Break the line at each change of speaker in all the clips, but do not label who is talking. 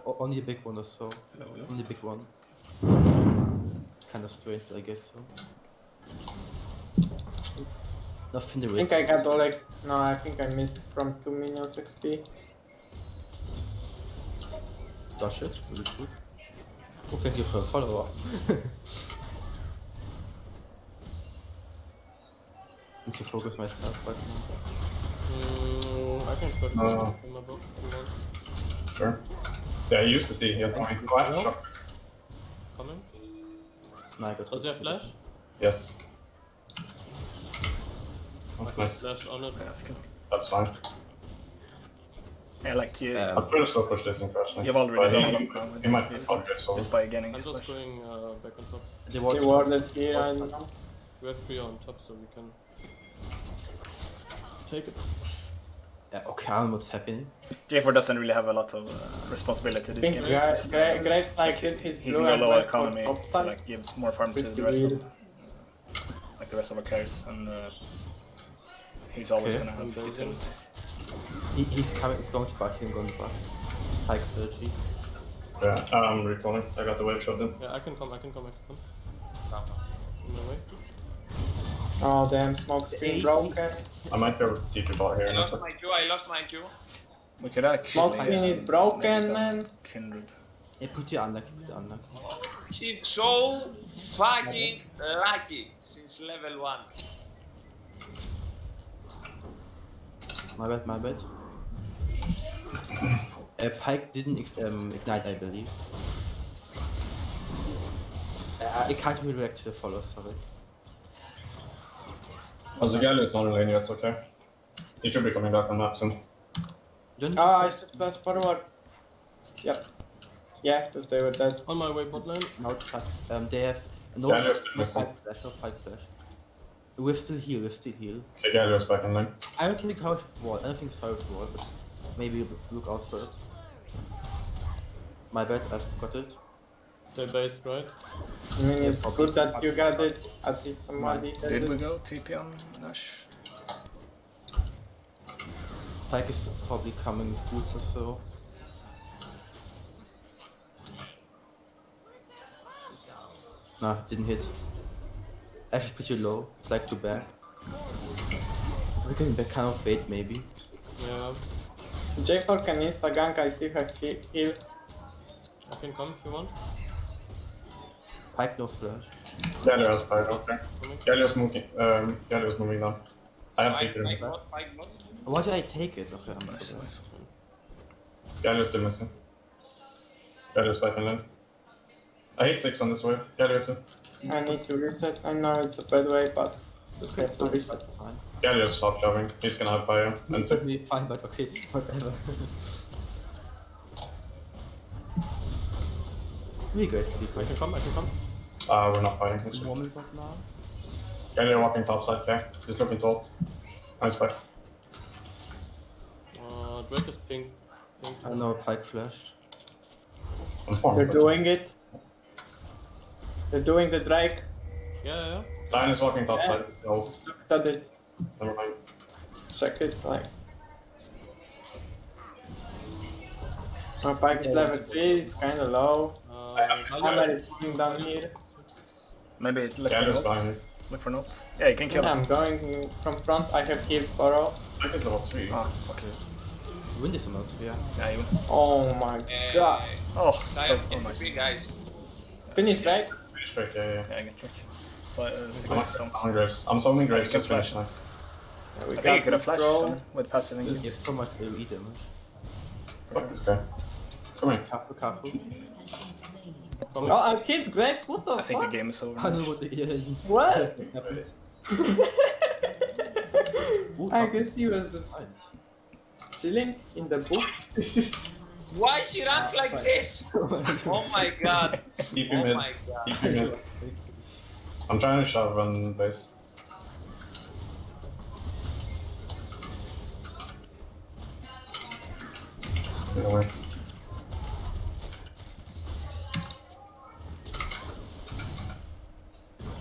only a big one or so.
No.
Only a big one. Kinda strange, I guess so. Nothing
I think I got all X. No, I think I missed from 2 minions XP.
Dash it, really good. Oh, thank you for a follow-up. Need to focus myself right now.
I can put it
No.
in my book if you want.
Sure. Yeah, you used to see. He has going. Go ahead,
No.
sure.
Coming.
No, I got
Does he have flash?
Yes. That's nice.
Flash on it.
That's good.
That's fine.
Yeah, like you,
I'll try to slow push this in crash next.
you've already
but
done
he,
a lot now.
he might be full drift, so
Just by getting
I'm just
splash.
going back on top.
They
They
watch
warded here, I don't know.
We have 3 on top, so we can take it.
Yeah, okay, I don't know what's happening.
J4 doesn't really have a lot of responsibility
I
this
think
game.
Graves like did his
He
blue
can go
and
low
went for
economy,
top side.
like give more farm to
Pretty
the rest
weird.
of, like the rest of our carries, and he's always
Okay.
gonna have
I'm
utility.
He's coming, he's going to back, he's going to back. Pike surgery.
yeah, I'm recalling. I got the wave shot in.
Yeah, I can come. In my way.
Oh damn, smoke screen broken.
I might be able to teach you bot here
I
in a
lost
sec.
my Q, I lost my Q.
We could actually
Smoke screen is broken, man.
Kindred.
Hey, put your unlucky, put your unlucky.
She's so fucking lucky since level 1.
My bad, my bad. Pike didn't ignite, I believe. I can't really react to the follow, sorry.
Also, Galio is not in lane yet, it's okay. He should be coming back on map soon.
Don't
Ah, I should flash forward. Yep. Yeah, because they were dead.
On my way bot lane.
now it's cut. They have no,
Galio is still
no
missing.
Pike flash, no Pike flash. We still heal, we still heal.
Okay, Galio's back in lane.
I don't think Tower wall, I don't think it's Tower wall, but maybe look out for it. My bad, I got it.
They based, right?
I mean, it's good that you got it. At least somebody has
Did we
it.
go TP on Nash?
Pike is probably coming with boots or so. Nah, didn't hit. Actually pretty low, like to back. We can back kind of bait maybe.
Yeah,
J4 can insta gank, I still have heal.
I can come if you want.
Pike no flash.
Galio has fire, okay. Galio's moving down. I have
Fight,
TP
fight
him.
bot, fight bot.
Why did I take it? Okay, I'm
Nice,
sorry.
nice.
Galio's still missing. Galio's back in lane. I hit 6 on this wave. Galio too.
I need to reset. I know it's a bad way, but just have to reset.
Fine.
Galio's top shoving. He's gonna have fire. And
It's
6.
me fine, but okay, whatever. Really good, really
I
good.
can come.
We're not fighting.
It's normal bot now.
Galio walking top side, okay. He's looking to ult. Nice fight.
Drake is pink.
I know Pike flashed.
On form.
They're doing it. They're doing the Drake.
Yeah.
Zion is walking top
Yeah.
side. Oh,
Just looked at it.
never mind.
Check it, like. My Pike is level 3, it's kinda low. Hammer is coming down here.
Maybe look
Galio's
for
behind
note.
me.
Look for note. Yeah, you can kill
Yeah,
him.
I'm going from front, I have healed for all.
Pike is level 3.
Oh, fuck you.
Win this or not? Yeah.
Yeah, you.
Oh my god.
Oh,
Sion,
oh nice.
MVP guys.
Finish, right?
Finish straight, yeah.
Yeah, I get trick. So,
I'm
6
on,
stones.
I'm on Graves. I'm summoning Graves,
you can
just finish,
flash.
nice.
Yeah, we
I think you
got
could have
this
flashed
bro.
with passive
You have
increase.
so much AoE damage.
Fuck this guy. Come here.
Careful.
Oh, I killed Graves, what the
I think the
fuck?
game is over.
I don't know what the
What?
happened.
I guess he was just chilling in the book.
Why she runs like this? Oh my god.
TP
Oh
mid.
my god.
TP mid. I'm trying to shove on base. Get away.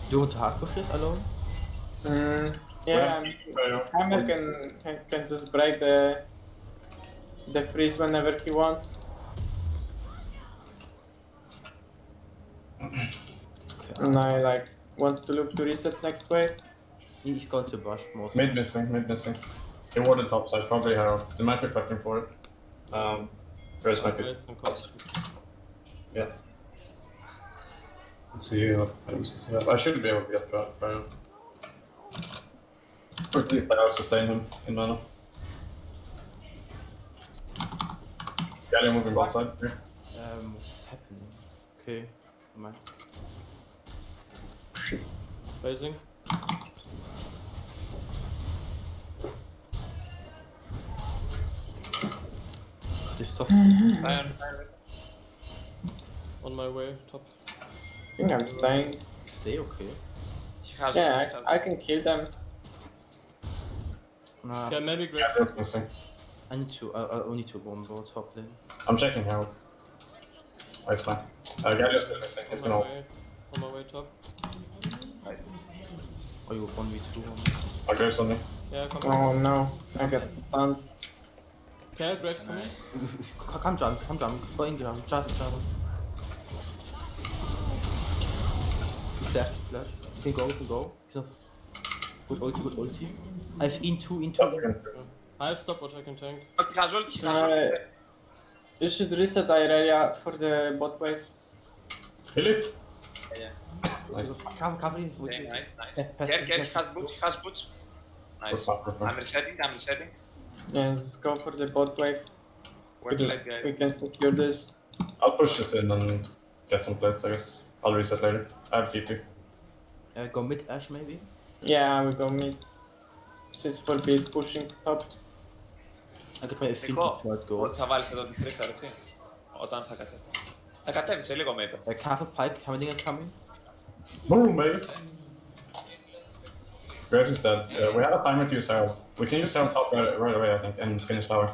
Do you want to hard push this alone?
Yeah,
Well,
Hammer can just break the freeze whenever he wants. And I like want to look to reset next wave.
He's going to brush most.
Mid missing, mid missing. He warded top side, probably Herald. They might be prepping for it. Graves might be.
Raise and cost.
Yeah. Let's see what items does he have. I should be able to get prior. Or at least I'll sustain him in mana. Galio moving bot side here.
What's happening? Okay, never mind.
Raising.
This top.
Iron.
On my way, top.
I think I'm staying.
Stay okay.
He has
Yeah, I can kill them.
Nah,
Yeah, maybe great.
Galio's missing.
I need to. I need to one more top lane.
I'm checking Herald. Oh, it's fine. Galio's still missing. He's
On my
gonna.
way. On my way, top.
Oh, you 1v2.
Graves on me.
Yeah, come.
Oh no, I got stunned.
Okay, Graves coming.
Come jump. Go in jump. Jump. Flash. Can go. He's off. Good ulti. I have into.
I have stopwatch, I can tank.
He has ult, he has ult.
You should reset Irelia for the bot wave.
Kill it!
Yeah.
Nice.
Cover is with
Okay,
you.
nice. Care, he has boots. Nice. I'm resetting.
Yeah, just go for the bot wave.
Where to let
We
guy?
can secure this.
I'll push this in and get some plates, I guess. I'll reset later. I have TP.
Go mid Ash maybe.
Yeah, we go mid. Since 4B is pushing top.
I get my
Νικό,
efficient go.
θα βάλεις εδώ τη χρήσα, έτσι, όταν θα κατέβει. Θα κατέβει σε λίγο με είπε.
Careful pike coming incoming.
Boom, baby! Graves is dead. We had a timer to use Herald. We can use Herald top right away, I think, and finish tower.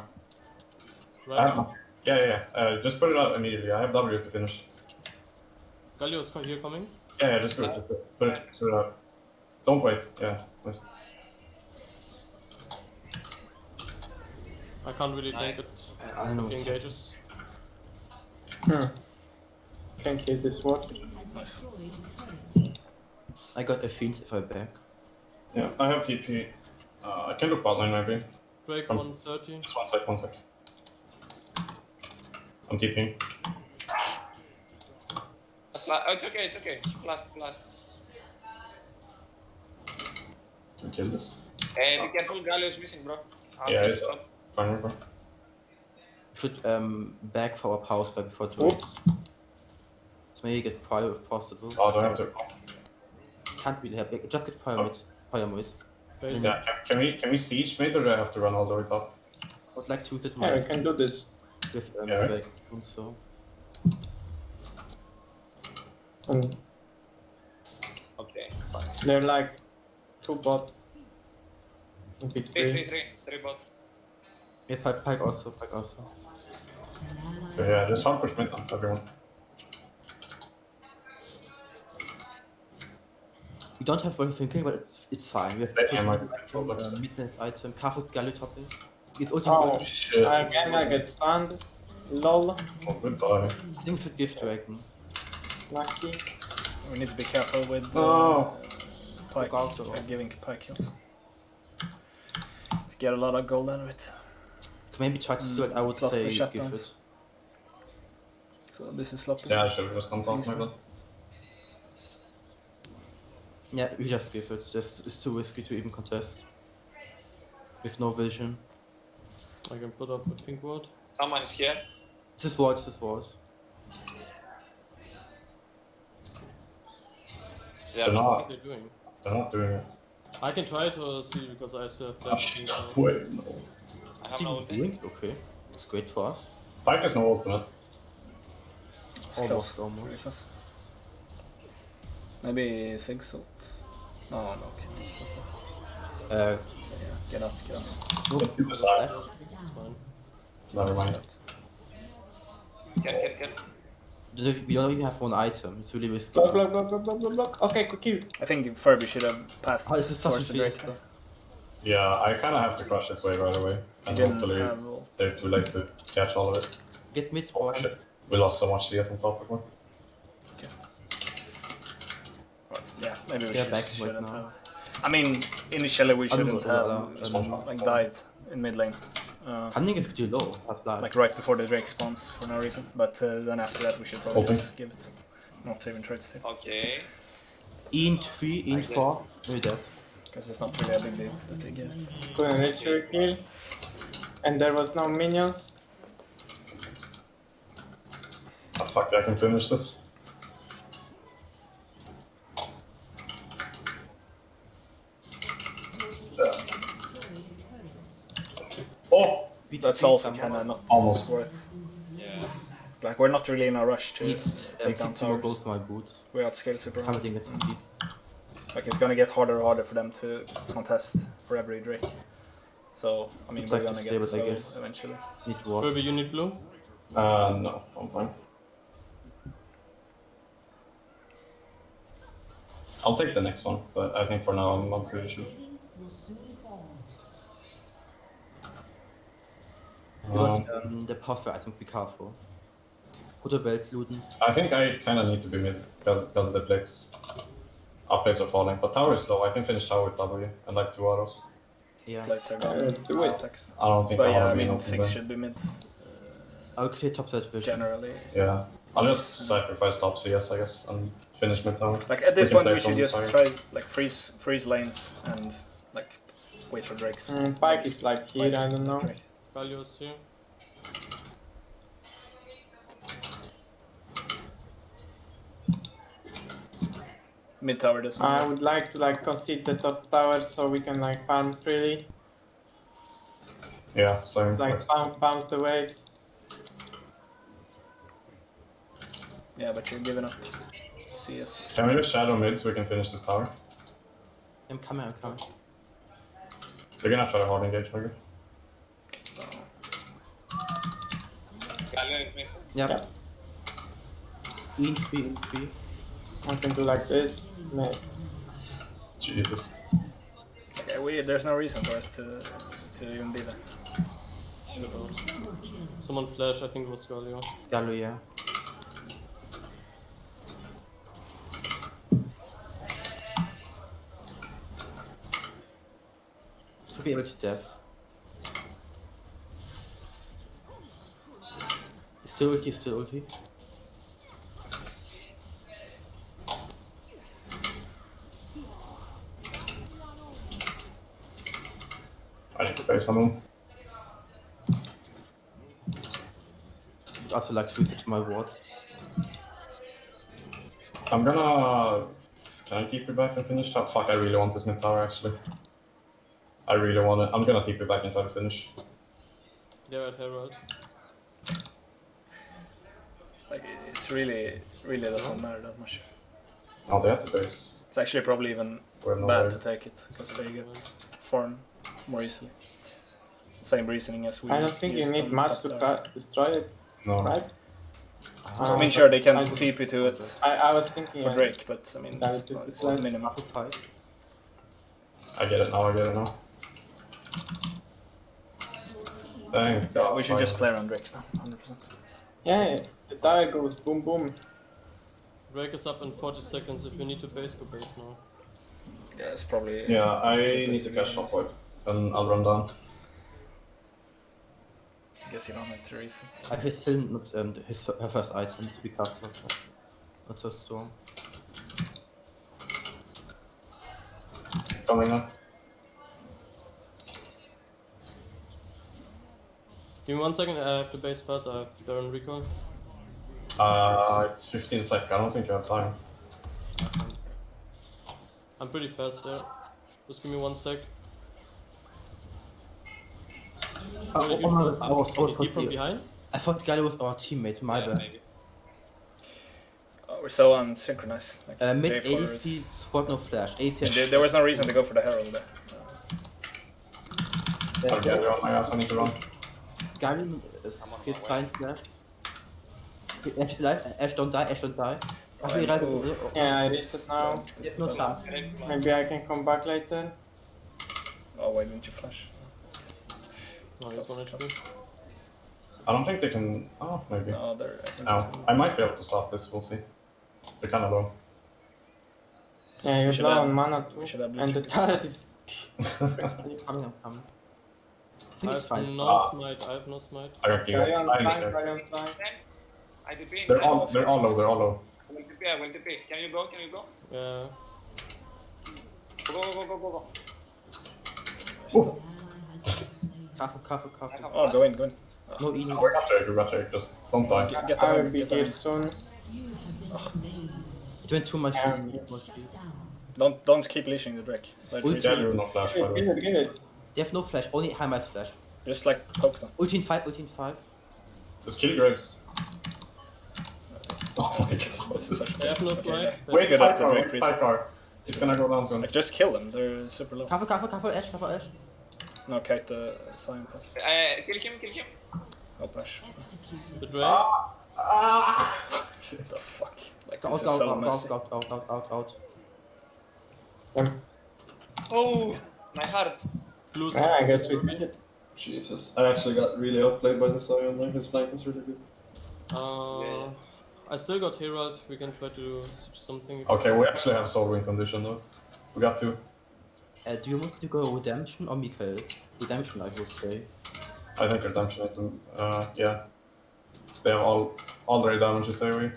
Right.
Yeah. Just put it out immediately. I have W to finish.
Galio is here coming.
Yeah, just do it. Put it out. Don't wait. Yeah, nice.
I can't really tank it.
I don't know.
He engages.
Can kill this ward.
Nice.
I got a fiend if I back.
Yeah, I have TP. I can look bot lane maybe.
Drake
From-
130.
Just one sec. I'm TPing.
It's okay. Blast.
Can we kill this?
Be careful, Galio is missing, bro.
Yeah, it's fine, bro.
Should back for our power spell before doing.
Oops.
So maybe get prior if possible.
Oh, do I have to?
Can't really help. Just get prior mid. Prior mid.
Raising.
Yeah, can we siege mid or do I have to run all the way top?
I would like to use it
Yeah, we can do this.
with
Yeah, right.
back soon, so.
And
Okay, fine.
they're like 2 bot. Maybe 3.
3 bot.
Yeah, pike also.
So yeah, just one push mid on everyone.
We don't have worth thinking, but it's fine. We have
Stay here, Mike.
midnight item. Careful Galio top lane. He's ulti.
Oh,
Shit.
again I get stunned. Lol.
Oh, goodbye.
I think we should give Dragon.
Lucky.
We need to be careful with
Oh.
Pike.
Look out,
Giving Pike kills. To get a lot of gold out of it.
Can maybe try to do it, I would
Plus the
say give
shutdowns.
it.
So this is sloppy.
Yeah, I should have just gone top maybe.
Yeah, we just give it. It's too risky to even contest. With no vision.
I can put up a pink ward.
Someone is here.
This is ward.
They are
They're
not.
What
not.
are they doing?
They're not doing it.
I can try to see because I still have
Oh,
flash.
shit. Wait, no.
I have no ulti.
Doing? Okay. It's great for us.
Pike is no ultimate.
It's
Almost.
Very close. Maybe Sig Salt. No, okay. It's not.
Uh,
Yeah, get out.
Let's do the side.
It's fine.
Never mind.
Care.
we don't even have one item. It's really risky.
Block. Okay, quick kill.
I think Furby should have passed
Oh, this is such
towards
a
the Drake.
fiesta.
Yeah, I kind of have to crush this wave right away.
He
And
didn't
hopefully
have ult.
they're too late to catch all of it.
Get mid
Oh
spawn.
shit. We lost so much CS on top before.
Maybe we
Yeah, back right
shouldn't
now.
have. I mean, initially we shouldn't have
I'm
like died in mid lane.
Hunting is pretty low, half life.
Like right before the Drake spawns for no reason. But then after that we should probably
Open.
just give it. Not even try to steal.
Okay.
In 3, in 4, maybe that.
Because it's not really a big deal that they get.
Couldn't reach your kill. And there was no minions.
Oh, fuck, I can finish this. Oh!
That's also kind of not
Almost.
worth.
Yeah.
Like we're not really in a rush to
Needs
take down
60 more
towers.
gold for my boots.
We outscale super hard.
Hammer at TP.
Like it's gonna get harder and harder for them to contest for every Drake. So I mean
It's
we're
like to
gonna
stay,
get
but I
so
guess-
eventually.
Need wards.
Kirby, you need blue?
No, I'm fine. I'll take the next one, but I think for now I'm pretty sure.
We got the Puffer, I think be careful. Guter Weltludens.
I think I kind of need to be mid because of the plates. Our plates are falling, but tower is low. I can finish tower with W and like 2 autos.
Yeah.
Plates are gone.
Let's do it.
Context.
I don't think
But
I
yeah,
want
I
to be
mean
in open
6
lane.
should be mid
I'll clear top side vision.
generally.
Yeah, I'll just sacrifice top CS, I guess, and finish mid tower.
Like at this
We can
point
play
we should
from
just
side.
try like freeze lanes and like wait for Drakes.
Pike is like here, I don't know.
Drake.
Value is here.
Mid tower doesn't
I
work.
would like to like concede the top tower so we can like farm freely.
Yeah, same.
Like bounce the waves.
Yeah, but you're giving up. CS.
Can we just shadow mid so we can finish this tower?
I'm coming.
They're gonna try to hard engage, maybe.
Galio is mid.
Yeah.
Yeah.
In 3.
I can do like this.
Jesus.
Okay, there's no reason for us to even be there.
Should out. Someone flash, I think it was Galio.
Gallo, yeah. Should be able to death. Still ulti.
I need to play someone.
I'd also like to reset my wards.
I'm gonna... Can I TP back and finish top? Fuck, I really want this mid tower, actually. I really want it. I'm gonna TP back and try to finish.
They're at Herald.
Like it's really doesn't matter that much.
Oh, they have the base.
It's actually probably even
We have no
bad
way.
to take it because they get farm more easily. Same reasoning as we.
I don't think you
used
need
on
much
top
to
tower.
destroy it,
No.
right?
I mean, sure they can
I-
TP to it
I was thinking
for
like,
Drake, but I mean
That
it's,
would be
it's
nice.
minimum.
Apple pie.
I get it now. Thanks.
Yeah, we should just
finally.
play around Drakes now, 100%.
yeah, the tower goes boom boom.
Drake is up in 40 seconds. If you need to base, go base now.
Yeah, it's probably.
Yeah, I
it's too
need to
late
catch
be
top
honest.
wave. And I'll run down.
I guess you don't have to reason.
I hit still not her first item to be careful of that. Not so strong.
Coming up.
Give me 1 second, I have to base fast. I have Baron recall.
It's 15 sec. I don't think you have time.
I'm pretty fast there. Just give me 1 sec.
Oh,
Can
no,
you keep from
totally-
behind?
I thought Gallo was our teammate, my
Yeah,
bad.
maybe.
Oh, we're so unsynchronized. Like,
Mid
J4
AC,
is-
spot no flash. AC
There was no reason to go for the Herald there.
Okay, they're on my ass. I need to run.
Gallo is
I'm on
his
my way.
fine flash. Ash is alive, Ash don't die. Okay, right.
Yeah, I reset now.
There's no chance.
Maybe I can come back later.
Oh, why didn't you flash?
No, he's 1 HP.
I don't think they can. Oh, maybe.
No, there. I think
No, I might be able to stop this. We'll see. They're kind of low.
Yeah, you're
should
low
have-
on mana too.
we should have
And the
Bleach Beast.
turret is.
I'm coming. I think
I
it's
have
fine.
no smite, I have no smite.
I got killed.
Carry on
Time is
flying,
there.
carry on flying.
I DP in
They're
10.
all low, they're all low.
I will TP, I will TP. Can you go? Can you go?
Yeah.
Go.
Careful.
I have
Oh,
pass.
go in.
No eating.
We got Drake, just don't die.
Get the
I will
home,
be
get the
here
home.
soon.
It went too much.
Yeah.
Too much speed.
Don't keep leashing the Drake. Let
Ult.
Drake-
Yeah, there's no flash, by the way.
Give it.
They have no flash. Only Heimer's flash.
Just like poke them.
Ult in 5.
Just kill Graves. Oh my
This
god.
is such
I have no
okay,
flight.
yeah.
Wait,
Let's get
fight
out to
car,
Drake
wait,
reset.
fight car. It's gonna go down soon.
Like just kill them. They're super low.
Careful, Ash.
No, kite the Sion pass.
Kill him.
Help Ash.
The Drake.
What the fuck? Like this is so messy.
Out.
Oh, my heart.
Blue
Yeah, I guess we did it.
Jesus. I actually got really outplayed by the Sion, like his flank was really good.
I still got Herald, we can try to do something.
Okay, we actually have soul win condition though. We got two.
Do you want to go Redemption or Mikael? Redemption, I would say.
I think redemption hit them. Yeah. They have all their damages anyway.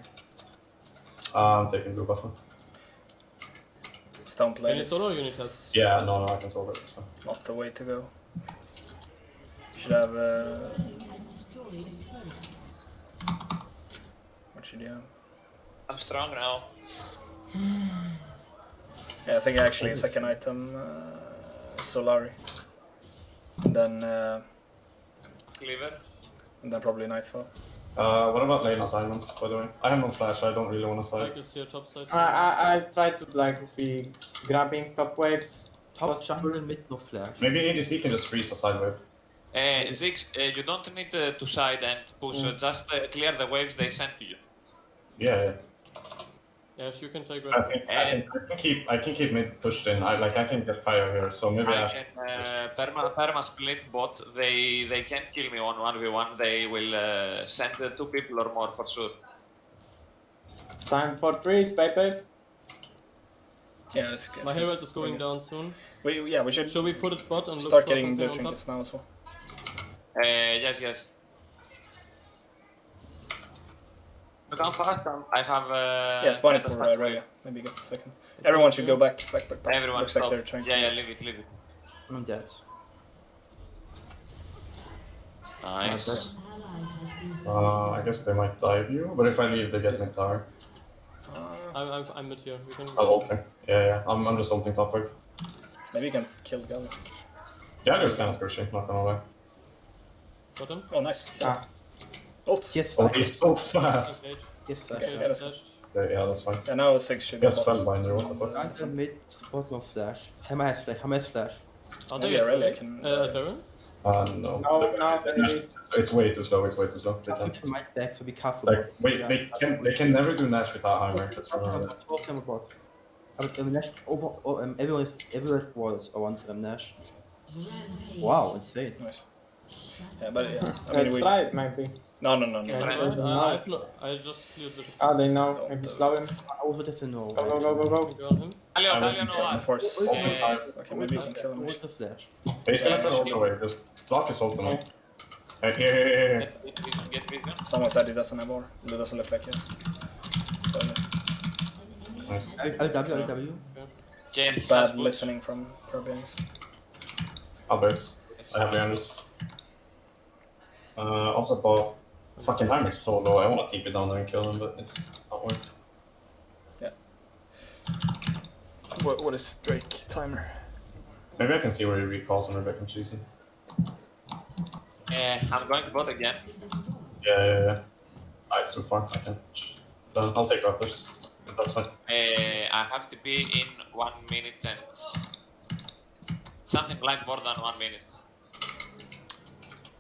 I'm taking blue button.
Just don't play
Can you
this.
solo or you need help?
Yeah, no, I can solve it. It's fine.
Not the way to go. Should have. What should you have?
I'm strong now.
Yeah, I think actually second item Solari. And
Cleaver.
then probably Nightfall.
What about lane assignments, by the way? I have no flash, I don't really want to side.
Like is here top side.
I try to like be grabbing top waves.
Top
Possible.
jungle and mid, no flash.
Maybe ADC can just freeze a side wave.
Ziggs, you don't need to side and push, just clear the waves they send to you.
Yeah.
Yes, you can take
I
red.
I can keep mid pushed in. I can get fire here, so maybe
I
Ash.
can perma split bot. They can't kill me on 1v1. They will send 2 people or more for sure.
It's time for freeze, baby.
Yeah, let's get.
My Herald is going down soon.
We should
Should we put it bot and look
start
for
getting
something
blue
on top?
trinkets now as well.
Yes. Look how fast I have.
Yeah, spawn it
better
for
start
Raya. Maybe get a second. Everyone should go back.
Everyone
Looks
stop.
like they're trying
Yeah,
to.
leave it.
I'm dead.
Nice.
I guess they might dive you, but if I leave, they get mid tower.
I'm mid here. We can.
I'll ult him. Yeah. I'm just ulting top wave.
Maybe you can kill Galio.
Yeah, there's kind of squishy, not gonna lie.
Got him?
Oh, nice.
Ah.
Ult.
Yes,
Oh,
flash.
he's so fast.
Engage.
Yes, flash.
Okay,
yeah, that's
dashed.
Yeah, that's fine.
Yeah, now 6 should
He
go
has
bot.
spellbinder, what the fuck?
Jungle mid, support no flash. Hammer has flash.
Are
Maybe
they
Aurelia
at
can.
Baron?
No.
No,
It's way too slow, They
Put
can't.
your might back, so be careful.
Like, wait, they can never do Nash without Heimer, that's remember that.
Talk them about. Nash over. Everyone was around Nash. Wow, insane.
Nice. Yeah, but yeah. I
Let's
mean, we.
try it, maybe.
No.
I just cleared vision.
Oh, they know. Maybe slow him.
I also doesn't know.
Go.
Go on him.
Talio no
And
one.
force.
Yeah.
Okay, maybe you can kill him.
What's the flash?
He's gonna push all the way, just block his ultimate. Here.
Get vision.
Someone said he doesn't have more. It doesn't look like he has. So, yeah.
Nice.
LW.
Jen,
Bad listening from Probians.
I'll base. I have Leandros. Also bought fucking Heimer's so low. I want to TP down there and kill him, but it's not worth.
What is Drake timer?
Maybe I can see where he recalls and Rebecca and cheesy.
I'm going to bot again.
Yeah. Alright, so far I can. Then I'll take Raptors. That's fine.
I have to be in 1 minute and something like more than 1 minute.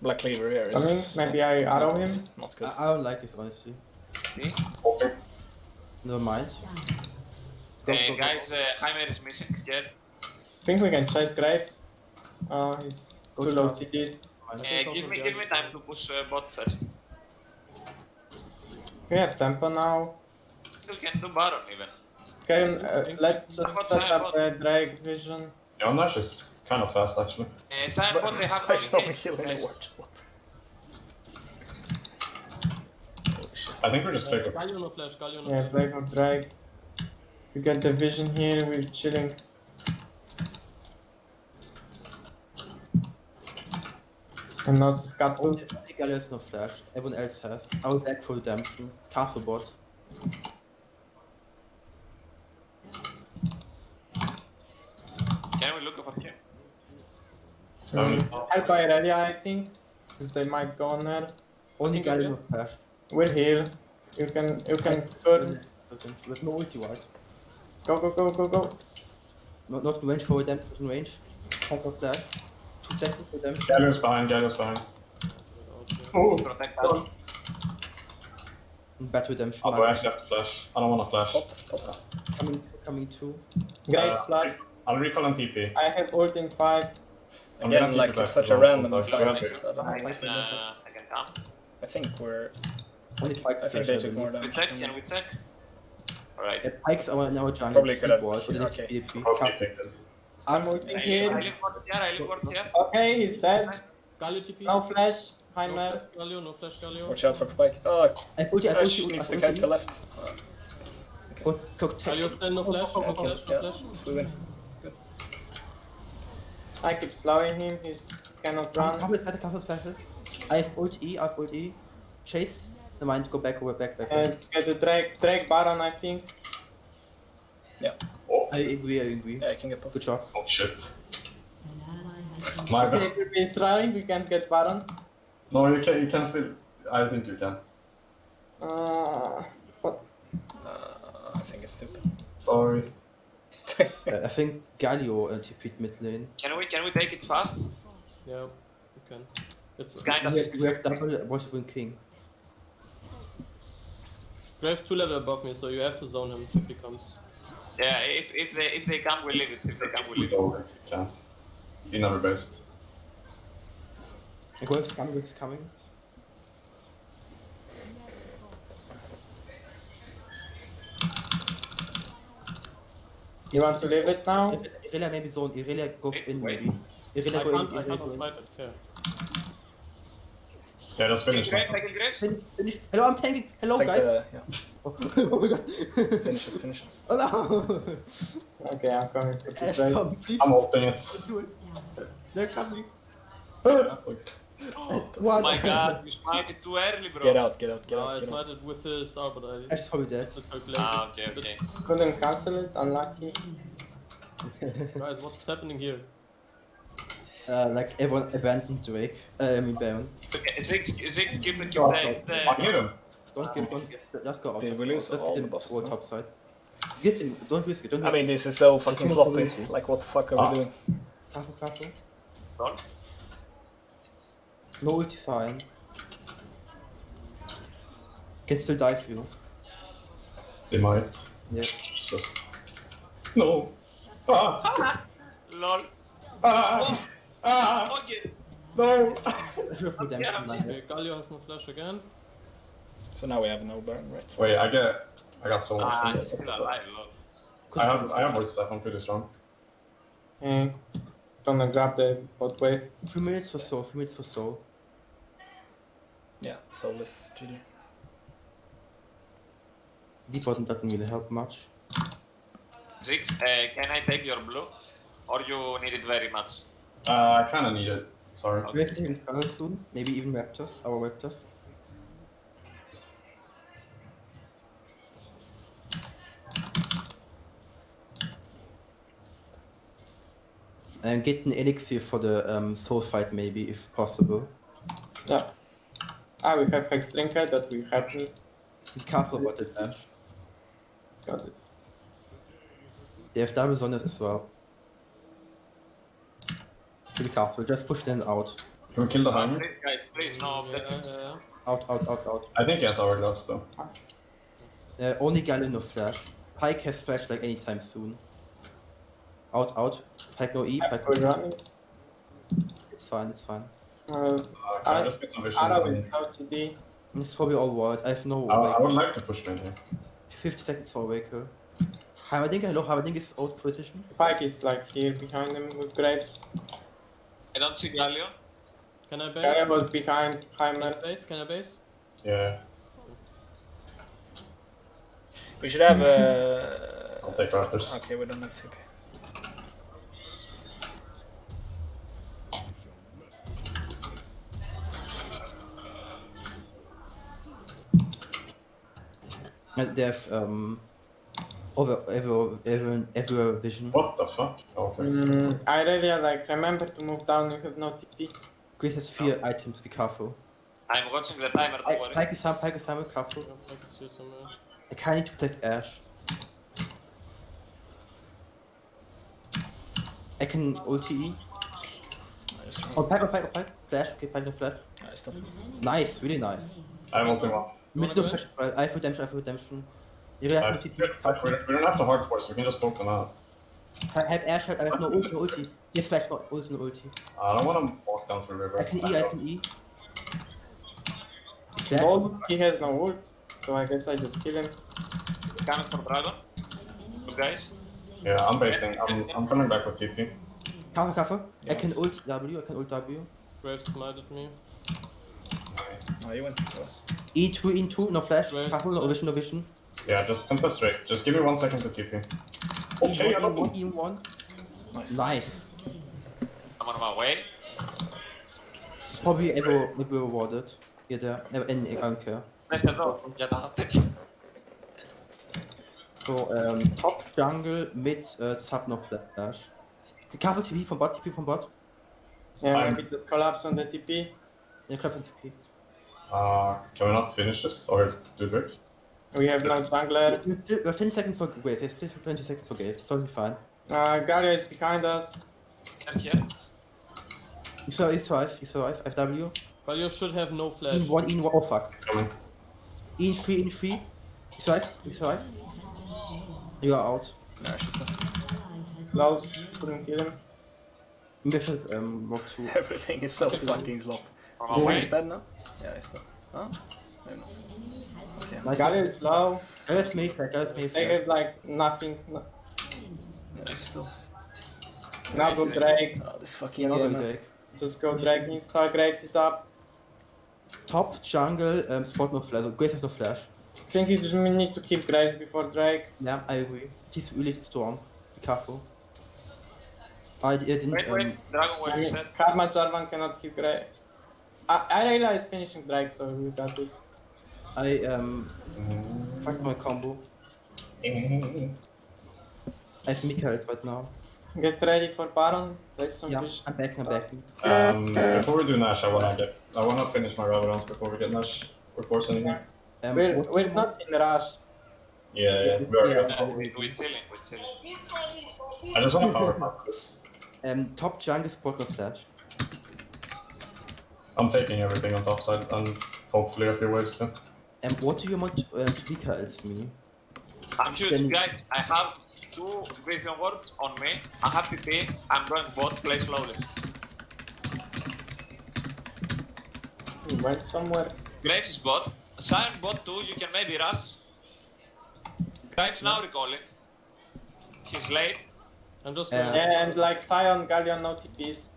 Black Cleaver here
I mean,
is.
maybe I arrow him.
Not good.
I don't like this honestly.
See?
Okay.
Never mind.
Guys, Heimer is missing here.
Think we can chase Graves. He's too low CDs.
Give me time to push bot first.
We have tempo now.
You can do Baron even.
Can let's just
What
set
time?
up a Drake vision.
Yeah, Nash is kind of fast actually.
Cyan bot, they have
Why
no
is no one
engage,
killing
guys.
the ward? What? Holy shit.
I think we just click.
Galio no flash, Galio no
Yeah,
flash.
play for Drake. We get the vision here, we're chilling. And now Scuttle.
Only Galio has no flash. Everyone else has. I will back for redemption. Castle bot.
Can we look over here?
Help by Irelia, I think. Because they might go on there.
Only
think
Galio
I'm
no flash.
We're here. You can turn.
With no ulti, right?
Go, go, go, go, go.
Not in range for redemption, in range. Have no flash. 2 seconds for them.
Galio's behind. Galio's behind.
Oh,
Protect us.
Bad redemption.
Oh, I actually have to flash. I don't want to flash.
Pot.
Coming too.
Grace flash.
I'll recall and TP.
I have ult in 5.
I'm gonna
Again,
TP
like
back
it's such
to
a
the
random
wall,
fight.
like,
I don't know
I
what
can,
we do.
I can come.
I think we're.
Only Pike
I think
flash,
they took
believe.
more
We
damage.
check, can we check? Alright.
Yeah, Pike's our now jungle.
Probably could have-
Wall, so this
okay.
is PvP.
Probably picked it.
I'm ulting here.
I leave ward here, I leave ward here.
Okay, he's dead.
Galio TP.
No flash.
No
Heimer.
flash Galio, no flash Galio.
Watch out for Spike. Oh,
I put you,
Ash needs to cut to left.
Galio still no flash, no
Okay,
flash, no
yeah.
flash.
We win.
I keep slowing him. He cannot run.
Couple flashes. I have ult E, I have ult E. Chased. Never mind, go back, back.
Just get the Drake Baron, I think.
I agree.
Yeah, I can get pop.
Good job.
Oh shit. My
Okay,
bad.
we've been trying. We can't get Baron.
No, you can. You can still. I think you can.
What?
I think it's stupid.
Sorry.
I think Galio TP'd mid lane.
Can we take it fast?
Yeah, you can.
It's kind of
We have double Worshipful King.
Graves 2 level above me, so you have to zone him if he comes.
Yeah, if they come, we leave it. If they come, we leave it.
Oh, you can't. You're never best.
And Wolf's coming.
You want to leave it now?
Irelia maybe zone. Irelia go in
Wait.
maybe. Irelia
I
go
can't,
in.
I
Irelia
can't
go in.
smite it, yeah.
Yeah, just finish
Graves,
now.
I kill Graves.
Finish. Hello, I'm tanking. Hello,
Take
guys.
yeah.
Oh my god.
Finish it.
Oh no.
Okay, I'm coming for the
Ash,
Drake.
come, please.
I'm ulting it.
Do it. They're coming.
Oh
What?
my god, you smited too early, bro.
Get out.
No, I smited with his R, but I
Ash probably dead.
miscalculated.
Ah, okay.
Couldn't cancel it. Unlucky.
Guys, what's happening here?
Like everyone abandoned Drake. I mean Baron.
Okay, Ziggs, keep the
I hit him.
Don't give. Just go out.
Did
just
we
go
lose
out. Just
all
get
the
him
buffs,
toward
no?
top side. Get him. Don't risk it. Don't
I
risk
mean,
it.
this is so fucking
There's no
sloppy.
possibility.
Like, what the fuck are we doing?
Careful.
Don't.
No ulti sign. Can still die for you.
They might.
Yeah.
Jesus. No. Ah.
Lol.
Ah. Ah.
Okay.
No.
Redemption,
Yeah,
man.
Okay, Galio has no flash again.
So now we have no burn, right?
Wait, I got so much.
Ah, he's still alive, lol.
I have more stuff. I'm pretty strong.
Hmm. Gonna grab the bot wave.
3 minutes for soul.
Yeah, soulless, GG.
Deep bottom doesn't really help much.
Ziggs, can I take your blue? Or you need it very much?
I kinda need it. Sorry.
We have to take this tunnel soon. Maybe even Raptors. Our Raptors. And get an elixir for the soul fight maybe if possible.
Yeah. Ah, we have Hex Drinker that will help me.
Be careful about the dash.
Got it.
They have double zones as well. So be careful, just push them out.
Can we kill the Heimer?
Please, guys, please, no
Yeah,
objectives.
yeah.
Out.
I think he has hourglass though.
Only Galio no flash. Pike has flash like anytime soon. Out. Pike no E, Pike
We're
no E.
running.
It's fine.
Can I just get some vision?
Ara with LCD.
It's probably all wild. I have no
I
Waker.
would like to push mid here.
50 seconds for Waker. Heimerdinger is old position.
Pike is like here behind him with Graves.
I don't see Galio.
Can I base?
Gaia was behind Heimer.
Can I base?
Yeah,
We should have.
I'll take Raptors.
Okay, we don't have TP.
And they have everywhere vision.
What the fuck? Oh, okay.
I really like remember to move down. You have no TP.
Chris has 4 items, be careful.
I'm watching the timer, don't worry.
Pike is Sam, be careful.
Yeah, Pike is here somewhere.
I can't need to protect Ash. I can ulti. Oh, Pike. Flash, okay, Pike no flash.
Nice stuff.
Nice, really nice.
I'm ulting one.
Mid
wanna
no
go
flash, I have redemption. You really have to
We don't have to hard force, we can just poke them out.
I have Ash, I have no ulti. Yes, flash, no ulti.
I don't want to walk down through river.
I can E. Flash.
Gold, he has no ult, so I guess I just kill him.
Coming for Dragon. You guys?
Yeah, I'm basing. I'm coming back with TP.
Careful. I can ult W,
Graves smited me.
Oh, you went. Well.
E2, no flash.
Right.
Careful, no vision.
Yeah, just contest straight. Just give me 1 second to TP. Okay, I love you.
E1.
Nice.
Nice.
I'm on my way.
Probably ever rewarded. Yeah, there. In I don't care.
Mr. Bro, για τα τέτοια.
So, top jungle, mid, sub, no flash. Careful TP from bot.
Yeah,
I'm-
maybe just collapse on the TP.
Yeah, careful TP.
Can we not finish this or do Drake?
We have no jungler.
We have 10 seconds for wait, there's still 20 seconds for Gave. It's totally fine.
Gaia is behind us.
They're here.
You survive, FW.
But you should have no flash.
In1, oh fuck.
Coming.
In 3. You survive. You are out.
Nice stuff.
Lows, couldn't kill him.
Maybe I should walk through.
Everything is so fucking slow.
On
Oh,
my way.
he's dead now? Yeah, he's dead. Huh? Maybe not. Okay.
Nice.
Gaia is low.
Guys, Mayfair.
They have like nothing.
Nice still.
Now go Drake.
Oh, this fucking
Yeah,
game,
no,
man.
Drake.
Just go Drake insta. Graves is up.
Top jungle, spot no flash. Grace has no flash.
I think you just need to kill Graves before Drake.
Yeah, I agree. She's really strong. Be careful. I didn't.
Wait, Dragon, what you said?
Karma Jarvan cannot kill Graves. I realize finishing Drake, so we got this.
I fucked my combo. I have Mikael right now.
Get ready for Baron. Place some
Yeah,
fish.
I'm back.
Before we do Nash, I wanna finish my Ravelons before we get Nash or force anything.
We're not in rush.
Yeah, we are.
Yeah.
We're chilling.
I just wanna power pop this.
Top jungle spot no flash.
I'm taking everything on top side and hopefully a few waves too.
What do you want Mikael to me?
I'm shooting, guys. I have 2 Vision Wards on me. I have TP. I'm going bot. Play slowly.
We went somewhere.
Graves is bot. Sion bot too. You can maybe rush. Graves now recalling. He's late.
I'm just
Yeah.
going.
Yeah, and like Sion, Galleon, no TPs.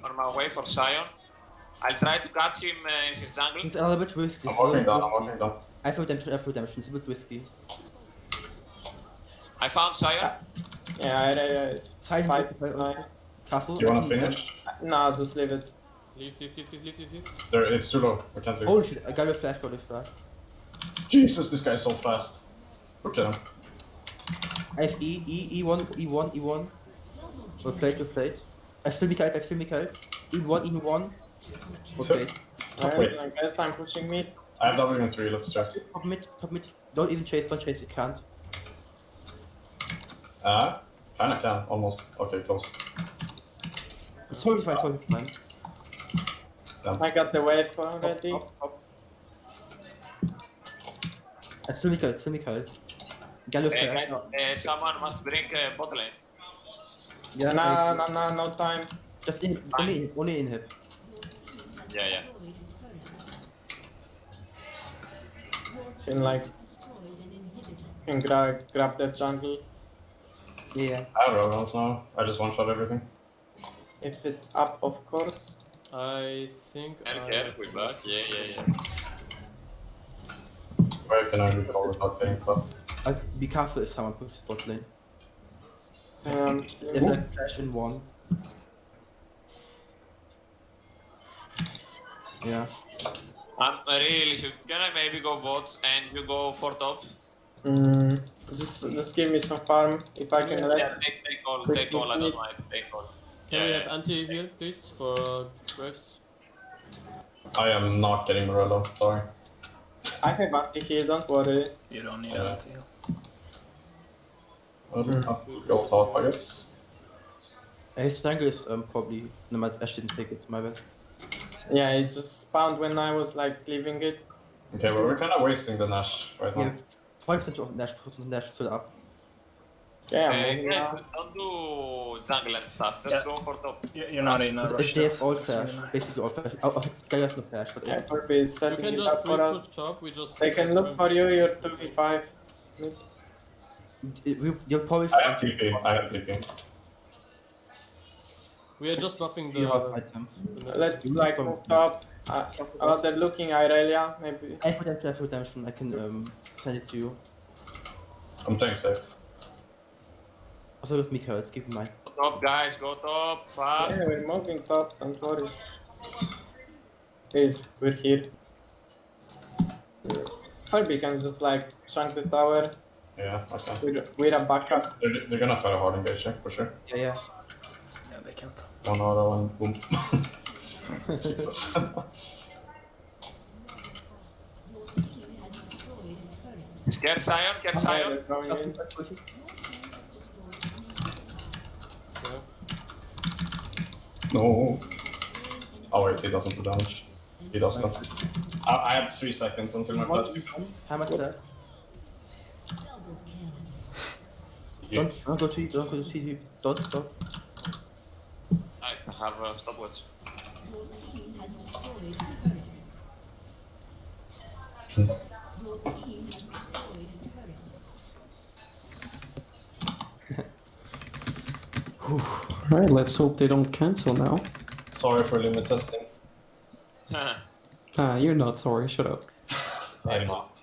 On my way for Sion. I'll try to catch him in his jungle.
It's a little bit risky.
I'm walking down.
I have redemption. It's a bit risky.
I found Sion.
Yeah, I realize.
Fight.
Sion.
Castle.
You wanna finish?
No, just leave it.
Leave.
It's too low. We can't do it.
Holy shit! I got a flash.
Jesus, this guy's so fast. Look at him.
I have E1. Plate. I have still Mikael. E1. Okay.
Alright,
Wait.
I guess I'm pushing mid.
I have W in 3, let's stress.
Top mid. Don't even chase. You can't.
Kinda can, almost. Okay, close.
It's totally fine.
Damn.
I got the wave already.
Top. I have still Mikael. Gallo flash.
Guys, someone must bring bot lane.
Yeah,
No time.
Just only in hip.
Yeah.
Feel like can grab that jungle.
Yeah.
I have Rogans now. I just one-shot everything.
If it's up, of course.
I think
Care, we're back. Yeah.
Where can I recall without getting fucked?
Be careful if someone pushes bot lane. There's
Ooh.
like flash in one. Yeah.
I'm really sure. Can I maybe go bots and you go for top?
Just give me some farm if I can.
Yeah, take all. I don't mind. Take all.
can we
Yeah.
have anti-heal, please, for Graves?
I am not getting Morello, sorry.
I have anti-heal, don't worry.
You don't need
Yeah.
anti-heal.
I'll go top, I guess.
His jungle is probably no matter I shouldn't take it, my bad.
Yeah, it just spawned when I was like leaving it.
Okay, well, we're kind of wasting the Nash right now.
Yeah. 5% of Nash, 4% of Nash still up.
Yeah, maybe
Yeah,
now.
don't do jungle and stuff. Just
Yeah.
go for top.
You're not in a
But
rush.
they have
that's-
all
that's
flash,
really nice.
basically all flash. Oh, Sky has no flash, but
Yeah, Corby is
You
setting
can
it
just
up for us.
push top, we just...
They can look for you, you're 2v5.
you're probably
I have TP, I have TP.
We are just buffing
you have
the...
items.
Let's
You
like
need
move
some-
top. They're looking Irelia, maybe.
I have redemption, I can send it to you.
I'm playing safe.
Also with Mika, let's keep in mind.
Go top, guys. Go top. Fast.
Yeah, we're moving top, don't worry. Hey, we're here. Furby can just like chunk the tower.
Yeah, okay.
We're a backup.
They're gonna try to hard engage check for sure.
Yeah.
Yeah, they can't.
One auto and boom. Jesus.
Get Sion. Get Sion.
They're going in.
No. Oh wait, he doesn't do damage. He does not. I have 3 seconds until my flash.
How much left?
You-
Don't go to TP. Don't.
I have a stopwatch.
Alright, let's hope they don't cancel now.
Sorry for limit testing.
Ah, you're not sorry, shut up.
I'm not.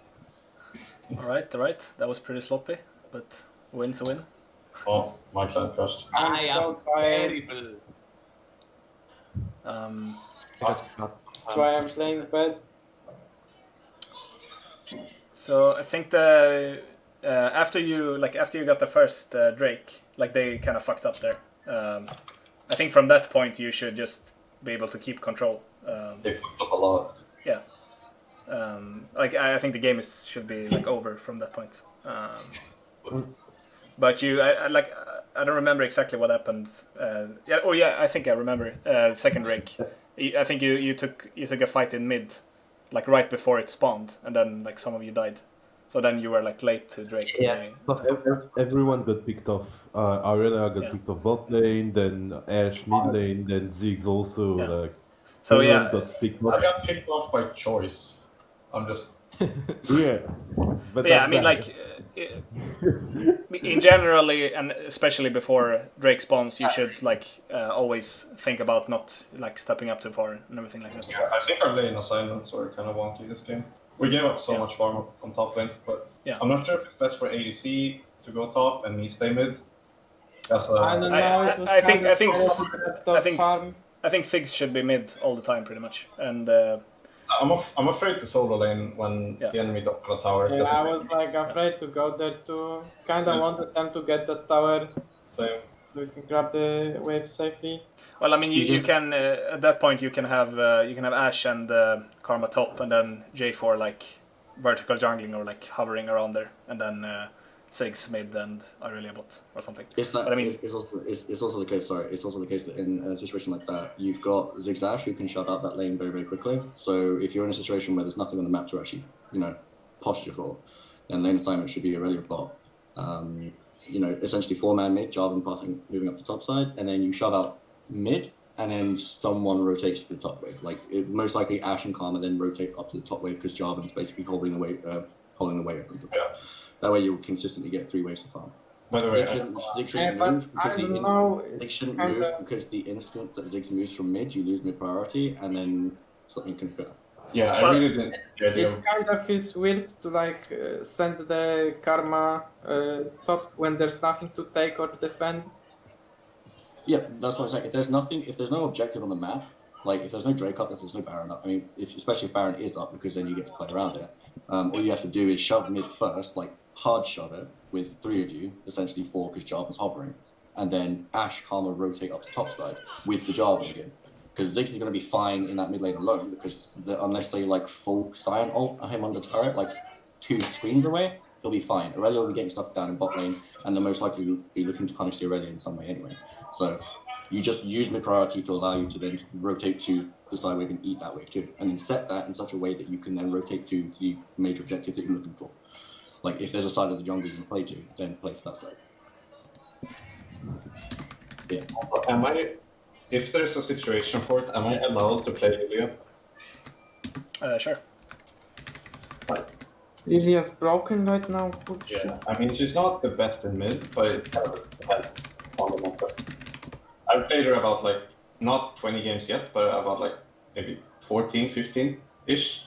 Alright. That was pretty sloppy, but win's a win.
Oh, my client crashed.
I am
That's why
terrible.
that's why I'm playing bad.
So I think the after you got the first Drake, like they kind of fucked up there. I think from that point you should just be able to keep control.
They fucked up a lot.
Yeah. Like I think the game should be like over from that point. But I don't remember exactly what happened. I think I remember. Second Drake. I think you took a fight in mid, like right before it spawned, and then like some of you died. So then you were like late to Drake.
Yeah.
Everyone got picked off. Arena got
Yeah.
picked off bot lane, then Ash mid lane, then Ziggs also.
Yeah.
Like,
So
everyone
yeah,
got picked
I
off.
got picked off by choice. I'm just.
Yeah,
but yeah, I
that's
mean
bad.
like in generally and especially before Drake spawns, you should like always think about not like stepping up too far and everything like that.
Yeah, I think our lane assignments were kind of wonky this game. We gave up so
Yeah.
much farm on top lane, but
Yeah.
I'm not sure if it's best for ADC to go top and me stay mid. That's
I don't know.
I-
it was
I think-
kinda
I think-
slow at the
I think-
farm.
I think Ziggs should be mid all the time pretty much, and
I'm afraid to solo lane when
Yeah.
the enemy don't have a tower.
Yeah,
because
I
it
was like afraid to go there too. Kinda
Yeah.
wanted them to get the tower
same.
so we can grab the wave safely.
well, I mean you can at that point you can have Ash and Karma top, and then J4 like vertical jungling or like hovering around there, and then Ziggs mid and Irelia bot or something.
It's that.
But I mean-
it's also the case. Sorry, it's also the case that in a situation like that, you've got Ziggs Ash who can shut out that lane very, very quickly. So if you're in a situation where there's nothing on the map to actually, posture for, then lane assignment should be a Irelia bot. Essentially 4-man mid, Jarvan moving up the top side, and then you shove out mid, and then someone rotates to the top wave. Like most likely Ash and Karma then rotate up to the top wave because Jarvan's basically holding away, pulling away at them.
Yeah.
That way you'll consistently get 3 waves to farm.
By the way,
Zig shouldn't
Yeah, but
move because
I
the
don't know.
Zig
It's
shouldn't
kinda-
move because the instant that Ziggs moves from mid, you lose mid priority, and then something can occur.
yeah, I
Well,
really didn't. The idea
It kind of feels weird to like send the Karma top when there's nothing to take or defend.
Yeah, that's what I'm saying. If there's nothing, if there's no objective on the map, like if there's no Drake up, if there's no Baron up, I mean, especially if Baron is up, because then you get to play around it. All you have to do is shove mid first, like hard shove it with 3 of you, essentially 4 because Jarvan's hovering, and then Ashe, Karma rotate up the top side with the Jarvan again. Because Ziggs is going to be fine in that mid lane alone, because unless they like full Cyan ult him on the turret, like 2 screens away, he'll be fine. Aurelia will be getting stuff down in bot lane, and they're most likely be looking to punish the Aurelia in some way anyway. So you just use mid priority to allow you to then rotate to the side wave and eat that wave too, and then set that in such a way that you can then rotate to the major objective that you're looking for. Like if there's a side of the jungle you can play to, then play to that side. Yeah.
Am I, if there's a situation for it, am I allowed to play Lilia?
Sure.
Nice.
Lilia's broken right now. Good shit.
Yeah, I mean, she's not the best in mid, but it kind of depends on the matchup. I've played her about like, not 20 games yet, but about like maybe 14, 15-ish.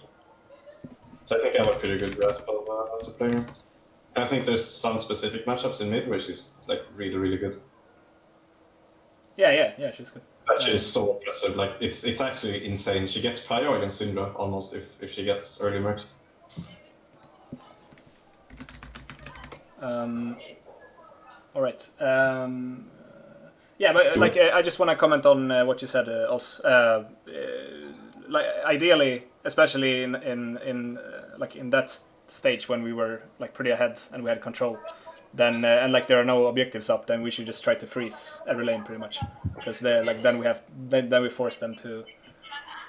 So I think I have a pretty good grasp of how to play her. And I think there's some specific matchups in mid where she's like really, really good.
Yeah, she's good.
That she is so impressive, like it's actually insane. She gets prio against Syndra almost if she gets early mercs.
All right. Yeah, but like I just want to comment on what you said, Oz. Like ideally, especially in like in that stage when we were like pretty ahead and we had control, then and like there are no objectives up, then we should just try to freeze every lane pretty much, because they're like then we force them to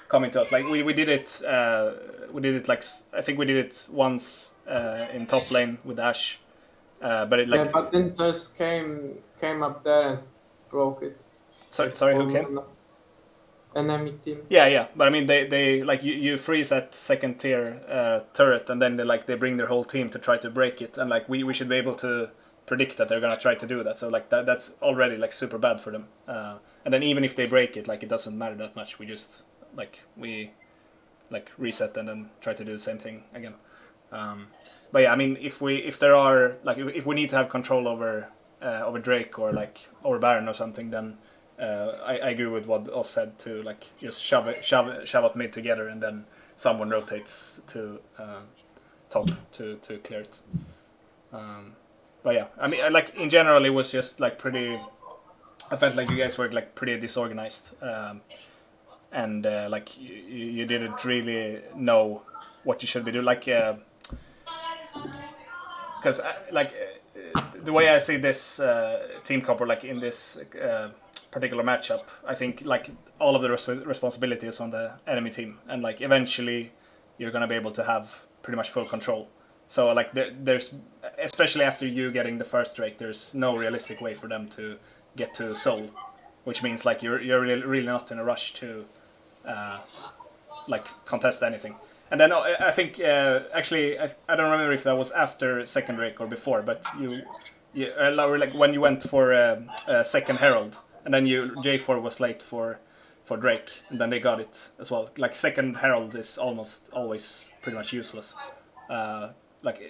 come into us. Like we did it like I think we did it once in top lane with Ashe. But it like
yeah, but then just came up there and broke it.
sorry, who came?
Enemy team.
Yeah, but I mean they like you freeze at second tier turret, and then they bring their whole team to try to break it, and like we should be able to predict that they're gonna try to do that. So like that's already like super bad for them. And then even if they break it, like it doesn't matter that much. We just we reset and then try to do the same thing again. But yeah, I mean, if there are like if we need to have control over Drake or like over Baron or something, then I agree with what Oz said to like just shove up mid together, and then someone rotates to top to clear it. But yeah, I mean, like in general, it was just like pretty. I felt like you guys were like pretty disorganized, and like you didn't really know what you should be doing. Like. Because the way I see this team comp, or like in this particular matchup, I think like all of the responsibility is on the enemy team, and like eventually you're gonna be able to have pretty much full control. So like there's especially after you getting the first Drake, there's no realistic way for them to get to Soul, which means like you're really not in a rush to like contest anything. And then I think actually I don't remember if that was after second Drake or before, but you like when you went for second Herald, and then J4 was late for Drake, and then they got it as well. Like second Herald is almost always pretty much useless. Like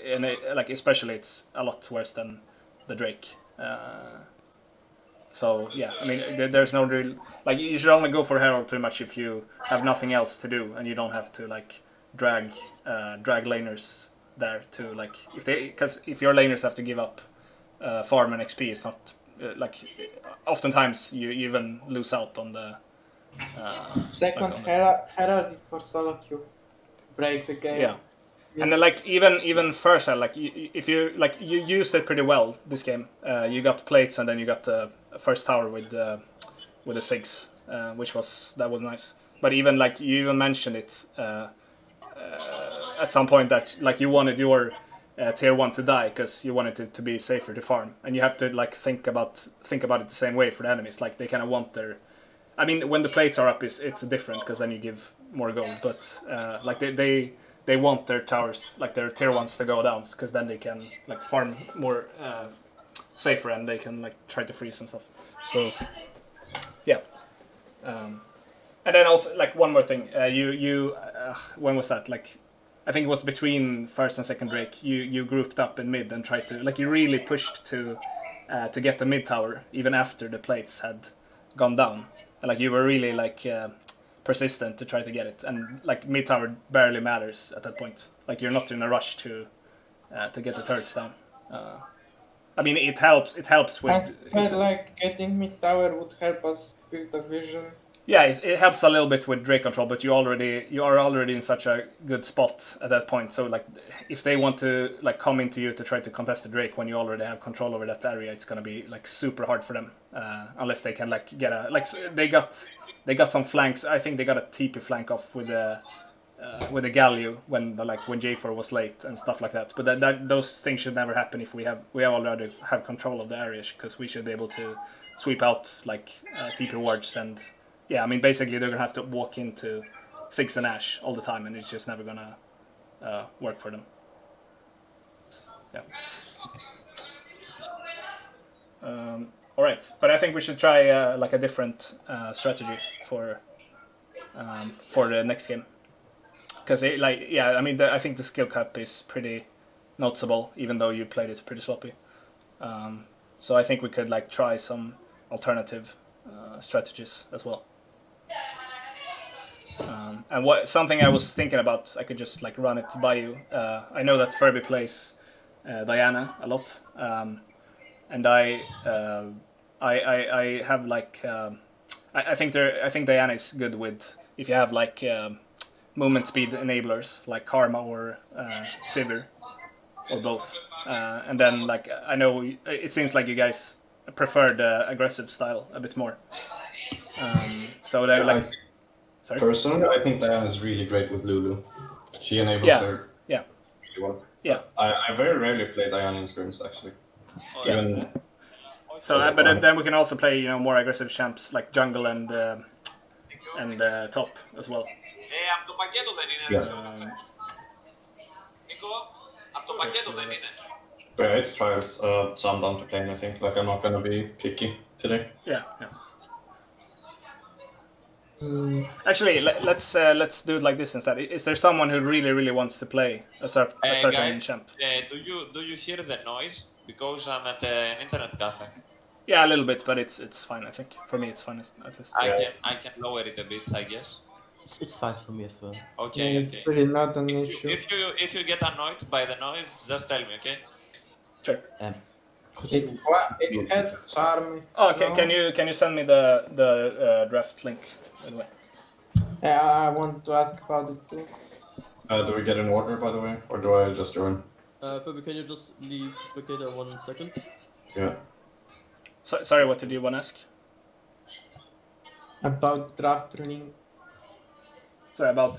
especially it's a lot worse than the Drake. So yeah, I mean there's no real like you should only go for Herald pretty much if you have nothing else to do, and you don't have to like drag laners there to like because if your laners have to give up farm and XP, it's not like oftentimes you even lose out on the
second Herald is for solo queue. Break the game.
Yeah. And then like even first like if you like you used it pretty well this game. You got plates, and then you got the first tower with the Ziggs, which was nice. But even like you even mentioned it at some point that like you wanted your tier 1 to die because you wanted it to be safer to farm, and you have to like think about it the same way for the enemies. Like they kind of want their, I mean when the plates are up it's different because then you give more gold, but like they they want their towers, like their tier 1s, to go down, because then they can like farm more safer, and they can like try to freeze and stuff. So yeah. And then also like one more thing, you when was that? Like I think it was between first and second break. You grouped up in mid and tried to like you really pushed to get the mid tower even after the plates had gone down. And, like you were really like persistent to try to get it, and like mid tower barely matters at that point. Like you're not in a rush to get the turrets down. I mean, it helps. It helps with.
I felt like getting mid tower would help us with the vision.
Yeah, it helps a little bit with Drake control, but you are already in such a good spot at that point. So like, if they want to like come into you to try to contest the Drake when you already have control over that area, it's gonna be like super hard for them unless they can like get a like they got some flanks. I think they got a TP flank off with a Galio when J4 was late and stuff like that. But that those things should never happen if we already have control of the area, because we should be able to sweep out like TP wards and. Yeah, I mean, basically they're going to have to walk into Ziggs and Ashe all the time, and it's just never going to work for them. Yeah. All right, but I think we should try like a different strategy for the next game. Because, I mean, I think the skill cap is pretty noticeable, even though you played it pretty sloppy. So I think we could like try some alternative strategies as well. And something I was thinking about, I could just like run it by you. I know that Furby plays Diana a lot, and I have like I think Diana is good with if you have like movement speed enablers like Karma or Sivir or both, and then like I know it seems like you guys prefer the aggressive style a bit more. So they're like. Sorry?
Personally, I think Diana is really great with Lulu. She enables her.
Yeah.
Really well.
Yeah.
I very rarely play Diana in scrims actually.
Yeah.
Even,
so, but then we can also play more aggressive champs like jungle and top as well.
Yeah. But yeah, it's trials, so I'm down to playing. I think like I'm not gonna be picky today.
Yeah. Actually, let's do it like this instead. Is there someone who really wants to play a certain
guys,
champ?
Do you hear the noise? Because I'm at an internet cafe.
Yeah, a little bit, but it's fine. I think for me it's fine at least.
I can lower it a bit, I guess.
It's fine for me as well.
Okay.
It's really not an issue.
If you get annoyed by the noise, just tell me, okay?
Sure.
It helps charm.
Oh, okay. Can you send me the draft link? By the way.
Yeah, I want to ask about it too.
Do we get an order, by the way, or do I just join?
Phoebe, can you just leave spectator 1 second?
Yeah.
Sorry, what did you want to ask?
About draft running.
Sorry, about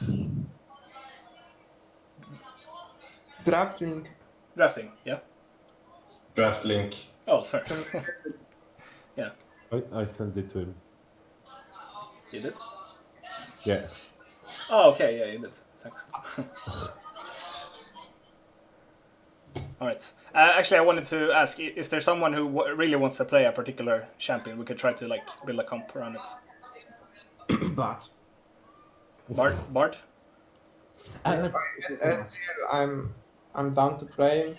Drafting.
drafting. Yeah.
Draft link.
Oh, sorry. Yeah.
I sent it to him.
You did?
Yeah.
Oh, okay. Yeah, you did. Thanks. All right. Actually, I wanted to ask: is there someone who really wants to play a particular champion? We could try to like build a comp around it.
But
Bard?
I'm down to play.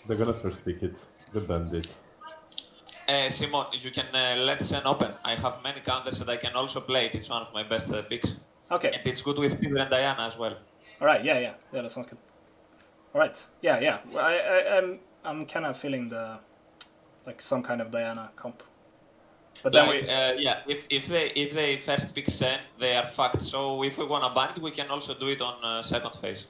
They're gonna first pick it. The bandit.
Simon, you can let Sen open. I have many counters that I can also play it. It's one of my best picks.
Okay.
And it's good with Steven and Diana as well.
All right. Yeah. That sounds good. All right. Yeah. Well, I'm kind of feeling the like some kind of Diana comp. But then
if they first pick Sen, they are fucked. So if we wanna ban it, we can also do it on second phase.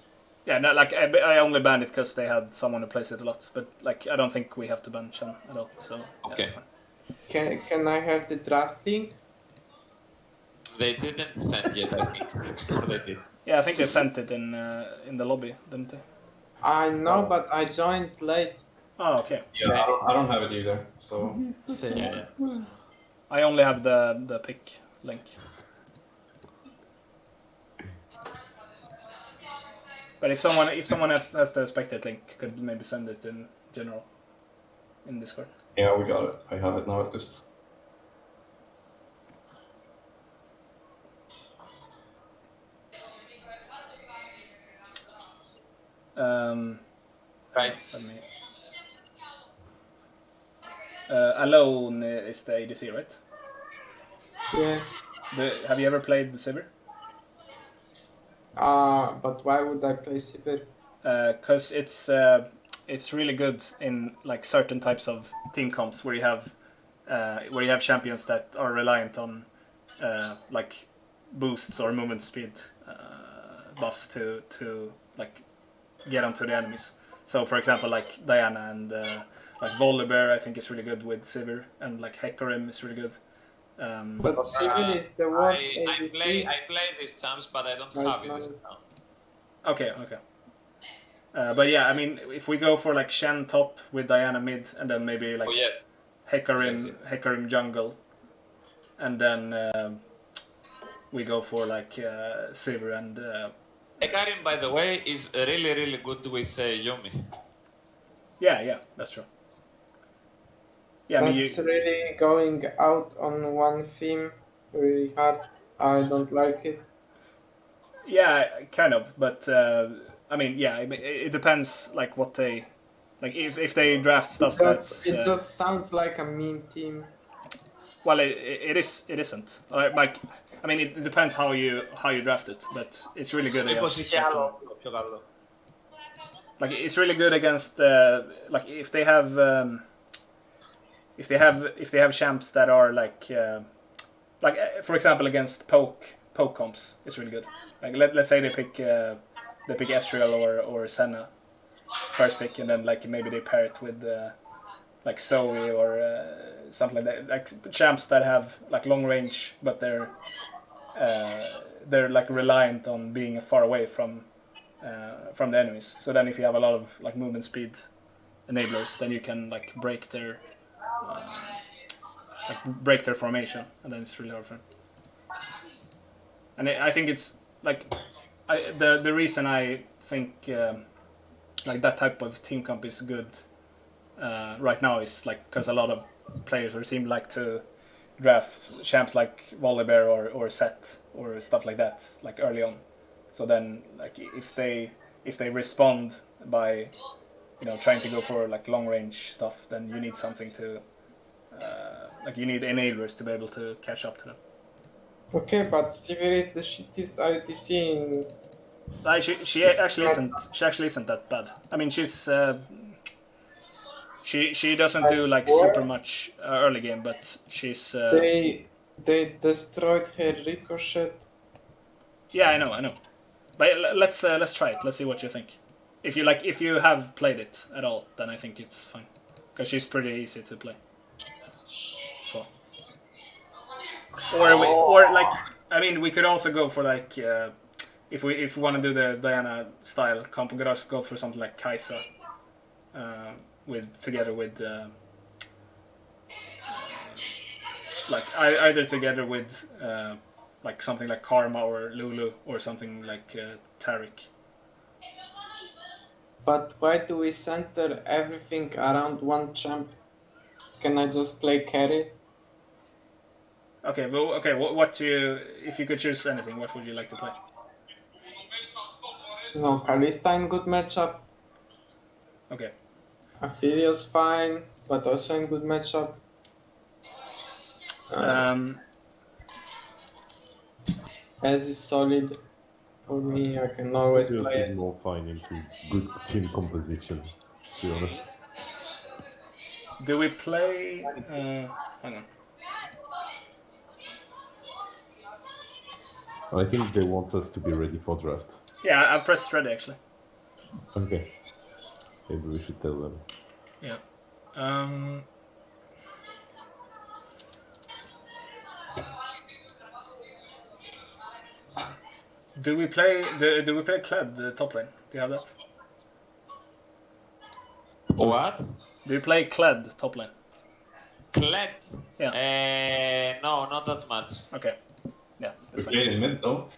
Yeah, no, like I only banned it because they had someone who plays it a lot. But like I don't think we have to ban Shen at all. So yeah,
okay.
That's fine.
Can I have the draft link?
They didn't send yet, I think, or they did.
Yeah, I think they sent it in the lobby, didn't they?
I know, but I joined late.
Oh, okay.
Yeah, I don't have it either. So.
Yeah.
I only have the pick link. But if someone has the spectate link, could maybe send it in general in Discord.
Yeah, we got it. I have it now at least.
Right.
Let me. Alone is the ADC, right?
Yeah.
Have you ever played the Sivir?
But why would I play Sivir?
Because it's really good in like certain types of team comps where you have champions that are reliant on like boosts or movement speed buffs to like get onto the enemies. So for example, like Diana and like Volibear, I think is really good with Sivir, and like Hecarim is really good.
But Sivir is the worst
I
ADC.
play these champs, but I don't
Right
have it
now.
this account.
Okay. But yeah, I mean, if we go for like Shen top with Diana mid, and then maybe like
Oh yeah.
Hecarim jungle, and then we go for like Sivir and
Hecarim, by the way, is really, really good with Yomi.
yeah, that's true. Yeah, I mean,
That's really going out on one theme really hard. I don't like it.
yeah, kind of, but I mean, yeah, it depends like what they like if they draft stuff that's
It just sounds like a mean team.
well, it isn't. Like, I mean, it depends how you draft it, but it's really good against. Like, it's really good against like if they have champs that are like for example against poke comps, it's really good. Like let's say they pick Ezreal or Senna first pick, and then like maybe they pair it with like Zoe or something like that. Like champs that have like long range, but they're like reliant on being far away from the enemies. So then if you have a lot of like movement speed enablers, then you can like break their formation, and then it's really hard for them. And I think it's like the reason I think like that type of team comp is good right now is like because a lot of players or team like to draft champs like Volibear or Set or stuff like that like early on. So then like if they respond by trying to go for like long range stuff, then you need something to like you need enablers to be able to catch up to them.
Okay, but Sivir is the shittest ITC in...
Like she actually isn't that bad. I mean, she's she doesn't do like super much early game, but she's
They destroyed her Ricochet.
yeah, I know. But let's try it. Let's see what you think. If you have played it at all, then I think it's fine, because she's pretty easy to play. So, or like, I mean, we could also go for like if we want to do the Diana style comp, we could also go for something like Kai'Sa, together with like either together with like something like Karma or Lulu or something like Taric.
But why do we center everything around one champ? Can I just play carry?
Okay, well, okay. What do you, if you could choose anything, what would you like to play?
No, Kalista in good matchup.
Okay.
Aphelios fine, but also in good matchup. Ez is solid. For me, I can always
Build
play
is
it.
more fine into good team composition, to be honest.
Do we play? Hang on.
I think they want us to be ready for draft.
Yeah, I've pressed ready actually.
Okay. Maybe we should tell them.
Yeah. Do we play Kled top lane? Do you have that?
What?
Do you play Kled top lane?
Kled?
Yeah.
No, not that much.
Okay. Yeah,
We
that's fine.
played in mid though.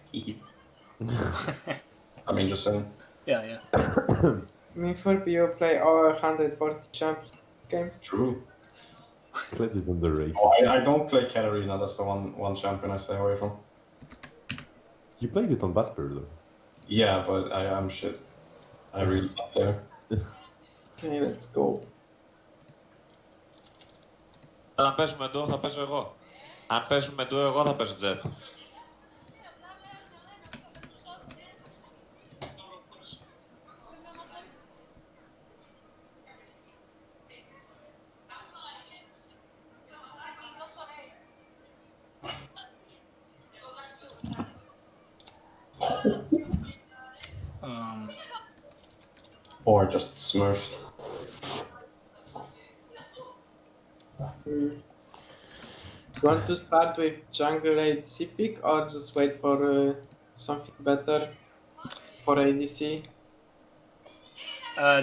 I mean, just saying.
Yeah, yeah.
I mean, for you play over 140 champs game.
True.
Kled is underrated.
Oh, I don't play Katarina. That's the one champion I stay away from.
You played it on Battle though.
Yeah, but I'm shit. I really don't play her.
Okay, let's go.
Αν παίζουμε ντουο θα παίζω εγώ. Αν παίζουμε ντουο εγώ θα παίζω Jet.
Or just smurfed.
You want to start with jungle ADC pick or just wait for something better for ADC?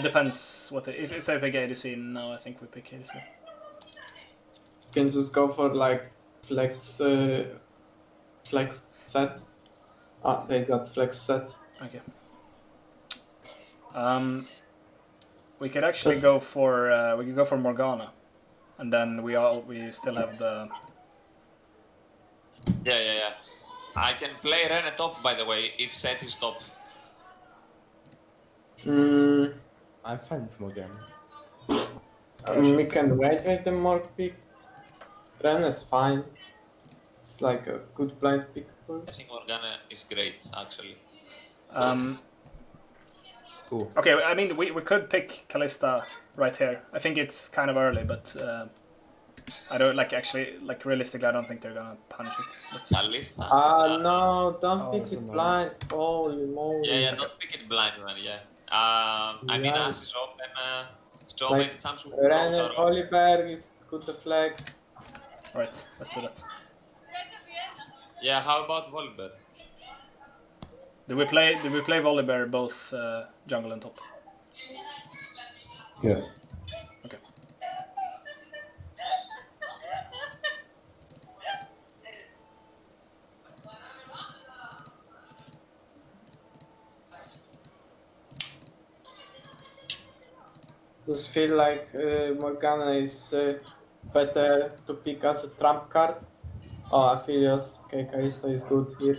Depends what if I pick ADC now, I think we pick ADC.
You can just go for like flex set. Ah, they got flex set.
Okay. We could actually go for Morgana, and then we still have the.
Yeah. I can play Rene top, by the way, if Set is top.
I'm fine with Morgana.
We can wait with the Morg pick. Ren is fine. It's like a good blind pick.
I think Morgana is great, actually.
Cool.
Okay, I mean we could pick Kalista right here. I think it's kind of early, but I don't like realistically I don't think they're gonna punish it. But...
Kalista?
No, don't
Oh,
pick
that's
it
annoying.
blind. Holy moly.
Yeah, don't pick it blind, man, yeah. I mean,
Yeah.
Ash is open, so
Like,
many times we
Ren
close
and
our
Oliver is good to flex.
Right, let's do that.
Yeah, how about Volber?
Did we play Volibear both jungle and top?
Yeah.
Okay.
Just feel like Morgana is better to pick as a trump card. Oh, Aphelios. Okay, Kalista is good here.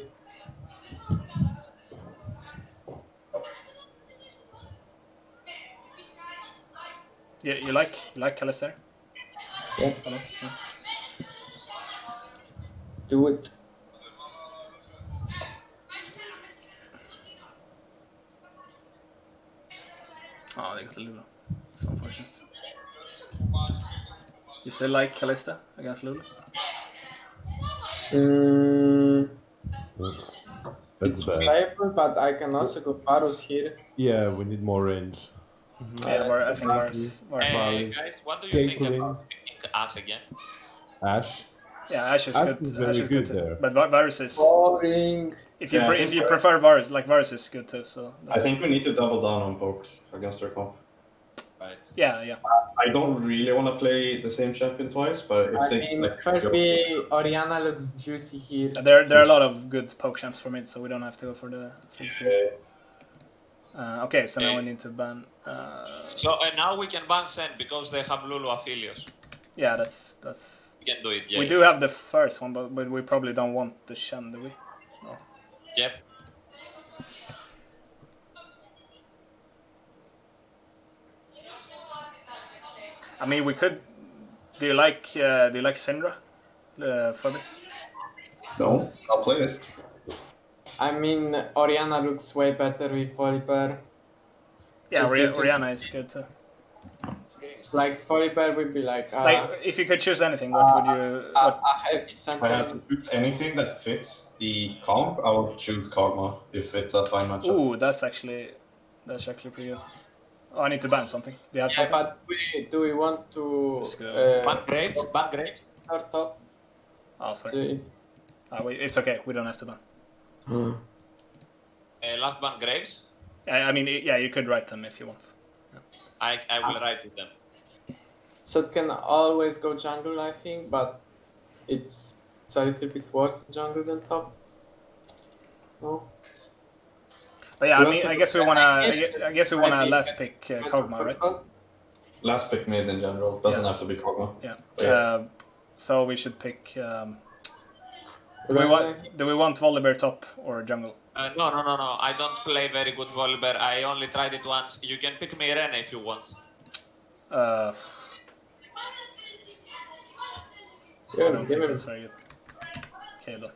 Yeah, you like Kalista?
Yeah,
Hello? Yeah.
do it.
Oh, they got the Lulu. So unfortunate. You still like Kalista against Lulu?
That's
It's
bad.
playable, but I can also go Varus here.
Yeah, we need more range.
Yeah, I think Varus.
Hey, guys, what do you think about picking Ash again?
Ash.
Yeah, Ash is
Ash
good.
is very
Ash is good
good
too.
there.
But Varus is.
Boring.
If you
Yeah, I
if
think
you
Varus-
prefer Varus, like Varus is good too. So.
I think we need to double down on poke against their comp.
Right.
Yeah.
I don't really want to play the same champion twice, but if
I
they
mean,
like,
Kirby Oriana looks juicy here.
There are a lot of good poke champs for mid, so we don't have to go for the 60. Okay, so now we need to ban.
So now we can ban Sen because they have Lulu Aphelios.
Yeah, that's.
We can do it, yeah.
We do have the first one, but we probably don't want the Shen, do we? No.
Yep.
I mean, we could. Do you like Syndra, Fabi?
No, I'll play it.
I mean, Oriana looks way better with Volibear.
Yeah,
Just decent.
Oriana is good too.
Like, Volibear would be like
Like, if you could choose anything, what would you? What?
a heavy
If I had to
center.
choose anything that fits the comp, I would choose Karma if it's a fine matchup.
Ooh, that's actually pretty good. Oh, I need to ban something. Do you have
Yeah,
something?
but do we want to
Let's go.
Ban Graves, ban Graves.
start top?
Oh, sorry.
See.
Wait, it's okay. We don't have to ban.
Last ban Graves.
I mean, yeah, you could write them if you want.
I will write to them.
So it can always go jungle, I think, but it's a little bit worse jungle than top. No?
But yeah,
You
I mean,
want
I
to
guess we
pick-
wanna,
I
I guess we wanna
maybe-
last pick Kog'Maw, right?
Last pick mid in general. Doesn't
Yeah.
have to be Kog'Maw.
Yeah.
Yeah.
So we should pick. Do we want Volibear top or jungle?
No. I don't play very good Volibear. I only tried it once. You can pick me Rene if you want.
I
Yeah,
don't
give
think
him.
that's very good. Okay, though.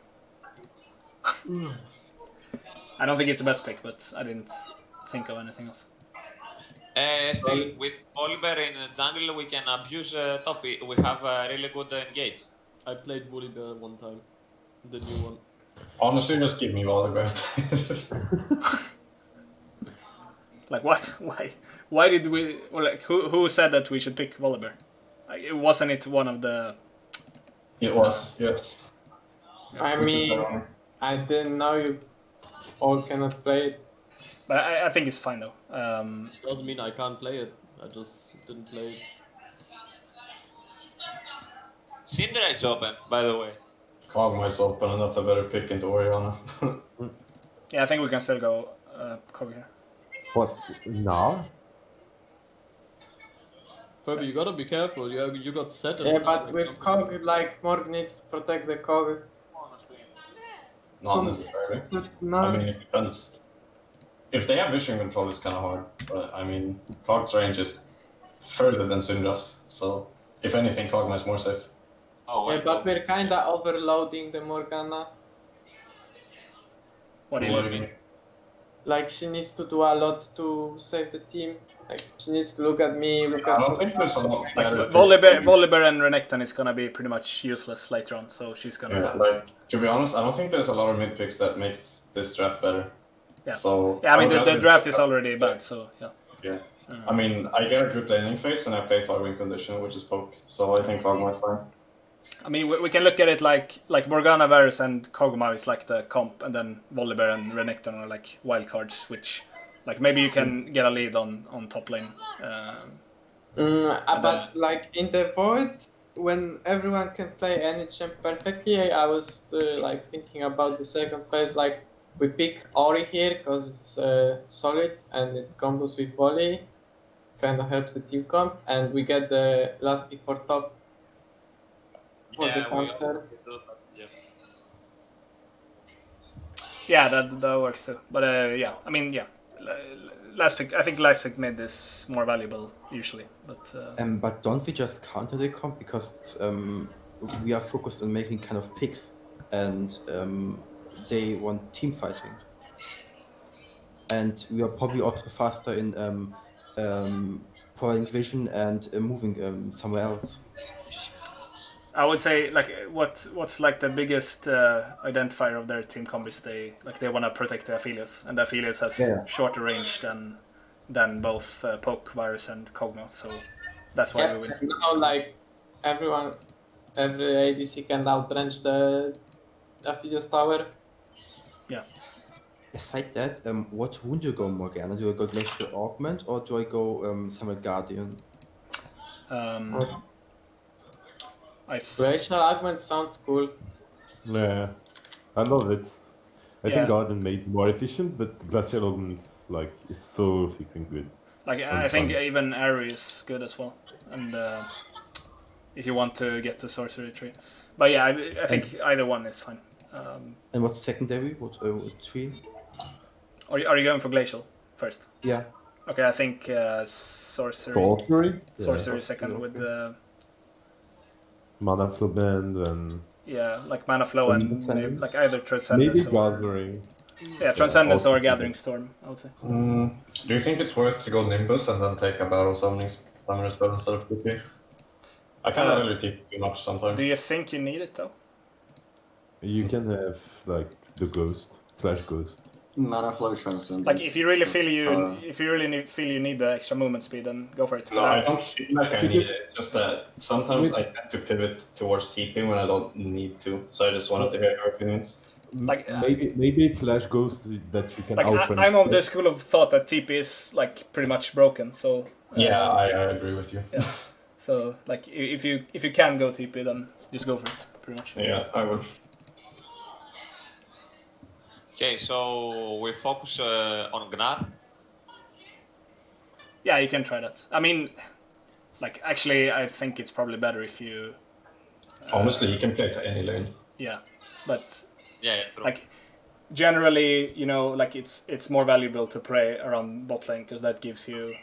I don't think it's the best pick, but I didn't think of anything else.
Still, with Volibear in jungle, we can abuse top. We have a really good engage.
I played Volibear one time, the new one.
Honestly, just give me Volibear.
Like, why did we? Or like, who said that we should pick Volibear? Like, wasn't it one of the?
It was, yes.
I mean, I didn't know you all cannot play it.
But I think it's fine though.
Doesn't mean I can't play it. I just didn't play it.
Syndra is open, by the way.
Kog'Maw is open, and that's a better pick into Orianna.
Yeah, I think we can still go Kog here.
What? Now?
Furby, you gotta be careful. You got set.
Yeah, but with Cog, like, Morg needs to protect the Cog.
Not necessarily.
No.
I mean, it depends. If they have vision control, it's kind of hard. But I mean, Cog's range is further than Syndra's, so if anything, Kog'Maw is more safe.
Oh,
Yeah, but we're kinda overloading the Morgana.
What do you mean?
Like, she needs to do a lot to save the team. Like, she needs to look at me, look
I
at...
don't think there's a lot
Like,
better.
Volibear and Renekton is gonna be pretty much useless later on, so she's gonna.
Yeah, like, to be honest, I don't think there's a lot of mid picks that makes this draft better.
Yeah.
So
Yeah, I mean
would
the
rather-
draft is already bad, so yeah.
Yeah. I mean, I get a good laning phase and I play Tarwin condition, which is poke. So I think Kog'Maw is fine.
I mean, we can look at it like Morgana, Varus, and Kog'Maw is like the comp, and then Volibear and Renekton are like wild cards, which, like, maybe you can get a lead on top lane.
But, like, in the Void, when everyone can play any champ perfectly, I was, like, thinking about the second phase, like, we pick Ori here because it's solid and it combos with volley, kind of helps the team comp, and we get the last pick for top for the counter.
Yeah, that works too. But yeah, I mean, yeah, last pick. I think last pick mid is more valuable usually.
But don't we just counter the comp because we are focused on making kind of picks, and they want team fighting, and we are probably also faster in providing vision and moving somewhere else.
I would say like what's like the biggest identifier of their team comp is they want to protect the Aphelios, and the Aphelios has shorter range than both Poke, Varus, and Kog'Maw, so that's why we win.
Now, like, every ADC can outrange the Aphelios tower.
Yeah.
Aside that, what rune do you go, Morgana? Do I go Glacial Augment or do I go Summon Guardian?
Glacial Augment sounds cool.
Yeah, I love it. I
Yeah.
think Garden made more efficient, but Glacial Augment is so freaking good.
Like I think even Aerie is good as well, and if you want to get the sorcery tree, but yeah, I think either one is fine.
And what's secondary? What tree?
Are you going for Glacial first?
Yeah.
Okay, I think sorcery.
Sorcery?
Sorcery
Yeah.
second with
Mana Flow Band and
like Mana Flow and maybe, like either Transcendence
maybe
or
Gathering.
Transcendence
also
or Gathering Storm, I would say.
Do you think it's worth to go Nimbus and then take a battle summoner spell instead of TP? I kind of really TP too much sometimes.
Do you think you need it though?
You can have like the Ghost, Flash Ghost.
Mana Flow Transcendence.
Like if you really feel you need the extra movement speed, then go for it.
No, I don't feel like I need it. It's just that sometimes I tend to pivot towards TP when I don't need to. So I just wanted to hear your opinions.
Like
maybe Flash Ghost that you can
like
outrun.
I'm of the school of thought that TP is like pretty much broken. So
Yeah, I agree with you.
Yeah. So like if you can go TP, then just go for it. Pretty much.
Yeah, I would.
Okay, so we focus on Gnar.
Yeah, you can try that. I mean, like actually, I think it's probably better if you.
Honestly, you can play to any lane.
Yeah, but
Yeah, true.
like generally, you know, like it's more valuable to play around bot lane because that gives you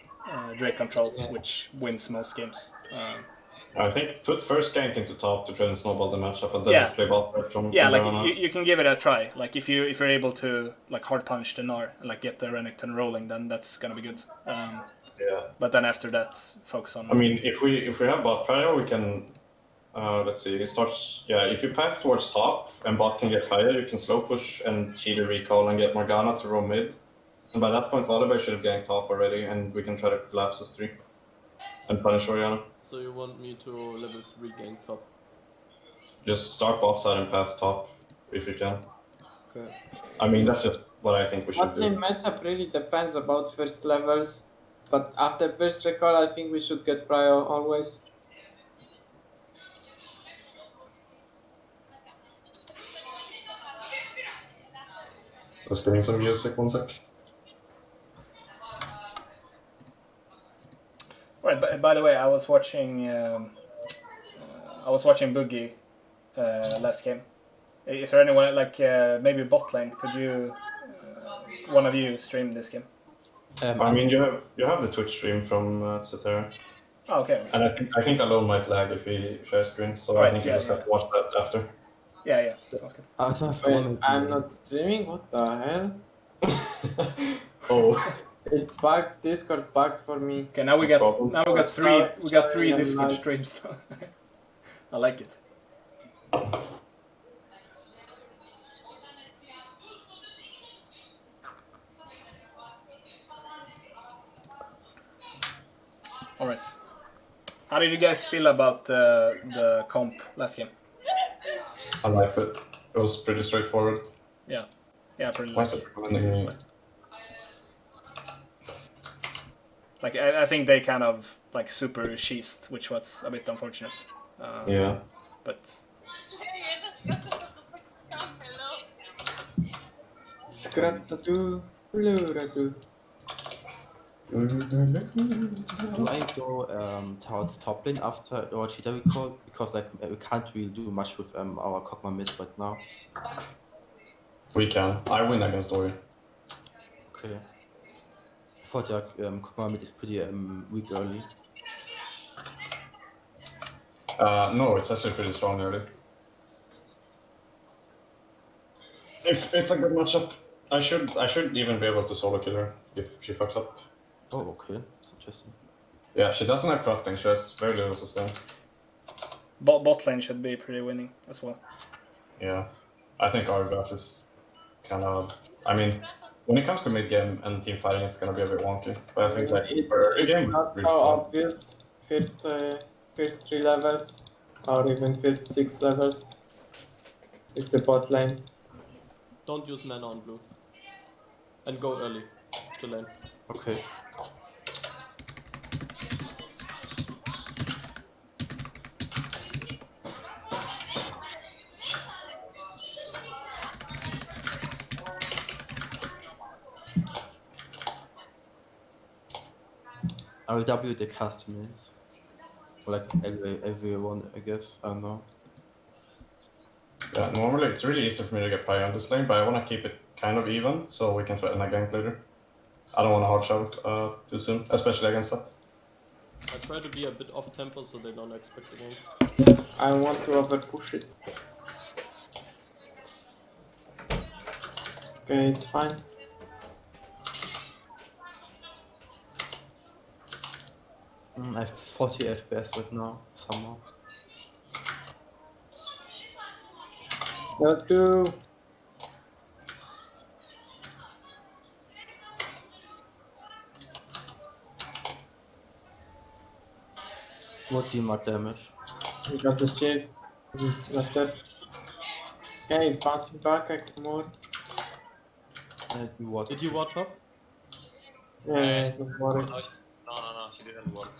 Drake control, which wins most games.
I think put first gank into top to try and snowball the matchup, and then
Yeah.
just play bot right from
Yeah,
from
like
there on out.
you can give it a try. Like if you're able to like hard punch the Gnar and like get the Renekton rolling, then that's gonna be good.
Yeah.
But then after that, focus on.
I mean, if we have bot prio, we can. Let's see. He starts. Yeah, if you path towards top and bot can get Kaya, you can slow push and cheat a recall and get Morgana to roam mid. And by that point, Volibear should have ganked top already, and we can try to collapse as 3 and punish Orianna.
So you want me to level 3 gain top?
Just start bot side and path top if you can.
Okay.
I mean, that's just what I think we should
Bot lane
do.
matchup really depends about first levels, but after first recall, I think we should get prio always.
Just getting some music, one sec.
Right. By the way, I was watching Boogie last game. Is there anyone like maybe bot lane? Could you one of you stream this game?
I mean, you have the Twitch stream from Cetera.
Oh, okay.
And I think Alone might lag if he shares screen, so I
Right,
think you
yeah,
just have to watch that after.
Yeah. Sounds good.
I don't have
Wait,
one.
I'm not streaming? What the hell?
Oh,
It bugged, Discord bugged for me.
Okay, now we
No
got
problem.
three
And
Discord
like-
streams. I like it. All right. How did you guys feel about the comp last game?
I liked it. It was pretty straightforward.
Yeah, pretty
Why
nice.
is it recommending me?
Like I think they kind of like super cheesed, which was a bit unfortunate.
Yeah.
But
Scratatu, pluratu.
Do I go towards top lane after our cheetah recall? Because like we can't really do much with our Kog'Maw mid right now.
We can. I win against Ori.
Okay. I thought Kog'Maw mid is pretty weak early.
No, it's actually pretty strong early. If it's a good matchup, I should even be able to solo kill her if she fucks up.
Oh, okay. That's interesting.
Yeah, she doesn't have crafting, she has very little sustain.
bot lane should be pretty winning as well.
Yeah. I think our draft is kind of... I mean, when it comes to mid-game and team fighting, it's gonna be a bit wonky. But I think like
It's
for early game,
not
really
so
fun.
obvious. First 3 levels, or even first 6 levels. It's the bot lane.
Don't use mana on blue. And go early to lane.
Okay. RW the customers. Or like everyone, I guess. I don't know.
Yeah, normally it's really easy for me to get prio on this lane, but I want to keep it kind of even so we can threaten a gank later. I don't want to hard shove too soon, especially against that.
I try to be a bit off tempo so they don't expect the game.
I want to over push it. Okay, it's fine.
I have 40 FPS right now, somehow.
Let's go.
What do much damage?
We got the shield. Left there. Okay, it's bouncing back. I can more.
And what?
Did you watch up?
Yeah, don't worry.
No, she didn't work.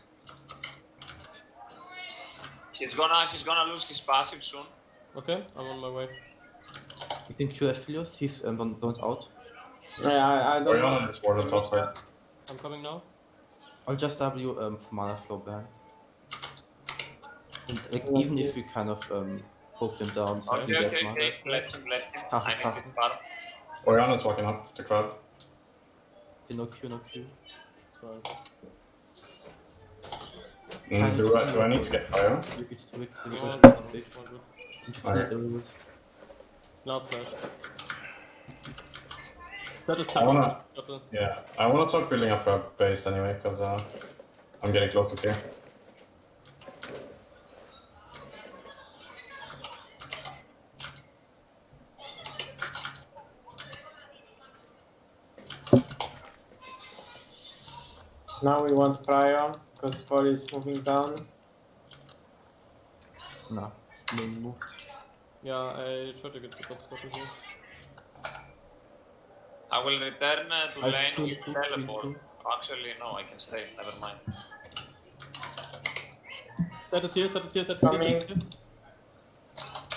He's gonna lose his passive soon.
Okay, I'm on my way.
You can kill Aphelios, he's don't out.
Yeah, I don't know.
Oriana is warded top side.
I'm coming now.
I'll just W for mana flow ban. And like,
Okay.
even if we kind of poke them down, so we
Okay,
can
okay,
get mana.
okay. Let him.
Half
I
and
need
half.
his farm.
Oriana's walking up the crowd.
Okay, no Q, no Q.
Sorry.
Do I need to get fire?
It's too big, too
No,
big,
no,
too big.
all good.
Need to
Alright.
feed a little bit.
Now flash. That is
I wanna-
Scuttle.
Yeah, I wanna start building up a base anyway, because I'm getting close to clear.
Now we want Prion, because Paul is moving down.
Nah, main move.
Yeah, I try to get the top Scuttle here.
I will return to
I have
lane
two,
with
two,
teleport.
two.
Actually, no, I can stay. Never mind.
Set is here, set is here, set is here,
Coming.
set is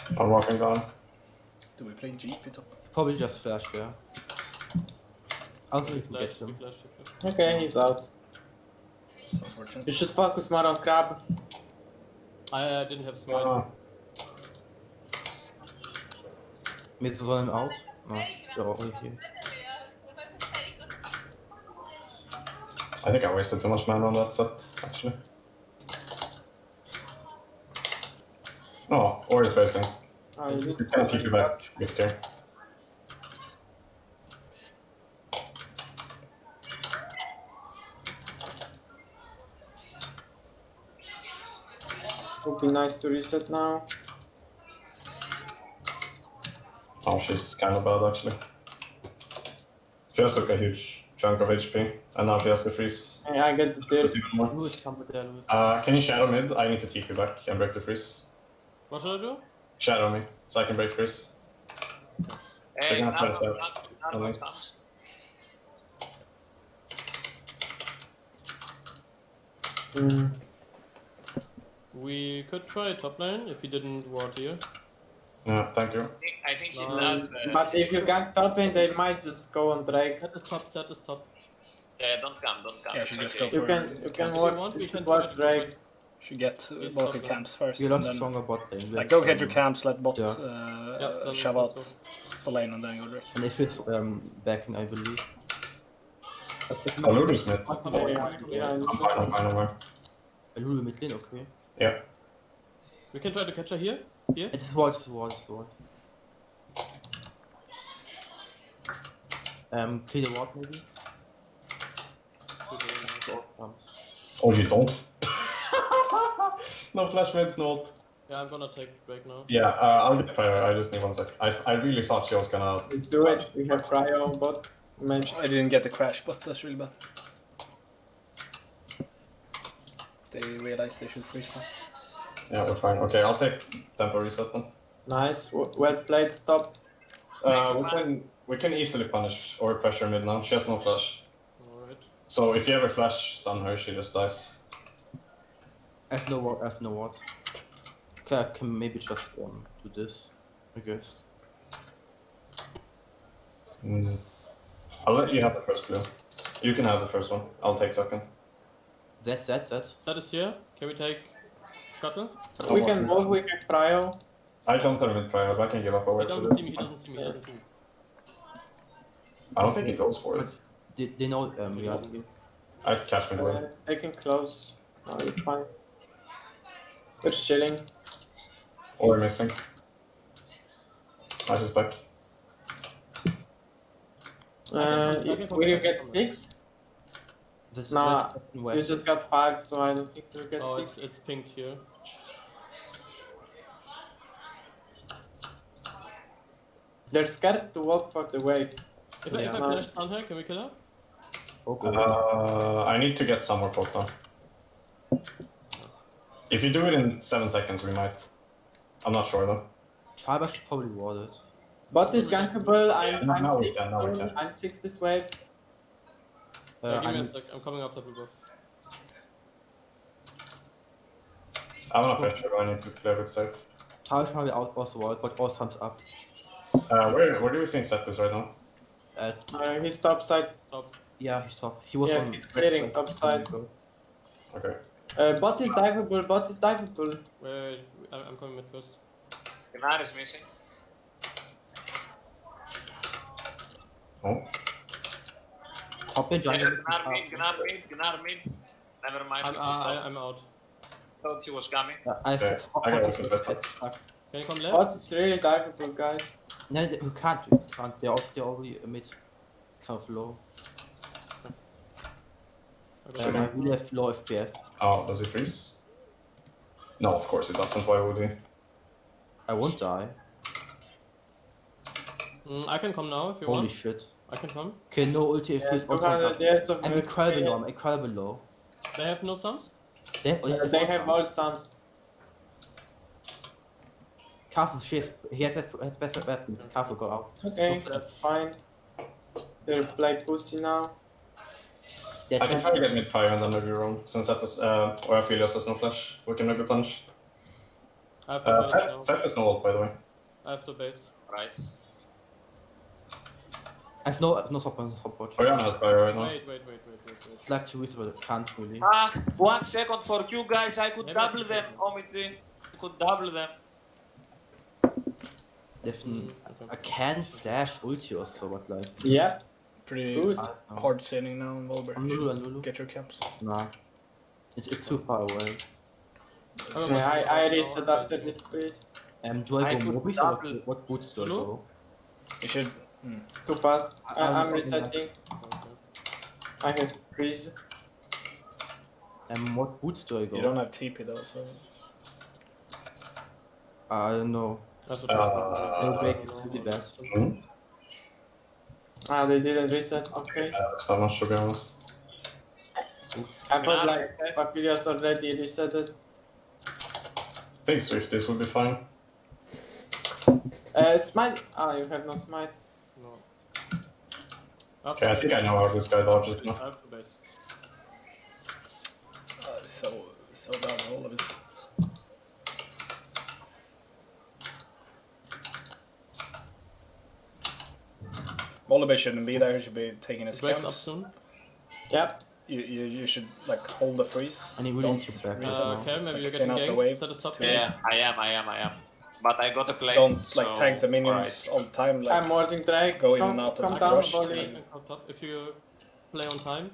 here.
I'm walking down.
Do we play GP top?
Probably just flash, yeah. I don't think we can
Flash,
get them.
flash, flash.
Okay, he's out.
It's unfortunate.
You should focus more on Crab.
I didn't have smite.
Mid sollen out? No, they're already here.
I think I wasted too much mana on that set, actually. Oh, or replacing.
Oh, you
You
did.
can keep you back with care.
Would be nice to reset now.
Oh, she's kind of bad actually. She just took a huge chunk of HP, and now she has to freeze.
Hey, I get the
Just
diff.
even more.
Lewis, somebody there, Lewis.
Can you shadow mid? I need to TP back and break the freeze.
What should I do?
Shadow me, so I can break freeze.
Hey,
gonna
now,
try to
now,
only.
comes.
Mm.
We could try top lane if he didn't ward here.
Yeah, thank you.
I think he
No,
does.
But if you gank top lane, they might just go on Drake.
Set is top, set is top.
Don't come.
Yeah,
It's
should just
okay.
go
You
for
can you can
camps.
watch
want, we
you should
can
watch
try to
Drake.
Should get
He's
both
top
your
lane.
camps first.
You're
And
not
then,
stronger bot lane.
like, go get your
camp.
camps, let bot
Yeah.
that's
shove
what
out
it's
the lane, and then go Drake.
And if it's backing, I believe.
Oh, Ludo's mid.
Yeah,
I'm fine, I'm fine.
Lulu mid lane, okay.
Yeah.
We can try to catch her here. Here.
It is ward, it's ward, it's ward. Clear the ward maybe? Ward comes.
Oh, you don't? No flash mid, no ult.
Yeah, I'm gonna take break now.
Yeah, I'll get fire. I just need 1 sec. I really thought she was gonna.
Let's do it. We have Cryo on bot. Imagine.
I didn't get the crash, but that's really bad. They realize they should freeze now.
Yeah, we're fine. Okay, I'll take tempo reset then.
Nice. Well played, top.
We can easily punish or pressure mid now. She has no flash.
Alright.
So if you ever flash stun her, she just dies.
I have no ward, I have no ward. Okay, I can maybe just do this, I guess.
I'll let you have the first clue. You can have the first one. I'll take second.
That's.
Set is here. Can we take Scuttle?
We can move. We have Cryo.
I don't have mid prior, but I can give up a
He
word to
doesn't see me,
this.
he doesn't see me, he doesn't see me.
I don't think he goes for it.
They know we are here.
I catch mid away.
I can close. No, you're fine. We're chilling.
Or missing. I just back.
Will you get 6?
This
Nah,
that's
You
west.
just got 5, so I don't think you'll get
Oh,
6.
it's pinged here.
They're scared to walk for the wave.
If I
Yeah.
flash down here, can we kill her?
I need to get some more poke now. If you do it in 7 seconds, we might. I'm not sure though.
Fiber should probably ward it.
Bot is gankable.
now
I'm
we
6.
can, now we can.
I'm 6 this wave.
Yeah, give me a
I'm,
sec, I'm coming up double buff.
I'm not pressure, I need to play a bit safe.
Tower probably out also ward, but all thumbs up.
Where do you think Seth is right now?
He's top side.
Stop.
Yeah, he's top. He was
Yeah,
on
he's clearing
backside
top side.
ago.
Okay.
Bot is diveable, bot is diveable.
Wait, I'm coming mid first.
Gnar is missing.
Oh.
Top in jungle.
Gnar mid. Never mind.
I'm out.
Thought he was coming.
I
Okay, I got it, that's it.
Can you come left?
Bot is really diveable, guys.
No, we can't. We can't. They're already mid. Kind of low.
Okay.
I really have low FPS.
Oh, does he freeze? No, of course it doesn't. Why would he?
I won't die.
I can come now if you
Holy
want.
shit.
I can come.
Okay, no ulti if he's also
200 years of
I'm incredible low. I'm
experience.
incredible low.
They have no sums?
They have all sums.
Careful, he has better weapons. Careful, go out.
Okay, that's fine. They'll play pussy now.
Yeah,
I can try to get mid fire and then maybe roam. Since that is, or Aphelios has no flash, we can maybe punch.
I have to base now.
Seth is no ult, by the way.
I have to base.
Right.
I have no support.
Oriana has fire right now.
Wait.
I'd like to use, but I can't really.
Ah, 1 second for you guys. I could
Never
double them.
mind.
Omid, I could double them.
Definitely.
Okay.
I can flash ulti or so, but like.
Yeah,
Pretty
good.
I don't know.
hard sailing now in Volberg.
I'm Lulu.
Get your camps.
Nah. It's too far away.
Okay, I reset after this, please.
Do I
I
go
could
Mobis or
double.
what boots do I
Lulu?
go?
You should.
Too fast. I'm
I'm-
resetting. I have freeze.
What boots do I go?
You don't have TP though, so.
I don't know.
I have to
They'll
base.
break it really bad.
Ah, they didn't reset. Okay.
Looks not much to be honest.
I thought like Papilios already resetted.
I think Swift this will be fine.
Smite. Ah, you have no smite.
No. I have
Okay, I
to
think
base.
I know how this guy dodges
I
now.
have to base.
So bad all of this. Volibear shouldn't be there. He should be taking his
Breaks up
camps.
soon.
Yep.
You should like hold the freeze.
And he really
Don't
needs to back
reset.
now.
Okay, maybe
Like,
you're
thin
getting
out the
ganked.
wave.
Instead of
It's
top
too
lane.
Yeah, I am. But I got a plate.
Don't like
so,
tank the minions all the time. Like
I'm warding Drake.
go in
come,
and out of
come
the
down,
brush.
Bolly.
I can come top. If you play on time,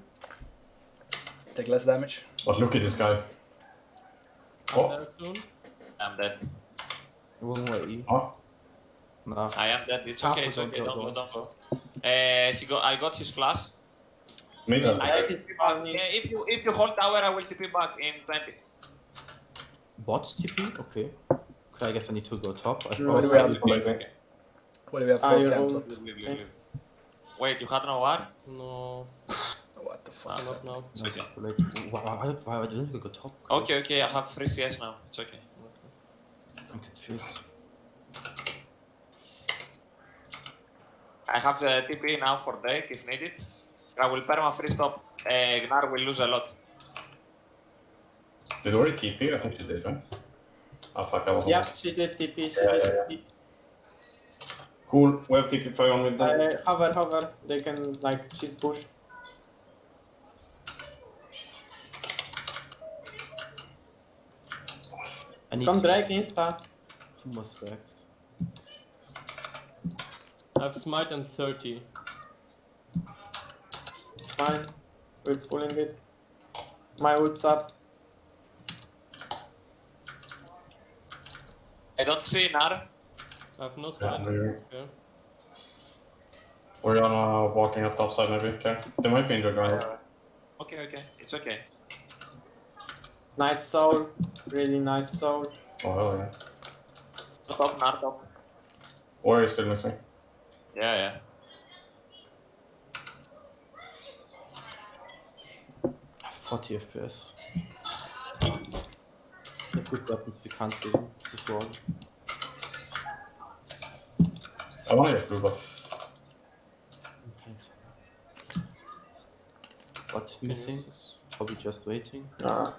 take less damage.
But look at this guy.
I'm
Oh.
there soon.
I'm dead.
Wrong way.
Oh,
Nah.
I am dead. It's
Half
okay.
of
It's
them
okay.
don't
Don't
go.
go. I got his flash.
mid and
I will TP back. If you hold tower, I will TP back in 20.
Bot TP? Okay. Okay, I guess I need to go top. I
No,
suppose
we
I
have-
will-
What do we have?
Ah,
4
you're
camps
all-
up.
Wait, you had no war?
No,
What the fuck?
I'm up now.
No, it's too late. Why didn't we go top?
Okay. I have 3 CS now. It's okay.
I'm confused.
I have the TP now for Drake if needed. I will perma free stop. Gnar will lose a lot.
did already TP? I think she did, right? Oh fuck, I wasn't.
Yep, she did TP. She
Yeah,
did
yeah,
TP.
Cool. We have TP try on mid then.
Hover. They can like cheese push.
I need
Come Drake insta.
2 more stacks.
I have smite and 30.
It's fine. We're pulling it. My wood's up.
I don't see Gnar.
I have no
Yeah,
smite.
maybe.
Okay.
Oriana walking up top side maybe. Okay. They might be injured right now.
Okay. It's okay.
Nice soul. Really nice soul.
Oh hell yeah.
Top, Gnar top.
Or is still missing.
Yeah.
40 FPS. It's a good weapon if you can't kill him. This is wrong.
I want to get blue buff.
Thanks. What's missing? Probably just waiting.
Ah.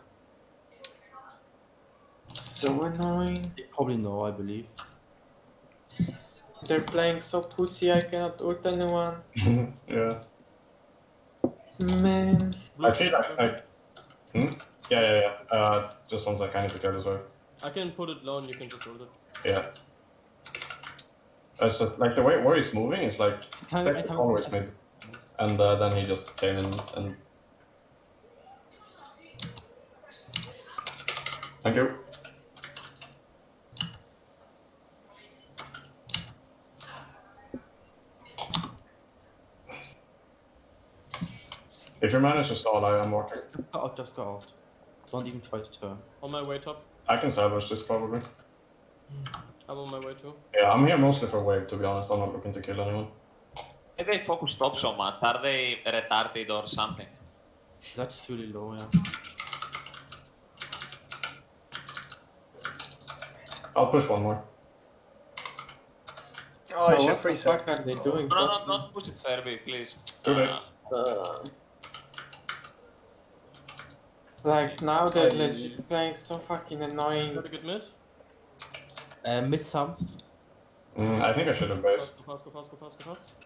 So annoying.
They probably know, I believe.
They're playing so pussy, I cannot ult anyone.
Yeah.
Man.
I feel like Yeah. Just one sec, I need to get this way.
I can put it low and you can just hold it.
Yeah. It's just like the way where he's moving is like Steph always mid. And then he just came in and thank you. If you manage to stall, I'm walking.
Just go out. Don't even try to turn.
On my way top.
I can salvage this probably.
I'm on my way too.
Yeah, I'm here mostly for wave, to be honest. I'm not looking to kill anyone.
Why they focus top so much? Are they retarded or something?
That's really low, yeah.
I'll push one more.
Oh, I should
what the
freeze it.
fuck are they doing?
No, not push it, Ferby, please.
Too late.
Like now they're legit playing so fucking annoying.
Got a good mid.
Mid sums.
I think I should have based.
Go fast.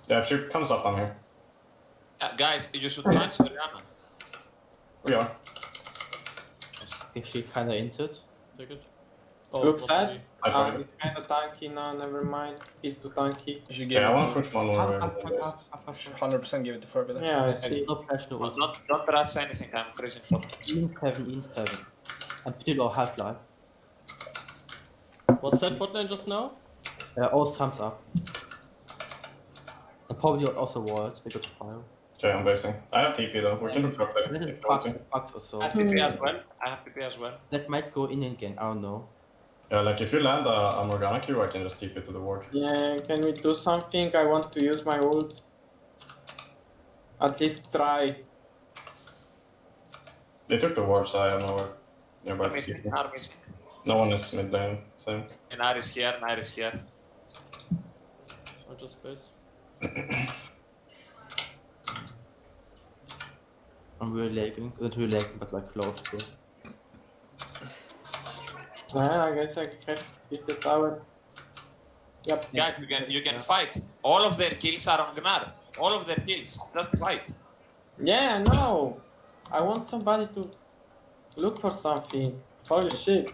Yeah, if she comes up, I'm here.
Guys, you should punch Rihanna.
We are.
Is she kinda entered?
Take it.
Looks
not
sad.
me.
I tried.
He's kinda tanky now, never mind. He's too tanky.
You should give
Yeah, I
it
want to
to...
push one more wave and then base.
100% give it to Furby then.
Yeah, I see.
No flash, no ult.
Don't rush anything, I'm freezing top.
In 7. And still our half-life.
Was that bot lane just now?
All sums up. And probably also walls, we got fire.
Okay, I'm basing. I have TP though. We can do drop later.
And then
if you want to.
bugs or so.
I have TP as well. I have TP as well.
That might go in again, I don't know.
Yeah, like if you land a Morgana Q, I can just TP to the ward.
Yeah, can we do something? I want to use my ult. At least try.
They took the ward, so I have nowhere nearby
Are
to
missing,
TP.
are missing.
No one is mid lane, same.
And Nair is here, Nair is here.
I'll just base.
I'm really lagging. Not really lagging, but like close to.
Yeah, I guess I have to hit the tower. Yep.
Guys, you can fight. All of their kills are on Gnar. All of their kills. Just fight.
Yeah, no. I want somebody to look for something. Holy shit.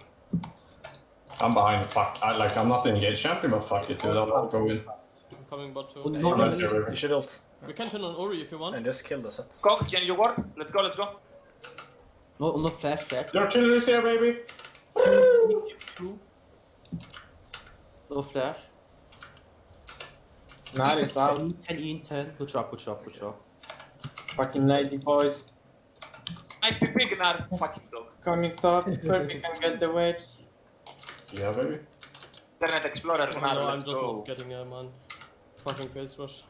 I'm behind. Fuck. I'm not the engaged champion, but fuck it, dude. I'll go in.
I'm coming bot too.
No,
I'm
no,
not there,
You should ult.
We can turn on Ori if you want.
And just kill the set.
Cock, can you work? Let's go, let's go.
no flash back.
Your killer is here, baby!
No flash.
Nar is out.
10 in 10. Good job.
Fucking lady boys.
Nice TP, Gnar. Fucking dog.
Coming top. Furby can get the waves.
Yeah, baby.
Internet Explorer,
Oh,
Gnar,
no, I'm
let's
just
go.
not getting a man. Fucking face rush.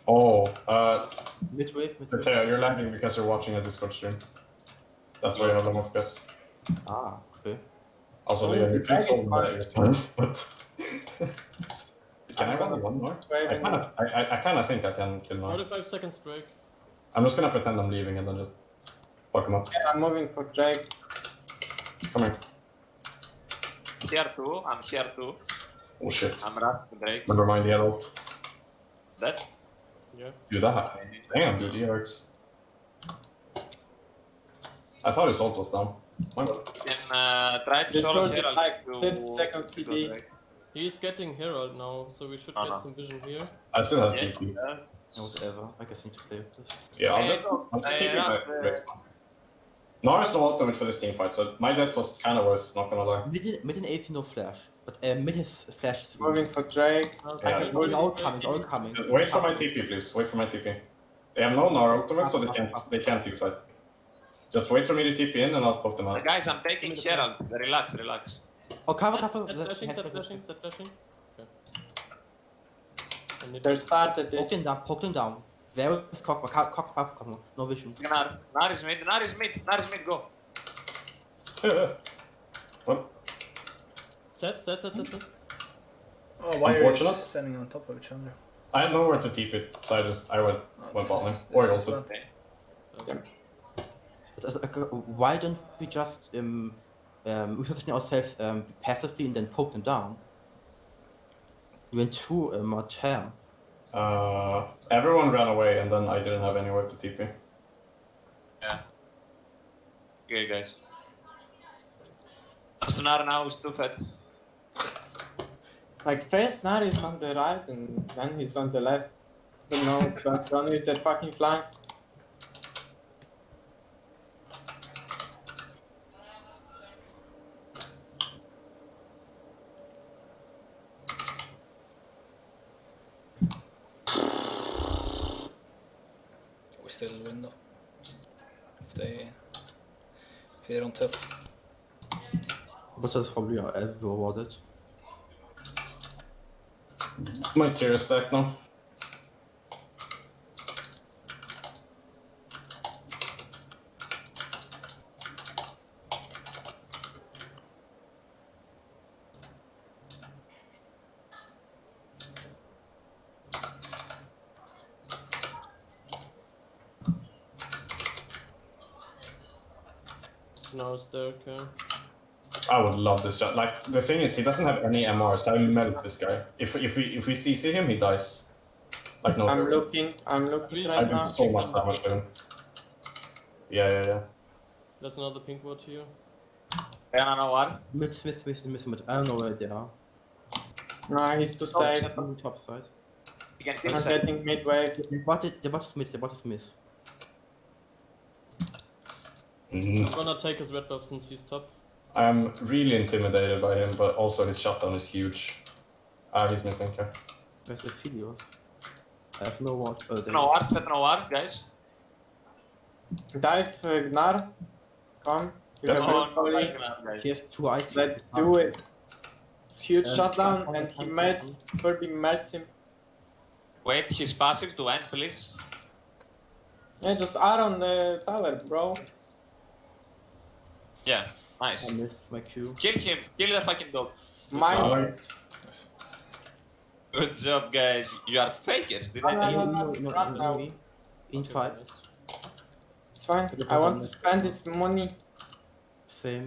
Oh,
Mid wave.
Teo, you're lagging because you're watching a Discord stream. That's why you have long FPS.
Ah, okay.
Also,
Oh,
Leon, you
the
can
drag
tell
is
me
fine.
that you're smart, but... Can I run one more? I kind of think I can kill now.
45 seconds break.
I'm just gonna pretend I'm leaving and then just fuck him up.
Yeah, I'm moving for Drake.
Come here.
Here too, I'm here too.
Oh shit.
I'm rushing Drake.
Never mind the adult.
That?
Yeah.
Dude, that... Damn, dude, he hurts. I thought his ult was down. My bad.
Can try to
This
solo
goes
Herald
like
to...
30 seconds
to
CD.
Drake.
He's getting Herald now, so we should
Uh-huh.
get some vision here.
I still have
Yeah,
TP.
yeah.
Whatever. I guess I need to play with this.
Yeah, I'll
Yeah,
just
no,
keep
yeah,
my great spot. Nara's no ultimate for this team fight, so my death was kind of worth, not gonna lie.
Mid in 80 no flash. But mid has flash.
Moving for Drake.
Yeah.
All coming.
Wait for my TP, please. Wait for my TP. They have no Nara ultimate, so they can't team fight. Just wait for me to TP in and I'll poke them out.
Guys, I'm taking Herald. Relax.
Oh, cover.
Set flashing. Okay. I need
They started
Poke
it.
them down. Where is Cock? Cock. No vision.
Gnar. Gnar is mid, go.
What?
Set.
Oh, why are you
Unfortunate.
standing on top of each other?
I had nowhere to TP it, so I went bot lane. Or
This is
ulted.
bad.
Why don't we just we position ourselves passively and then poke them down? You went to Martel.
Everyone ran away, and then I didn't have anywhere to TP.
Yeah. Okay, guys. Asnar now is too fat.
Like first Nar is on the right and then he's on the left. Don't know, but run with their fucking flanks.
We still win though. If they don't tip.
But that's probably rewarded.
My tier stack now.
Now it's there, okay.
I would love this shot. Like the thing is, he doesn't have any MRs. So I melt this guy. If we CC him, he dies. Like no.
I'm looking
I
right
do
now.
so much damage to him. Yeah.
There's another pink ward here.
Rihanna no war.
Mid. I don't know where they are.
No, he's too safe.
On the top side.
You can kill
I'm
side.
getting mid wave.
The bot is miss.
I'm gonna take his red buff since he's top.
I'm really intimidated by him, but also his shutdown is huge. He's missing. Okay.
Where's the Philios? I have no wards.
No war, set no war, guys.
Dive Gnar. Come. You
Yes,
have
No,
red
no,
already.
guys.
He has 2 items.
Let's do it. It's huge
And
shutdown
come,
and he
come,
melts. Kirby melts him.
Wait his passive to end, please.
Yeah, just R on the tower, bro.
Yeah, nice.
I missed my Q.
Kill him. Kill the fucking dog.
Mine.
Alright.
Good job, guys. You are fakers, did I
No,
tell you?
run now.
In 5.
It's fine. I want to spend this money.
Same.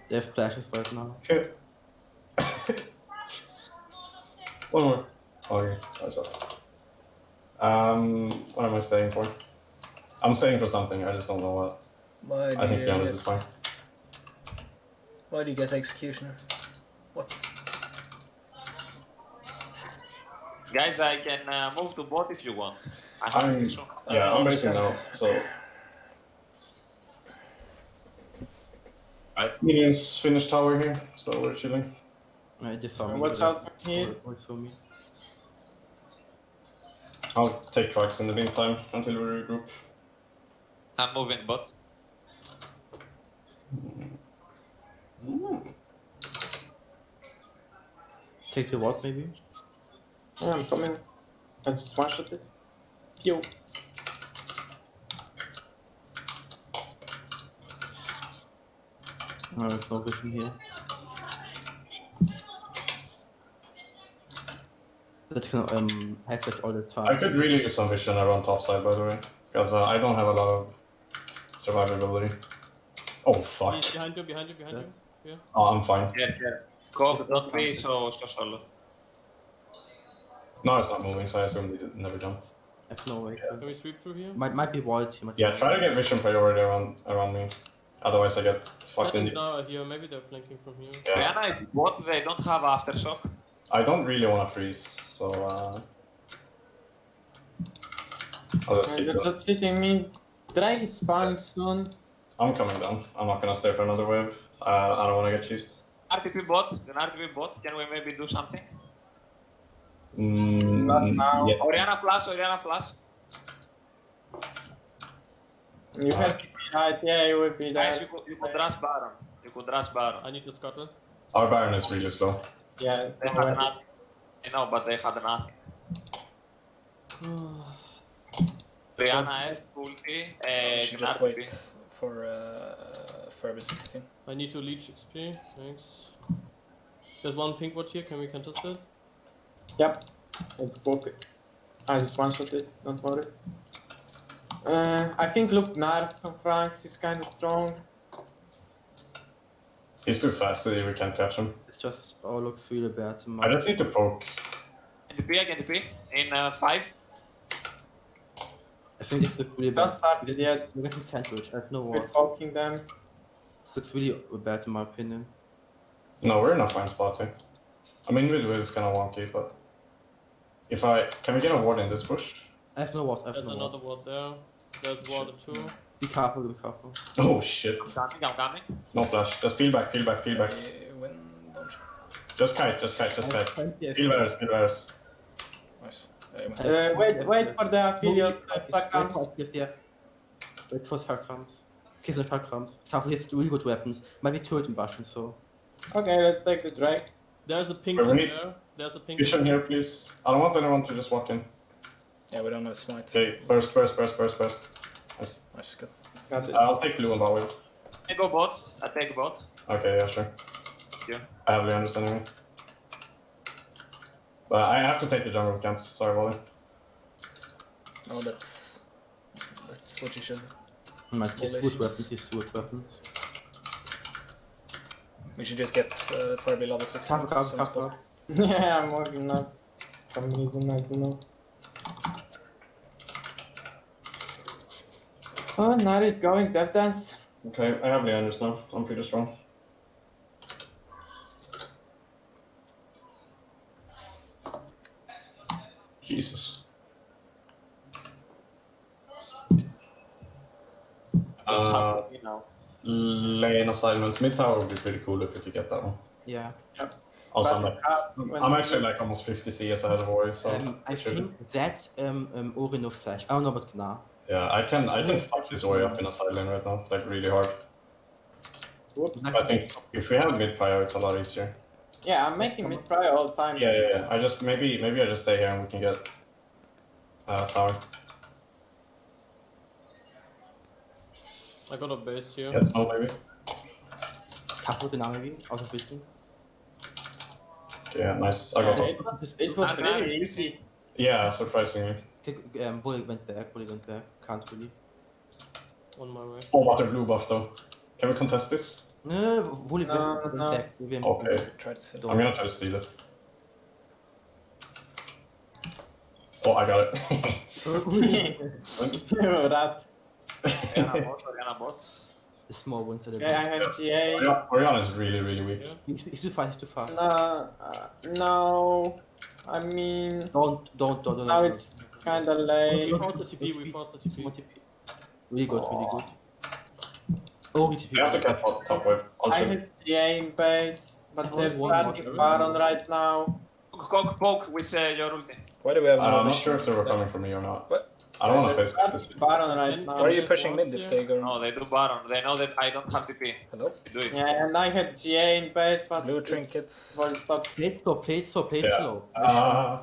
They have flashes right now.
Okay. One more. Okay, that's all. What am I staying for? I'm staying for something. I just don't know what.
Why
I think Giannis is fine.
Why do you get Executioner? What?
Guys, I can move to bot if you want.
I'm basing now. So.
Right.
Minions finished tower here, so we're chilling.
I just saw me.
Watch out from here.
Saw me.
I'll take tracks in the meantime until we regroup.
I'm moving bot.
Take the ward maybe?
Yeah, I'm coming. I just one-shot it. Pew.
No, there's no vision here. That can headset all the time.
I could really use some vision around top side, by the way, because I don't have a lot of survivability. Oh fuck!
He's behind you. Yeah.
Oh, I'm fine.
Yeah. Cog, don't be so solo.
No, it's not moving, so I assume they never jumped.
I have no way.
Can we sweep through here?
Might be walled.
Yeah, try to get vision priority around me. Otherwise, I get fucked in.
No, here, maybe they're flanking from here.
Yeah.
Rihanna is bot, they don't have aftershock.
I don't really want to freeze, so I'll just keep
You're
going.
just sitting mid. Drag is spawning soon.
I'm coming down. I'm not gonna stay for another wave. I don't want to get cheesed.
RTP bot, an RTP bot, can we maybe do something?
Not now.
Yes.
Oriana flash.
You have to be right. Yeah, you will be
Guys,
there.
you could rush Baron.
I need to scuttle.
Our Baron is really slow.
Yeah.
They had nothing. I know, but they had nothing. Rihanna F, ulti,
We should just wait for Furby 16.
I need to leech XP. Thanks. There's one pink ward here. Can we contest it?
Yep. Let's book it. I just one-shot it. Don't worry. I think look Nar from Franks is kind of strong.
He's too fast, so we can't catch him.
It's just all looks really bad.
I just need to poke.
NDP in 5.
I think this looks really bad.
Don't start it yet.
We're getting sandwich. I have no
We're
words.
poking them.
This looks really bad in my opinion.
No, we're in a fine spot here. I mean, mid is kind of wonky, but can we get a ward in this push?
I have no words. I have
There's
no
another
words.
ward there. There's water too.
Be careful. Be careful.
Oh shit!
I'm coming.
No flash. Just peel back.
When don't you?
Just kite. Peel bears.
Nice.
Wait for the Aphelios Sakrams.
Wait for Sakrams. Okay, so Sakrams. Careful, he has really good weapons. Might be turret and Bastion, so.
Okay, let's take the Drake.
There's a pink
Wait, we
one
need-
there. There's a pink
Vision
one.
here, please. I don't want anyone to just walk in.
Yeah, we don't have smite.
Okay, burst. Nice.
Nice, good.
Got this.
I'll take blue and Bowie.
I go bot. I take bot.
Okay, yeah, sure.
Yeah.
I have Leandros anyway. But I have to take the jungle camps. Sorry, Wally.
Oh, that's what you should.
Might his
Well,
good weapons, his good weapons.
We should just get Furby level 6.
Careful.
Yeah, I'm working now. Some reason I don't know. Oh, Nari's going Death Dance.
Okay, I have Leandros now. I'm pretty strong. Jesus.
You know.
Lane assignments. Mid tower would be pretty cool if we could get that one.
Yeah.
Also,
But
I'm actually like almost 50 CS ahead of Ori, so
I
we should-
think that Ori no flash. I don't know about Gnar.
yeah, I can fuck this Ori up in a side lane right now, like really hard.
Whoops.
I think if we have mid prior, it's a lot easier.
Yeah, I'm making mid prior all the time.
Yeah. I just maybe I just stay here and we can get tower.
I got a base here.
Yes, no, maybe.
Careful Gnar maybe, out of vision.
Okay, yeah, nice. I got
Yeah, it was really easy.
Yeah, surprisingly.
Okay, Volley went back. Can't really.
On my way.
Oh, what a blue buff though. Can we contest this?
No, Volley
No,
went
no.
back.
Okay.
Try to sit.
I'm gonna try to steal it. Oh, I got it.
Rat.
Orianna bot.
The small ones that
Okay, I have GA.
Orianna is really, really weak.
He's too fast,
No, I mean,
Don't.
now it's kinda
We
late.
forced the TP. We forced the
Small
TP.
TP. Really good. Oh, TP.
You have to get top wave. I'll
I
check.
have GA in base, but they're
One
starting
more.
Baron right now.
Poke with your ulti.
Why do we have no
I'm not
vision?
sure if they were coming from me or not.
What?
I don't want to
They're
face this.
starting Baron right
Why
Why
now.
are you pushing mid if they go?
No, they do Baron. They know that I don't have TP.
Hello?
Do it.
Yeah, and I had GA in base, but
Blue
it's
trinkets.
well stop.
Play slow.
Yeah.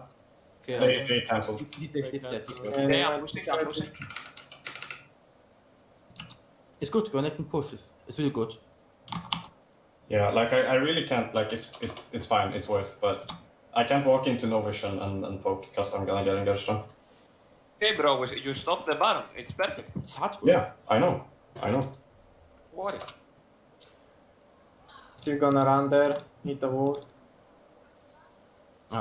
Okay,
They cancelled.
he's dead.
Okay, I'm pushing.
It's good, go ahead and push. It's really good.
Yeah, like I really can't. Like it's fine. It's worth, but I can't walk into no vision and poke because I'm gonna get engaged on.
Okay, bro, you stop the Baron. It's perfect.
It's hard.
Yeah, I know.
What?
Still gonna run there, hit the wall.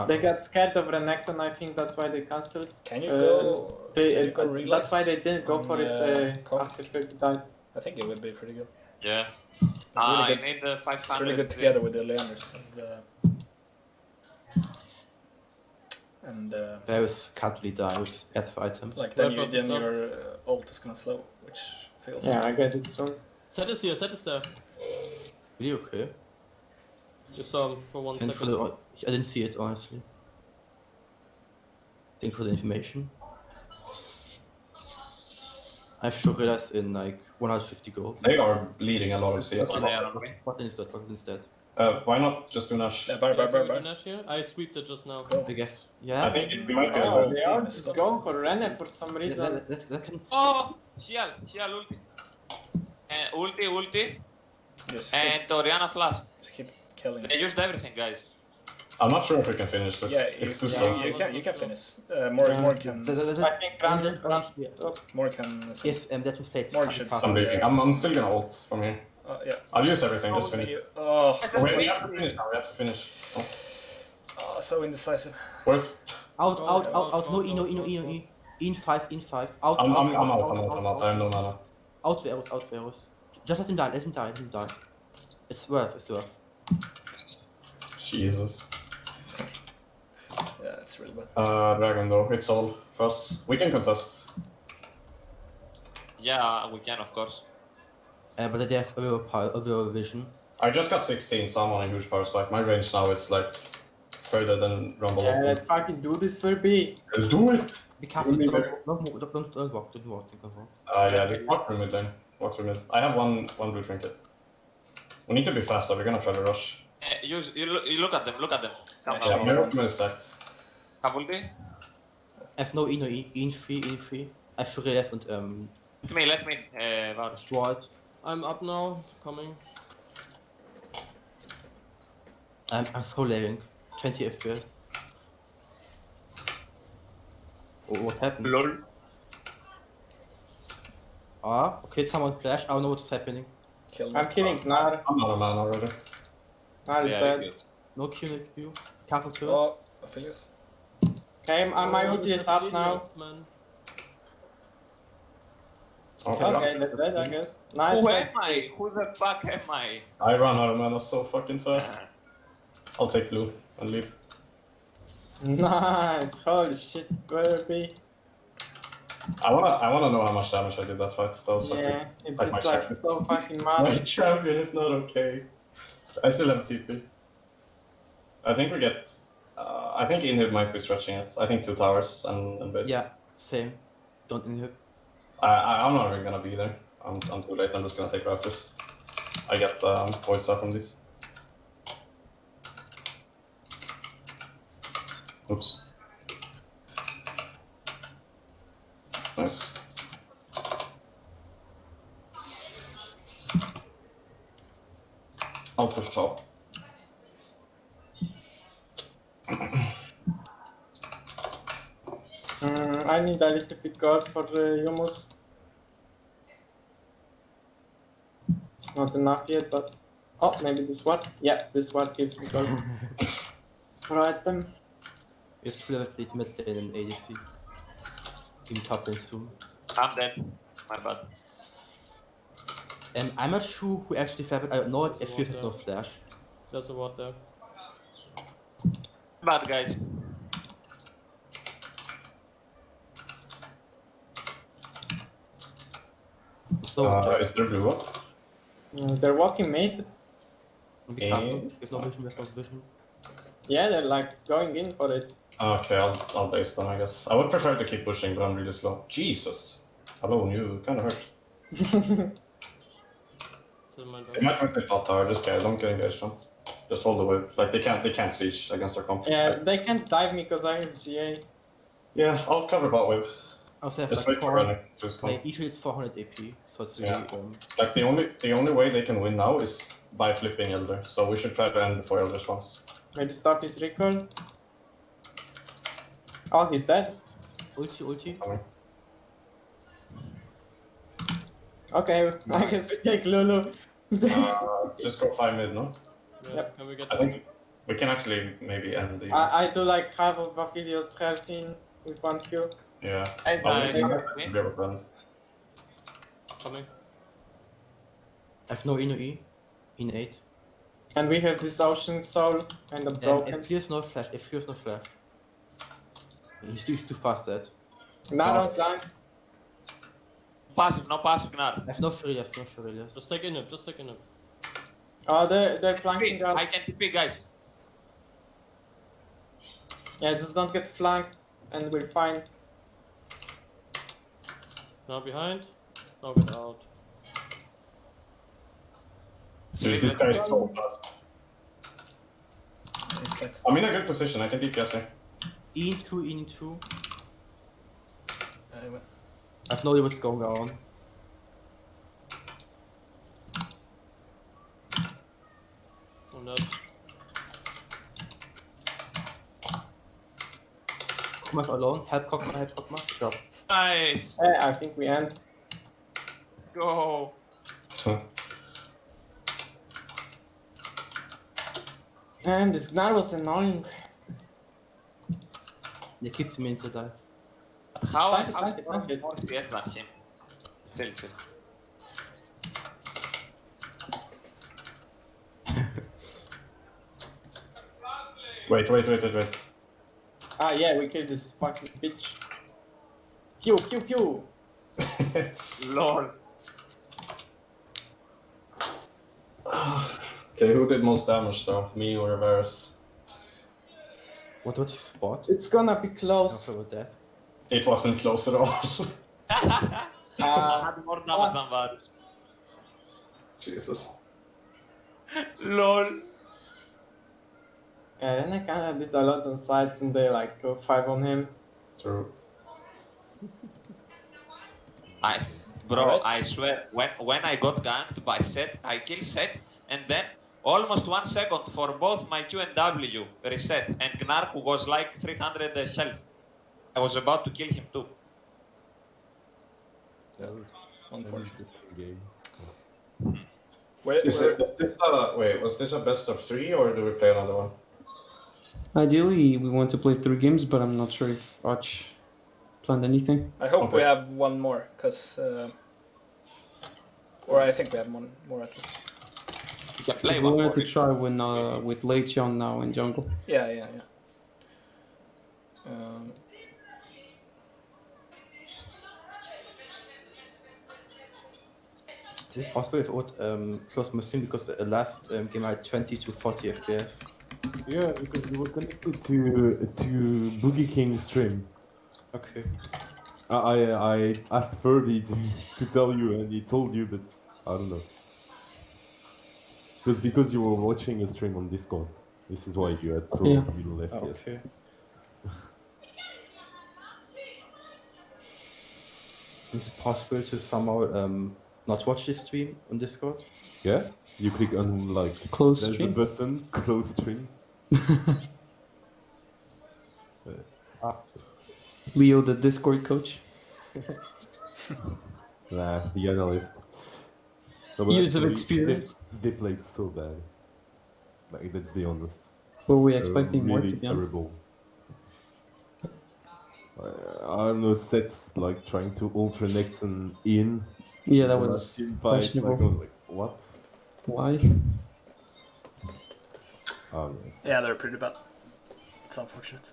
They got scared of Renekton, I think that's why they cancelled.
Can you
Uh,
go?
They,
can you go
that's
relax
why they didn't go
on,
for it
Kong?
after 30 died.
I think it would be pretty good.
Yeah.
Really
I
good.
need the 500.
It's really good together with the Leanders and
Varus can't really die with his passive items.
like then
Right,
then
so-
your ult is gonna slow, which feels.
Yeah, I get it soon.
Set is here. Set is there.
Really okay.
You saw him for 1
Thank for
second.
the, I didn't see it honestly. Thank you for the information. I have Shurilas in like 150 gold.
They are bleeding a lot of CS.
Oh, they are on me.
What is that?
Why not just do Nash?
Yeah, bar.
Nash here. I sweeped it just now.
I guess. Yeah.
I think we might get
Oh,
a
they are just going for Rene for some reason.
that can.
Oh, Hial ulti. Ulti.
Just
And Orianna flash.
keep killing.
They used everything, guys.
I'm not sure if we can finish this.
Yeah,
it's too slow.
you can finish. More can
I think run.
more can.
Yes, that was fate.
More should
I'm leaving. I'm still gonna ult from here.
Yeah.
I'll use everything, just finish.
Oh,
We have to finish now, we have to finish. Oh.
so indecisive.
Worth.
Out,
Go,
out,
go,
out, out.
go,
No
go,
E, no E,
go,
no E, no
go.
E. In 5, in 5. Out,
I'm
out,
out, I'm out. I have no mana.
Out Varus, out Varus. Just let him die, let him die, let him die. It's worth, it's worth.
Jesus.
Yeah, it's really bad.
Dragon though, it's all for us. We can contest.
Yeah, we can, of course.
But they have other vision.
I just got 16, so I'm on a huge power spike. My range now is like further than Rumble.
Yeah, let's fucking do this for B.
Let's do it!
Be careful,
Really
don't walk, don't walk.
Yeah, just walk through mid then. Walk through mid. I have one blue trinket. We need to be faster, we're gonna try to rush.
You look at them, look at them. Come
Yeah,
now.
Yeah, my ultimate is stacked.
Have ulti?
F no E, no E. In 3, in 3. F Shurelles und
Let me, Varus.
Strahd.
I'm up now, coming.
I'm so lagging. 20 FPS. Oh, what happened?
LOL.
Ah, okay, someone flash. I don't know what's happening.
Kill
I'm killing Gnar.
I'm out of mana already.
Gnar is
Yeah,
dead.
good.
No Q, no Q. Careful too.
Oh, Aphelios.
Okay, my ulti is up now.
Man.
Okay, that's dead, I guess. Nice.
Who
fight.
am I? Who the fuck am I?
I run out of mana so fucking fast. I'll take blue and leave.
Nice. Holy shit. Where be?
I wanna know how much damage I did that fight. That was fucking...
Yeah, it
Like
did
my
like
champion.
so fucking
My
much.
champion is not okay. I still have TP. I think we get... I think Inhib might be stretching it. I think 2 towers and base.
Yeah, same. Don't inhib.
I'm not even gonna be there. I'm too late. I'm just gonna take Raptors. I get voice out from this. Oops. Nice. I'll push top.
I need a little bit guard for Yumus. It's not enough yet, but... Oh, maybe this one? Yeah, this one gives me gold. Right then.
You have to level the mid lane in ADC. In top lane soon.
I'm dead. My bad.
I'm not sure who actually fell, but I know if you has no flash.
There's a ward there.
Bad guys.
So,
Is there blue up?
They're walking mid.
be careful. There's no vision, there's no vision.
Yeah, they're like going in for it.
Okay, I'll base them, I guess. I would prefer to keep pushing, but I'm really slow. Jesus! Hello, you kind of hurt.
So my
They might rotate bot tower, just don't get engaged on. Just hold the wave. Like, they can't siege against our comp.
Yeah, they can't dive me because I have GA.
Yeah, I'll cover bot wave.
I also have
Just
like
wait for running.
like each is 400 AP, so it's really
Like, the only way they can win now is by flipping Elder, so we should try to end before Elder spawns.
Maybe stop his recall. Oh, he's dead.
ulti.
Okay, I guess we take Lulu.
Just go 5 mid, no?
Yeah,
Yep.
can we get
I think we can actually maybe end the...
I do like half of Aphelios health in with 1 Q.
Yeah.
Guys,
I'll
me.
be able to end.
coming?
I have no E. In 8.
And we have this Ocean Soul and a broken.
If here's no flash, He's too fast dead.
Not on flank.
Passive, no passive, Gnar.
I have no Shurelles.
Just take inhib, just take inhib.
Oh, they're flanking
I
up.
can TP, guys.
Yeah, just don't get flanked and we're fine.
Now behind. Now get out.
Dude, this guy is so fast.
Okay.
I'm in a good position, I can DPS here.
In 2.
Anyway.
I have no idea what's going on.
I'm dead.
Kog'Maw alone. Help Kog'Maw. Good job.
Nice.
I think we end.
Go.
And this Gnar was annoying.
They keep the mains alive.
How I
Tank it,
have
tank it.
more CS than him? Chill.
Wait.
Ah, yeah, we killed this fucking bitch. Pew, pew, pew.
LOL.
Okay, who did most damage though? Me or Varus?
What was your spot?
It's gonna be
Not
close.
sure about that.
It wasn't close at all.
I had more damage than Varus.
Jesus.
LOL.
Yeah, then I kinda did a lot on sides and they like go 5 on him.
True.
Bro,
Alright.
I swear, when I got ganked by Set, I killed Set, and then almost 1 second for both my Q and W reset, and Gnar, who was like 300 health. I was about to kill him too.
That was an
Unfortunate.
interesting game.
Wait,
Was this a best of 3 or do we play another one?
Ideally, we want to play 3 games, but I'm not sure if Arch planned anything.
I hope
Okay.
we have one more, because... or I think we have one more at least.
You can
We
play one more.
wanted to try with Leicon now in jungle.
Yeah.
Is it possible if I would close my stream because the last game I had 20 to 40 FPS?
Yeah, because we were connected to Boogie King's stream.
Okay.
I asked Furby to tell you, and he told you, but I don't know. Because you were watching a stream on Discord. This is why you had so
Yeah.
little FPS.
Okay. Is it possible to somehow not watch this stream on Discord?
Yeah, you click on like
Close
there's
stream?
a button, close stream.
Leo, the Discord coach.
Nah, the analyst. No, but
Years of
actually,
experience.
They played so bad. Like, let's be honest.
Were we
They're
expecting more,
really
to be honest?
terrible. I don't know, sets like trying to ultra Nexon in.
Yeah, that
the
was
last team fight,
questionable.
Like, I was like, what?
Why?
Oh,
Yeah, they're pretty bad. It's unfortunate.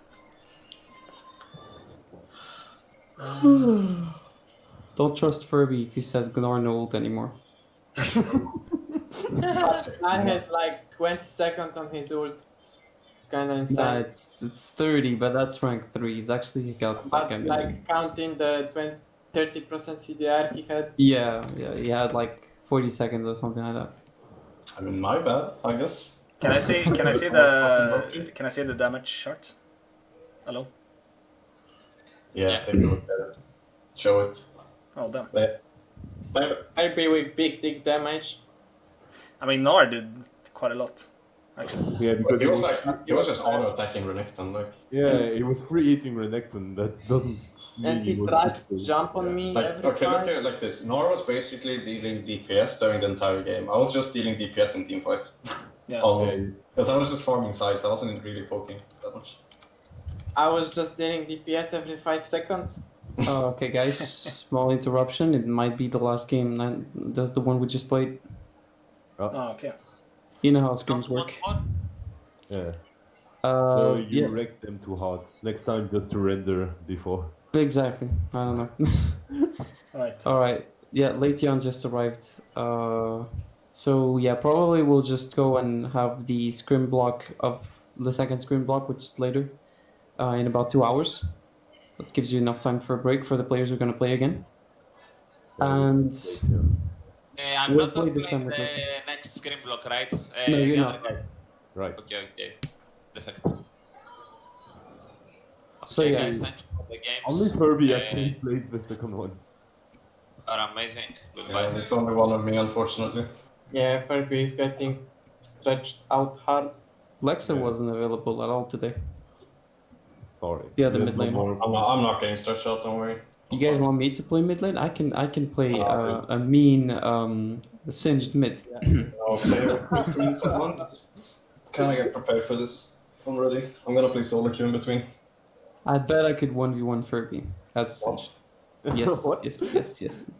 Don't trust Furby if he says Gnar no ult anymore.
Gnar has like 20 seconds on his ult. It's kinda insane.
Nah, it's 30, but that's rank 3. He's actually got
But
like,
like counting the 30% CDR he had.
yeah, he had like 40 seconds or something like that.
I mean, my bad, I guess.
Can I see the damage chart? Hello?
Yeah, take a look at it. Show it.
Oh damn.
Maybe with big dig damage.
I mean Gnar did quite a lot, actually.
yeah, because
He was just auto attacking Renekton, like.
yeah, he was pre-eating Renekton. That doesn't mean
And he
was
tried
good.
to jump on me
Like,
every
okay, look
time.
at it like this. Nor was basically dealing DPS during the entire game. I was just dealing DPS in teamfights.
Yeah.
Almost.
Yeah,
Because I was just farming sides, I wasn't really poking that much.
I was just dealing DPS every 5 seconds.
Okay, guys, small interruption. It might be the last game. That's the one we just played.
Oh, okay.
You know how scrims work.
yeah. So you
Yeah,
wrecked them too hard. Next time, just surrender before.
exactly. I don't know.
Alright.
All right. Yeah, Leiteon just arrived. So yeah, probably we'll just go and have the scrim block of the second scrim block, which is later, in about 2 hours. That gives you enough time for a break for the players who are going to play again. And
I'm
We'll
not
play
playing
this time
the
with
next screen block, right?
No, you're
the
not.
other guy.
Right.
Okay. Perfect.
So,
Okay,
yeah.
guys, thank you for the games.
Only Furby actually played the second one.
Are amazing.
Yeah,
Goodbye.
it's only one of me, unfortunately.
Yeah, Furby is getting stretched out hard.
Lexa
Yeah.
wasn't available at all today.
Sorry.
The other
There's
mid
no
lane.
more-
I'm not getting stretched out, don't worry.
You guys want me to play mid lane? I can play
Oh,
a mean singed mid.
Okay, someone. Can I get prepared for this? I'm ready. I'm gonna play solo queue in between.
I bet I could 1v1 Furby as a cinch. Yes,
What?
yes.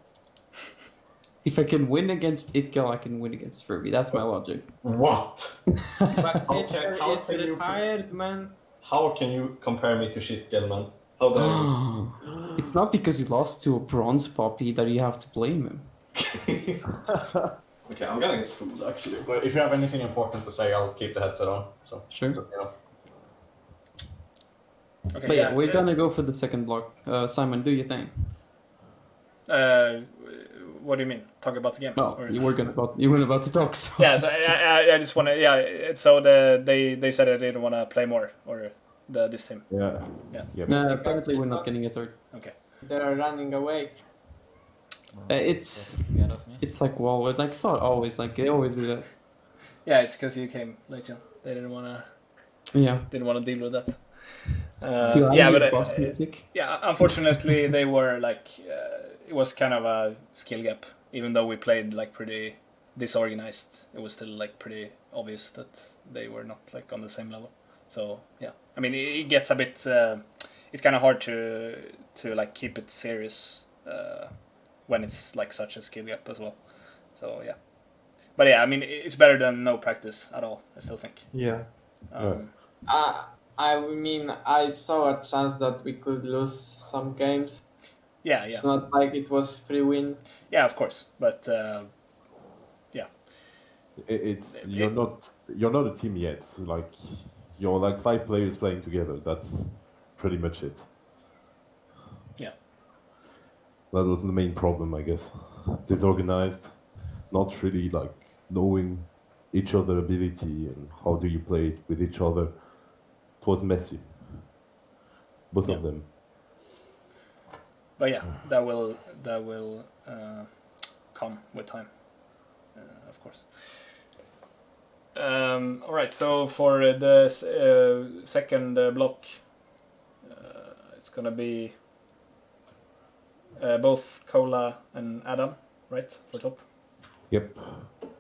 If I can win against Itkel, I can win against Furby. That's my logic.
What?
But
Okay,
Hitler
how
is
can you-
retired, man.
How can you compare me to Shitgel, man? How dare you?
It's not because he lost to a bronze poppy that you have to blame him.
Okay, I'm gonna get food actually. But if you have anything important to say, I'll keep the headset on. So
Sure.
just, you know.
Okay,
But yeah, we're gonna go for the second block. Simon, do your thing.
What do you mean? Talk about the game?
Oh,
Or-
you were about to talk. So.
Yeah, so I just want to. Yeah, so they said they didn't want to play more, or this team.
Yeah.
Yeah.
Yep.
No, apparently we're not getting a third.
Okay.
They're running away.
It's like like it's not always like they always do that.
Yeah, it's because you came late, John. They didn't
Yeah.
want to deal with that.
Do I
Yeah,
need
but
boss music?
yeah, unfortunately they were like it was kind of a skill gap. Even though we played like pretty disorganized, it was still like pretty obvious that they were not like on the same level. So yeah, I mean it gets a bit. It's kind of hard to like keep it serious when it's like such a skill gap as well. So yeah, but yeah, I mean it's better than no practice at all. I still think.
Yeah.
I mean, I saw a chance that we could lose some games.
Yeah,
It's
yeah,
not like it was free win.
yeah. Of course, but
It's you're not a team yet. Like you're like 5 players playing together. That's pretty much it.
Yeah.
That was the main problem, I guess. Disorganized, not really like knowing each other ability and how do you play it with each other. It was messy. Both of them.
But yeah, that will come with time, of course. All right, so for the second block, it's gonna be both Cola and Adam, right, for top.
Yep.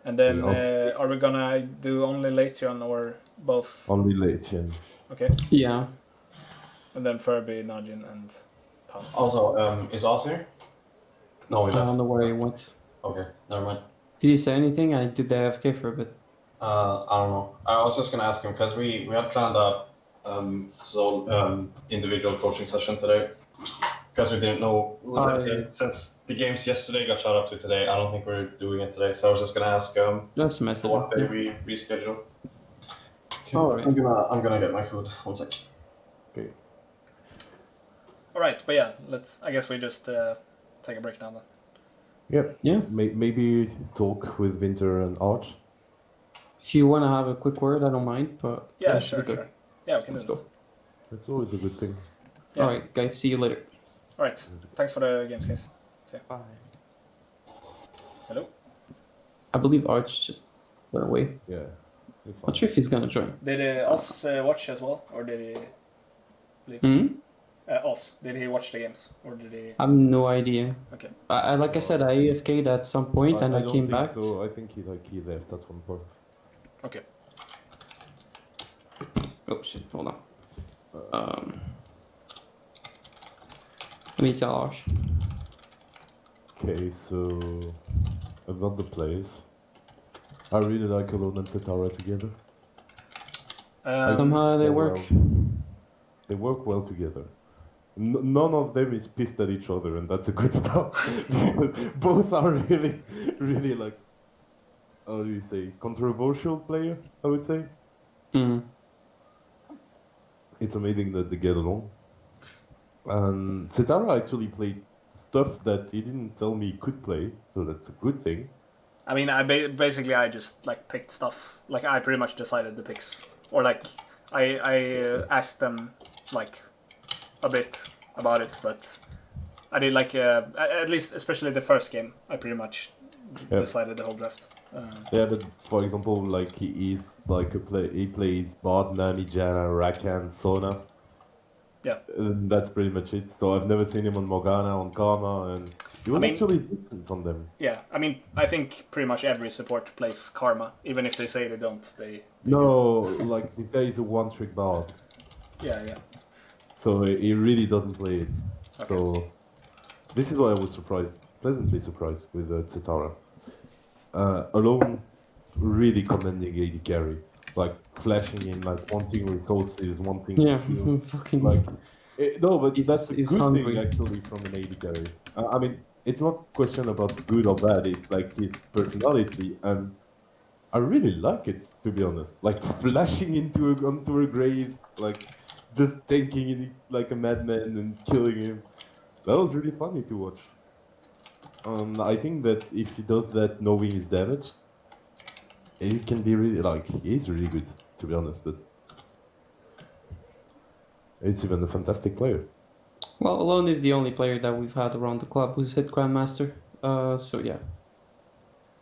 And then
Yeah.
are we gonna do only Leithion or both?
Only late, yeah.
Okay,
Yeah.
and then Furby, Najin, and Pounce.
Also, is Oz here? No, we
I don't
left.
know where he went.
Okay, never mind.
Did he say anything? I did the AFK for a bit.
I don't know. I was just gonna ask him because we had planned a individual coaching session today because we didn't know
yeah.
since the games yesterday got shot up to today. I don't think we're doing it today, so I was just gonna ask
Just message
what day
him.
we reschedule. Okay,
Alright.
I'm gonna get my food. 1 sec.
Okay.
All right, but yeah, I guess we just take a break now then.
Yep.
Yeah.
Maybe talk with Winter and Arch.
If you want to have a quick word, I don't mind, but
Yeah,
that should
sure,
be good.
sure. Yeah, we can
Let's
do
go.
that.
That's always a good thing.
Yeah.
All right, guys. See you later.
All right, thanks for the games, guys.
Bye.
Hello.
I believe Arch just went away.
Yeah. It's fine.
Not sure if he's gonna join.
Did Oz watch as well, or did he leave?
Hmm?
Oz, did he watch the games, or did he?
I have no idea.
Okay.
I like I said, I AFK'd at some point and I
don't
came
think
back.
So I think he left at one point.
Okay.
Oh shit! Hold on. Let me tell Arch.
Okay, so about the players, I really like Alone and Setara together.
Somehow they
Yeah,
work.
well, they work well together. None of them is pissed at each other, and that's a good start. Both are really, really like, how do you say, controversial player, I would say.
Mm.
It's amazing that they get along. And Setara actually played stuff that he didn't tell me he could play, so that's a good thing.
I mean, basically I just like picked stuff. Like I pretty much decided the picks, or like I asked them like a bit about it, but I did like at least especially the first game. I pretty much decided the whole draft.
Yeah, but for example, like he is like he plays Bard, Nami, Janna, Rakan, Sona.
Yeah.
And that's pretty much it. So I've never seen him on Morgana, on Karma, and he was
I mean-
actually decent on them.
Yeah, I mean, I think pretty much every support plays Karma, even if they say they don't. They
No, like the guy is a one-trick bard,
yeah.
so he really doesn't play it. So this is why I was pleasantly surprised with Zetara. Alone, really commending AD carry, like flashing in, like wanting resources, wanting
Yeah,
kills.
fucking.
Like, no, but
He's-
that's a
he's
good
hungry.
thing actually from an AD carry. I mean, it's not a question about good or bad. It's like his personality, and I really like it, to be honest. Like flashing onto her graves, like just tanking it like a madman and killing him. That was really funny to watch. I think that if he does that knowing his damage, he can be really, like, he's really good, to be honest. But it's even a fantastic player.
Well, Alone is the only player that we've had around the club who's hit Grandmaster. So yeah.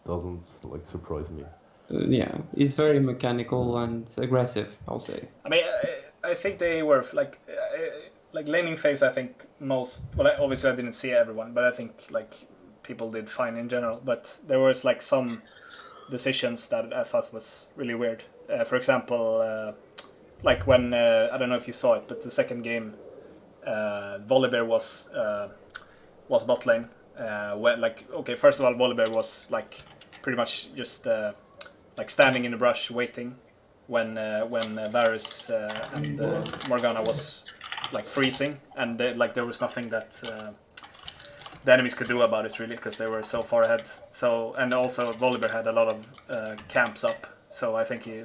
Doesn't like surprise me.
Yeah, he's very mechanical and aggressive, I'll say.
I mean, I think they were like laning phase. I think most. Well, obviously I didn't see everyone, but I think like people did fine in general. But there was like some decisions that I thought was really weird. For example, like when I don't know if you saw it, but the second game, Volibear was bot lane. When like okay, first of all, Volibear was like pretty much just like standing in the brush waiting when Varus and Morgana was like freezing, and like there was nothing that the enemies could do about it really because they were so far ahead. So and also Volibear had a lot of camps up, so I think he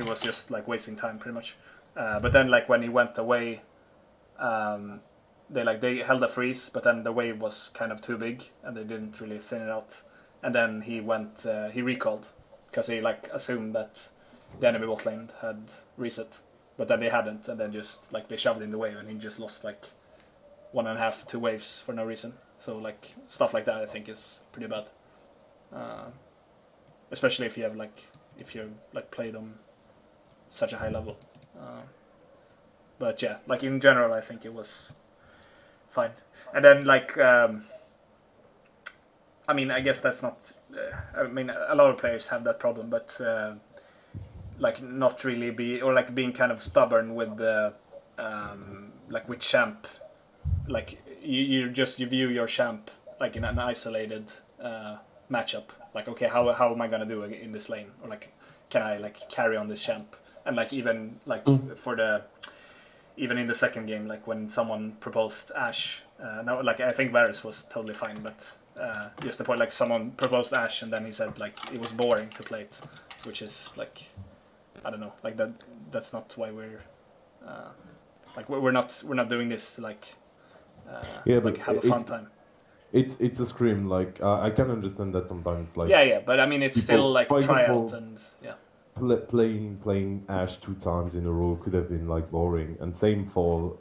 was just like wasting time pretty much. But then like when he went away, they held a freeze, but then the wave was kind of too big and they didn't really thin it out. And then he recalled because he like assumed that the enemy bot lane had reset, but then they hadn't, and then just like they shoved in the wave and he just lost like 1.5, 2 waves for no reason. So like stuff like that I think is pretty bad, especially if you've played on such a high level. But yeah, like in general I think it was fine. And then like I mean, I guess that's not. I mean, a lot of players have that problem, but like not really being kind of stubborn with the like with champ. Like you view your champ like in an isolated matchup. Like okay, how am I gonna do in this lane? Or like can I like carry on this champ? And like even like even in the second game, like when someone proposed Ashe, now like I think Varus was totally fine, but just the point like someone proposed Ashe and then he said like it was boring to play it, which is like I don't know, like that's not why we're like we're not doing this to like
Yeah,
like
but
have a fun time.
It's a scrim. Like I can understand that sometimes. Like
Yeah, but I mean it's
people-
still like
for
tryout
example,
and yeah.
playing Ashe 2 times in a row could have been like boring, and same for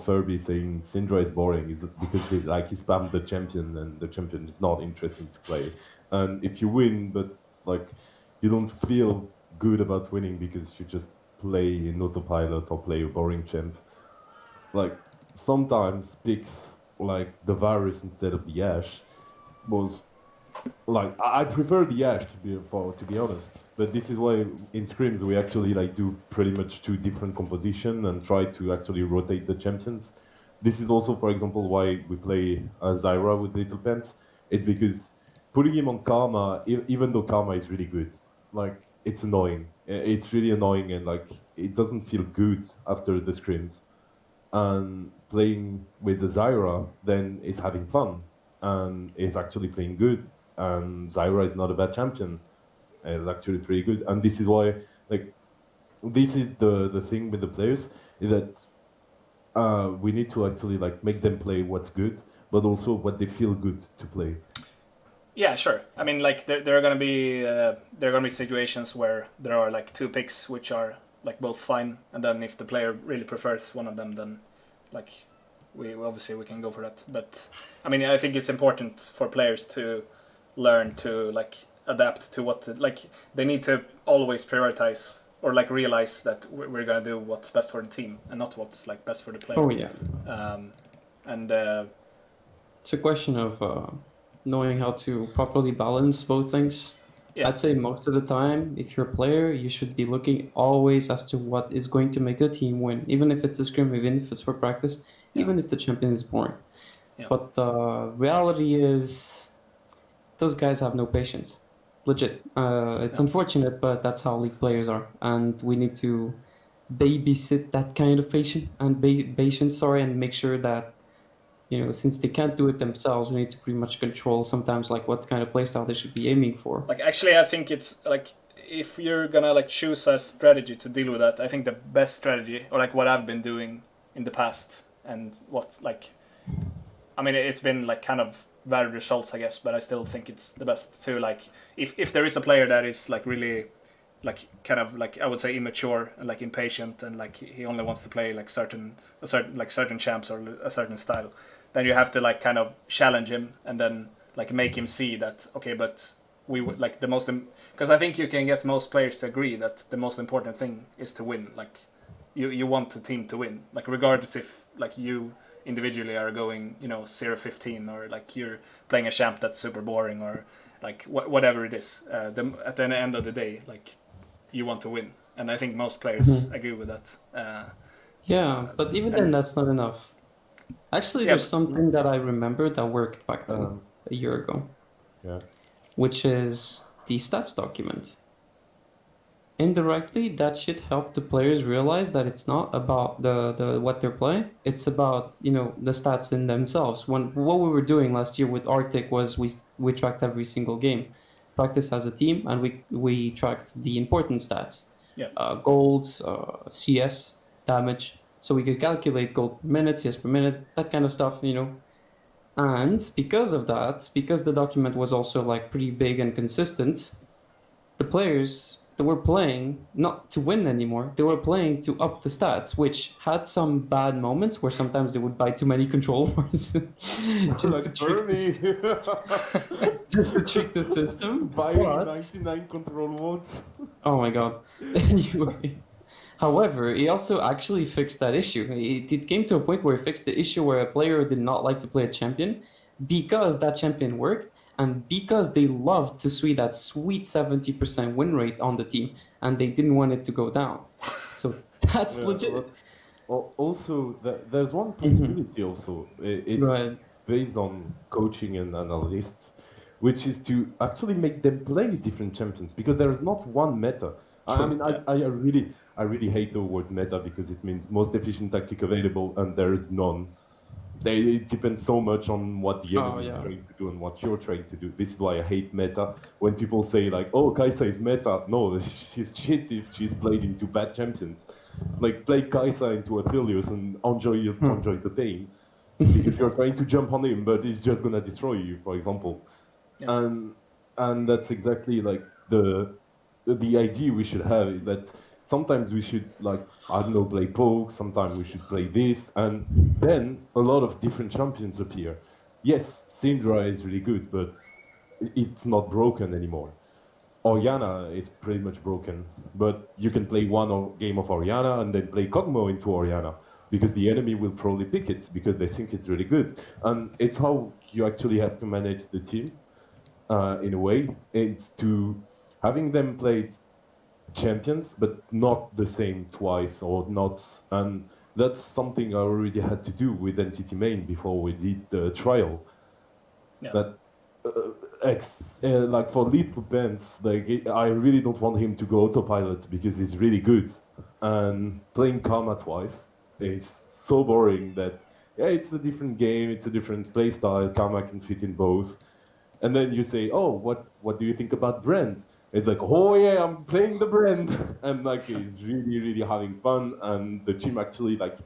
Furby saying Syndra is boring is because he spammed the champion and the champion is not interesting to play. And if you win, but like you don't feel good about winning because you just play in autopilot or play a boring champ. Like sometimes picks like the Varus instead of the Ashe was. Like I prefer the Ashe to be honest, but this is why in scrims we actually like do pretty much 2 different composition and try to actually rotate the champions. This is also, for example, why we play Zyra with Little Pants. It's because putting him on Karma, even though Karma is really good, like it's annoying. It's really annoying and like it doesn't feel good after the scrims. And playing with the Zyra then is having fun and is actually playing good. And Zyra is not a bad champion. It's actually pretty good. And this is why, like, this is the thing with the players, is that we need to actually, like, make them play what's good, but also what they feel good to play.
Yeah, sure. I mean, like, there are gonna be situations where there are, like, 2 picks which are, like, both fine, and then if the player really prefers one of them, then, like, we obviously we can go for that. But, I mean, I think it's important for players to learn to like adapt to like they need to always prioritize or like realize that we're gonna do what's best for the team and not what's like best for the player.
Oh yeah.
And
It's a question of knowing how to properly balance both things.
Yeah.
I'd say most of the time, if you're a player, you should be looking always as to what is going to make the team win, even if it's a scrim, even if it's for practice, even if the champion is boring.
Yeah.
But reality is, those guys have no patience. Legit. It's unfortunate, but that's how league players are, and we need to babysit that kind of patience and make sure that, you know, since they can't do it themselves, we need to pretty much control sometimes like what kind of playstyle they should be aiming for.
like actually, I think it's like if you're gonna like choose a strategy to deal with that, I think the best strategy, or like what I've been doing in the past, and what like, I mean, it's been like kind of varied results, I guess, but I still think it's the best to like if there is a player that is like really like kind of like I would say immature and like impatient and like he only wants to play like certain champs or a certain style, then you have to like kind of challenge him and then like make him see that okay, but we would like the most because I think you can get most players to agree that the most important thing is to win. Like you want the team to win, like regardless if like you individually are going 0-15 or like you're playing a champ that's super boring or like whatever it is. At the end of the day, like you want to win, and I think most players agree with that.
Yeah, but even then, that's not enough. Actually, there's something that I remember that worked back then, a year ago.
Yeah.
Which is the stats document. Indirectly, that should help the players realize that it's not about the what they're playing. It's about the stats in themselves. What we were doing last year with Arctic was we tracked every single game, practice as a team, and we tracked the important stats.
Yeah.
Gold, CS, damage. So we could calculate gold per minute, CS per minute, that kind of stuff, And because of that, because the document was also like pretty big and consistent, the players that were playing not to win anymore, they were playing to up the stats, which had some bad moments where sometimes they would buy too many control points just to trick the system.
Buying 99 control modes.
Oh my god. Anyway. However, he also actually fixed that issue. It came to a point where he fixed the issue where a player did not like to play a champion because that champion worked and because they loved to see that sweet 70% win rate on the team and they didn't want it to go down. So that's legit.
Also, there's one possibility also. It's based on coaching and analysts, which is to actually make them play different champions because there's not one meta. I mean, I really hate the word meta because it means most efficient tactic available, and there is none. It depends so much on what the enemy is trying to do and what you're trying to do. This is why I hate meta. When people say like, "Oh, Kai'Sa is meta," no, she's shit if she's played into bad champions. Like play Kai'Sa into Aphelios and enjoy the pain, because you're trying to jump on him, but he's just gonna destroy you, for example. Yeah. And that's exactly like the idea we should have is that sometimes we should play poke, sometimes we should play this, and then a lot of different champions appear. Yes, Syndra is really good, but it's not broken anymore. Orianna is pretty much broken, but you can play one game of Orianna and then play Kog'Maw into Orianna, because the enemy will probably pick it because they think it's really good. And it's how you actually have to manage the team in a way. It's to having them play champions, but not the same twice or not. And that's something I already had to do with Entity Main before we did the trial. Yeah. That like for Lethal Pens, like I really don't want him to go autopilot because he's really good. And playing Karma twice is so boring that it's a different game, it's a different play style. Karma can fit in both. And then you say, oh, what do you think about Brand? It's like, oh yeah, I'm playing the Brand, and like he's really, really having fun, and the team actually like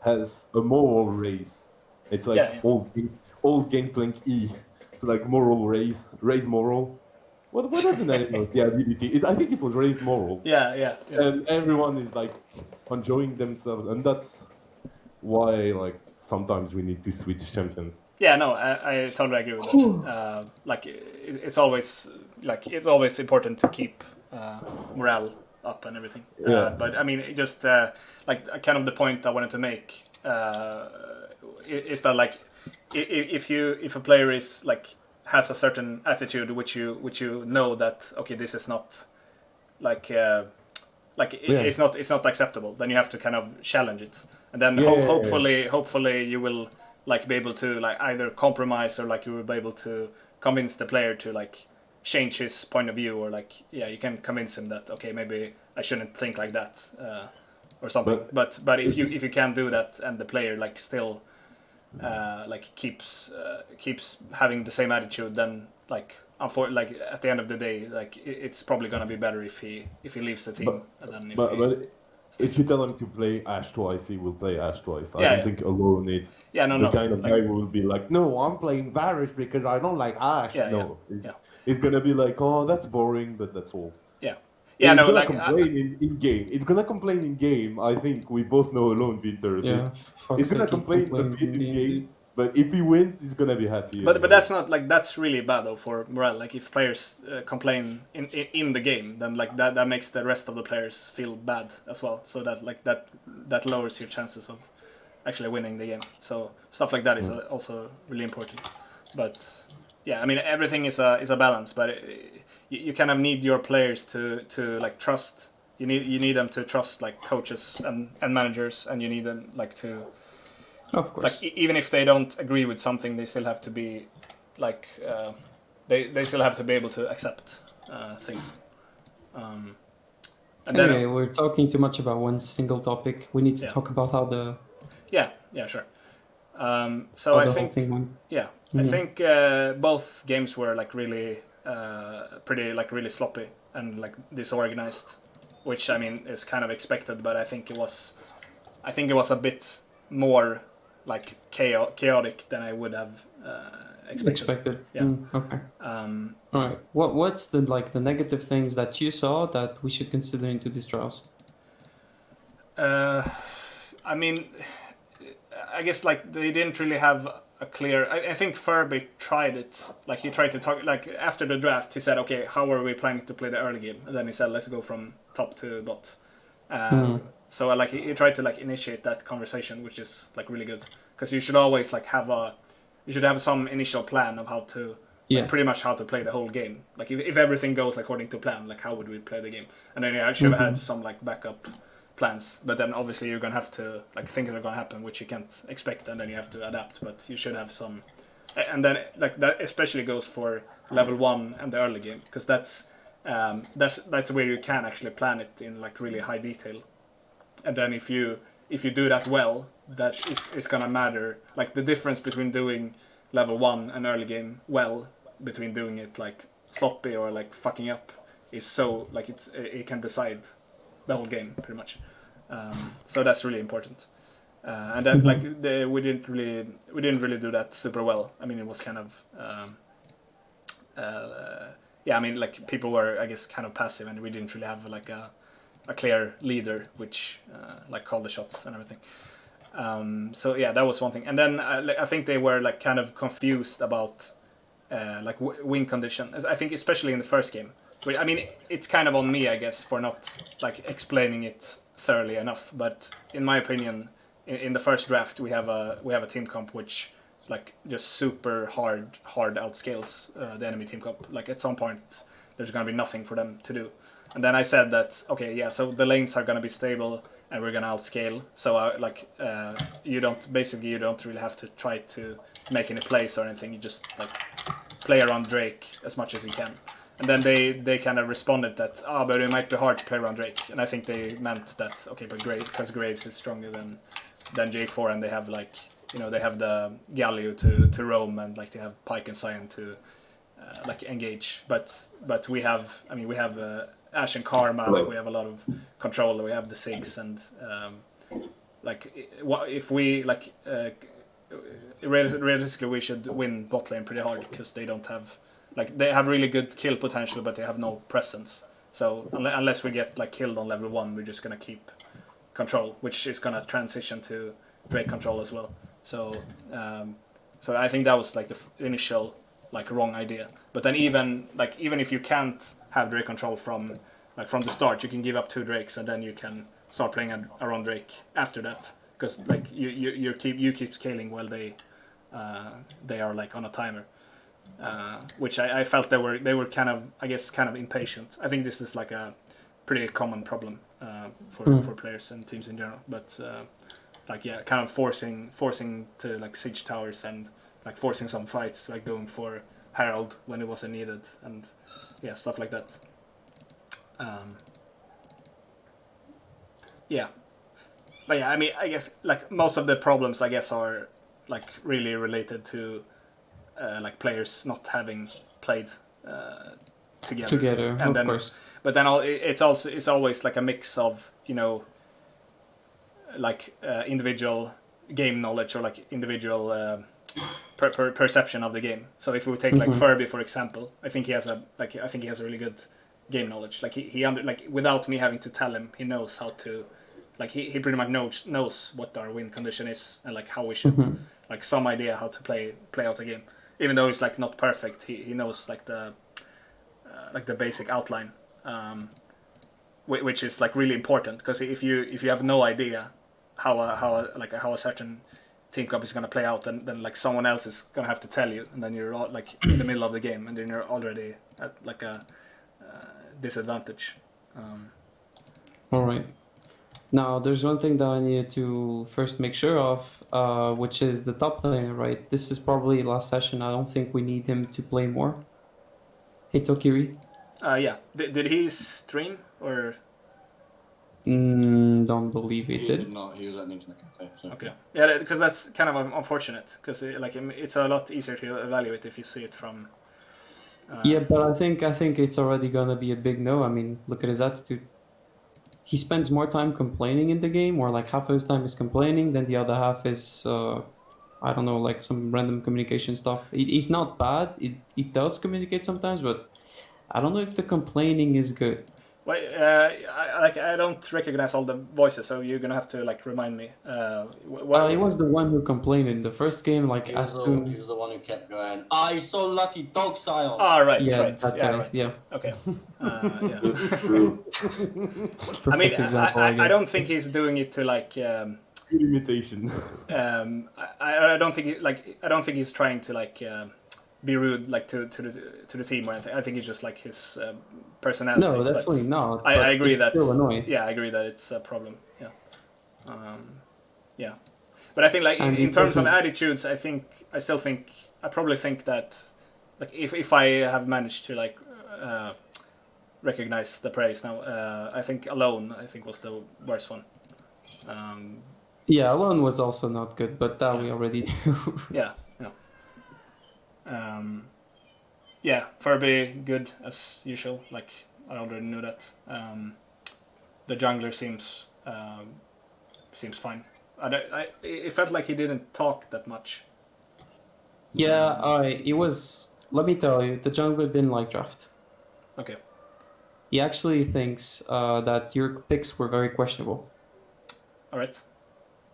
has a moral raise. It's like old Gangplank E. It's like moral raise moral. What I don't know the ability. I think it was raise moral.
Yeah.
And everyone is like enjoying themselves, and that's why like sometimes we need to switch champions.
Yeah, no, I totally agree with that. It's always important to keep morale up and everything.
Yeah.
But I mean, just like kind of the point I wanted to make is that like if a player is like has a certain attitude which you know that okay, this is not like it's not acceptable, then you have to kind of challenge it, and then hopefully you will like be able to like either compromise or like you will be able to convince the player to like change his point of view, or like you can convince him that okay, maybe I shouldn't think like that or something. But if you can't do that and the player like still like keeps having the same attitude, then like at the end of the day, like it's probably gonna be better if he leaves the team. And then
but if you tell him to play Ashe twice, he will play Ashe twice. I don't think Alone is the kind of guy who will be like, no, I'm playing Varus because I don't like Ashe. It's gonna be like, oh, that's boring, but that's all.
Yeah,
it's
no,
gonna
like
complain in game. It's gonna complain in game. I think we both know Alone Winter. It's gonna complain a bit in game, but if he wins, he's gonna be happy.
But that's not like that's really bad though for morale. Like if players complain in the game, then like that makes the rest of the players feel bad as well. So that like that lowers your chances of actually winning the game. So stuff like that is also really important. But yeah, I mean everything is a balance, but you kind of need your players to like trust. You need them to trust like coaches and managers, and you need them like to.
Of course.
Like even if they don't agree with something, they still have to be like they still have to be able to accept things. And
anyway, we're talking too much about one single topic. We need to talk about how the
sure. So I think I think both games were like really pretty like really sloppy and like disorganized, which I mean is kind of expected, but I think it was a bit more like chaotic than I would have expected. Yeah.
Okay. All right. What's the like the negative things that you saw that we should consider into these trials?
I mean, I guess like they didn't really have a clear. I think Furby tried it. Like he tried to talk. Like after the draft, he said, "Okay, how are we planning to play the early game?" And then he said, "Let's go from top to bot." So like he tried to like initiate that conversation, which is like really good because you should always like have some initial plan of how to like, pretty much how to play the whole game. Like if everything goes according to plan, like how would we play the game? And then you should have had some like backup plans. But then obviously you're gonna have to like things are gonna happen which you can't expect, and then you have to adapt. But you should have some, and then like that especially goes for level 1 and the early game because that's where you can actually plan it in like really high detail. And then if you do that well, that is gonna matter. Like the difference between doing level 1 and early game well, between doing it like sloppy or like fucking up, is so like it can decide the whole game pretty much. So that's really important. And then like we didn't really do that super well. I mean it was kind of I mean like people were I guess kind of passive, and we didn't really have like a clear leader which like called the shots and everything. So yeah, that was one thing. And then I think they were like kind of confused about like win condition. I think especially in the first game. I mean, it's kind of on me, I guess, for not like explaining it thoroughly enough. But in my opinion, in the first draft, we have a team comp which like just super hard outscales the enemy team comp. Like at some point, there's gonna be nothing for them to do. And then I said that okay, yeah, so the lanes are gonna be stable and we're gonna outscale. So you don't really have to try to make any plays or anything. You just like play around Drake as much as you can. And then they kind of responded that but it might be hard to play around Drake. And I think they meant that okay, but because Graves is stronger than J4, and they have like they have the Galio to roam, and like they have Pyke and Sion to like engage. But we have Ashe and Karma. Like we have a lot of control. We have the Sigs, and like if we like realistically we should win bot lane pretty hard because they don't have. Like they have really good kill potential, but they have no presence. So unless we get like killed on level 1, we're just gonna keep control, which is gonna transition to Drake control as well. So I think that was like the initial like wrong idea. But then even if you can't have Drake control from like from the start, you can give up 2 drakes and then you can start playing around drake after that, because like you keep scaling while they are like on a timer, which I felt they were kind of impatient. I think this is like a pretty common problem for players and teams in general, but like yeah, kind of forcing to like siege towers and like forcing some fights, like going for Herald when it wasn't needed, and yeah, stuff like that. Yeah, but yeah, I mean, I guess like most of the problems, I guess, are like really related to like players not having played together, and
of
then,
course.
But then it's always like a mix of, you know, like individual game knowledge or like individual perception of the game. So if we take like Furby for example, I think he has a really good game knowledge. Like he without me having to tell him, he knows how to, like he pretty much knows what our win condition is and like how we should like some idea how to play out a game. Even though it's like not perfect, he knows like the basic outline, which is like really important, because if you have no idea how a certain team comp is going to play out, then like someone else is going to have to tell you, and then you're all, like in the middle of the game, and then you're already at like a disadvantage.
All right. Now, there's one thing that I needed to first make sure of, which is the top laner, right? This is probably last session. I don't think we need him to play more. Hitokiri.
Yeah. Did he stream or?
Don't believe he did.
did not. He was at an internet cafe. So.
Okay. Yeah, because that's kind of unfortunate, because like it's a lot easier to evaluate if you see it from.
Yeah, but I think it's already gonna be a big no. I mean, look at his attitude. He spends more time complaining in the game, or like half of his time is complaining, then the other half is, I don't know, like some random communication stuff. He's not bad. It does communicate sometimes, but I don't know if the complaining is good.
Wait, I don't recognize all the voices, so you're gonna have to like remind me.
He was the one who complained in the first game, like
He was the one who kept going, "I so lucky dog style."
Ah, right,
yeah,
right,
that
yeah,
guy,
right.
yeah.
Okay. Yeah.
Perfect
I mean,
example,
I
guess.
don't think he's doing it to like.
Good imitation.
I don't think he's trying to like be rude like to the team or anything. I think it's just like his personality.
No,
but
definitely not.
I
but
agree
it's
that.
still annoying.
Yeah, I agree that it's a problem. Yeah. Yeah. But I think like
And
in
it
terms of
doesn't-
attitudes, I probably think that like if I have managed to like recognize the praise now, I think Alone was the worst one.
Yeah, Alone was also not good, but that we already knew.
Yeah. Yeah, Furby good as usual. Like I already knew that. The jungler seems fine. It felt like he didn't talk that much.
Yeah, it was. Let me tell you, the jungler didn't like draft.
Okay.
He actually thinks that your picks were very questionable.
All right.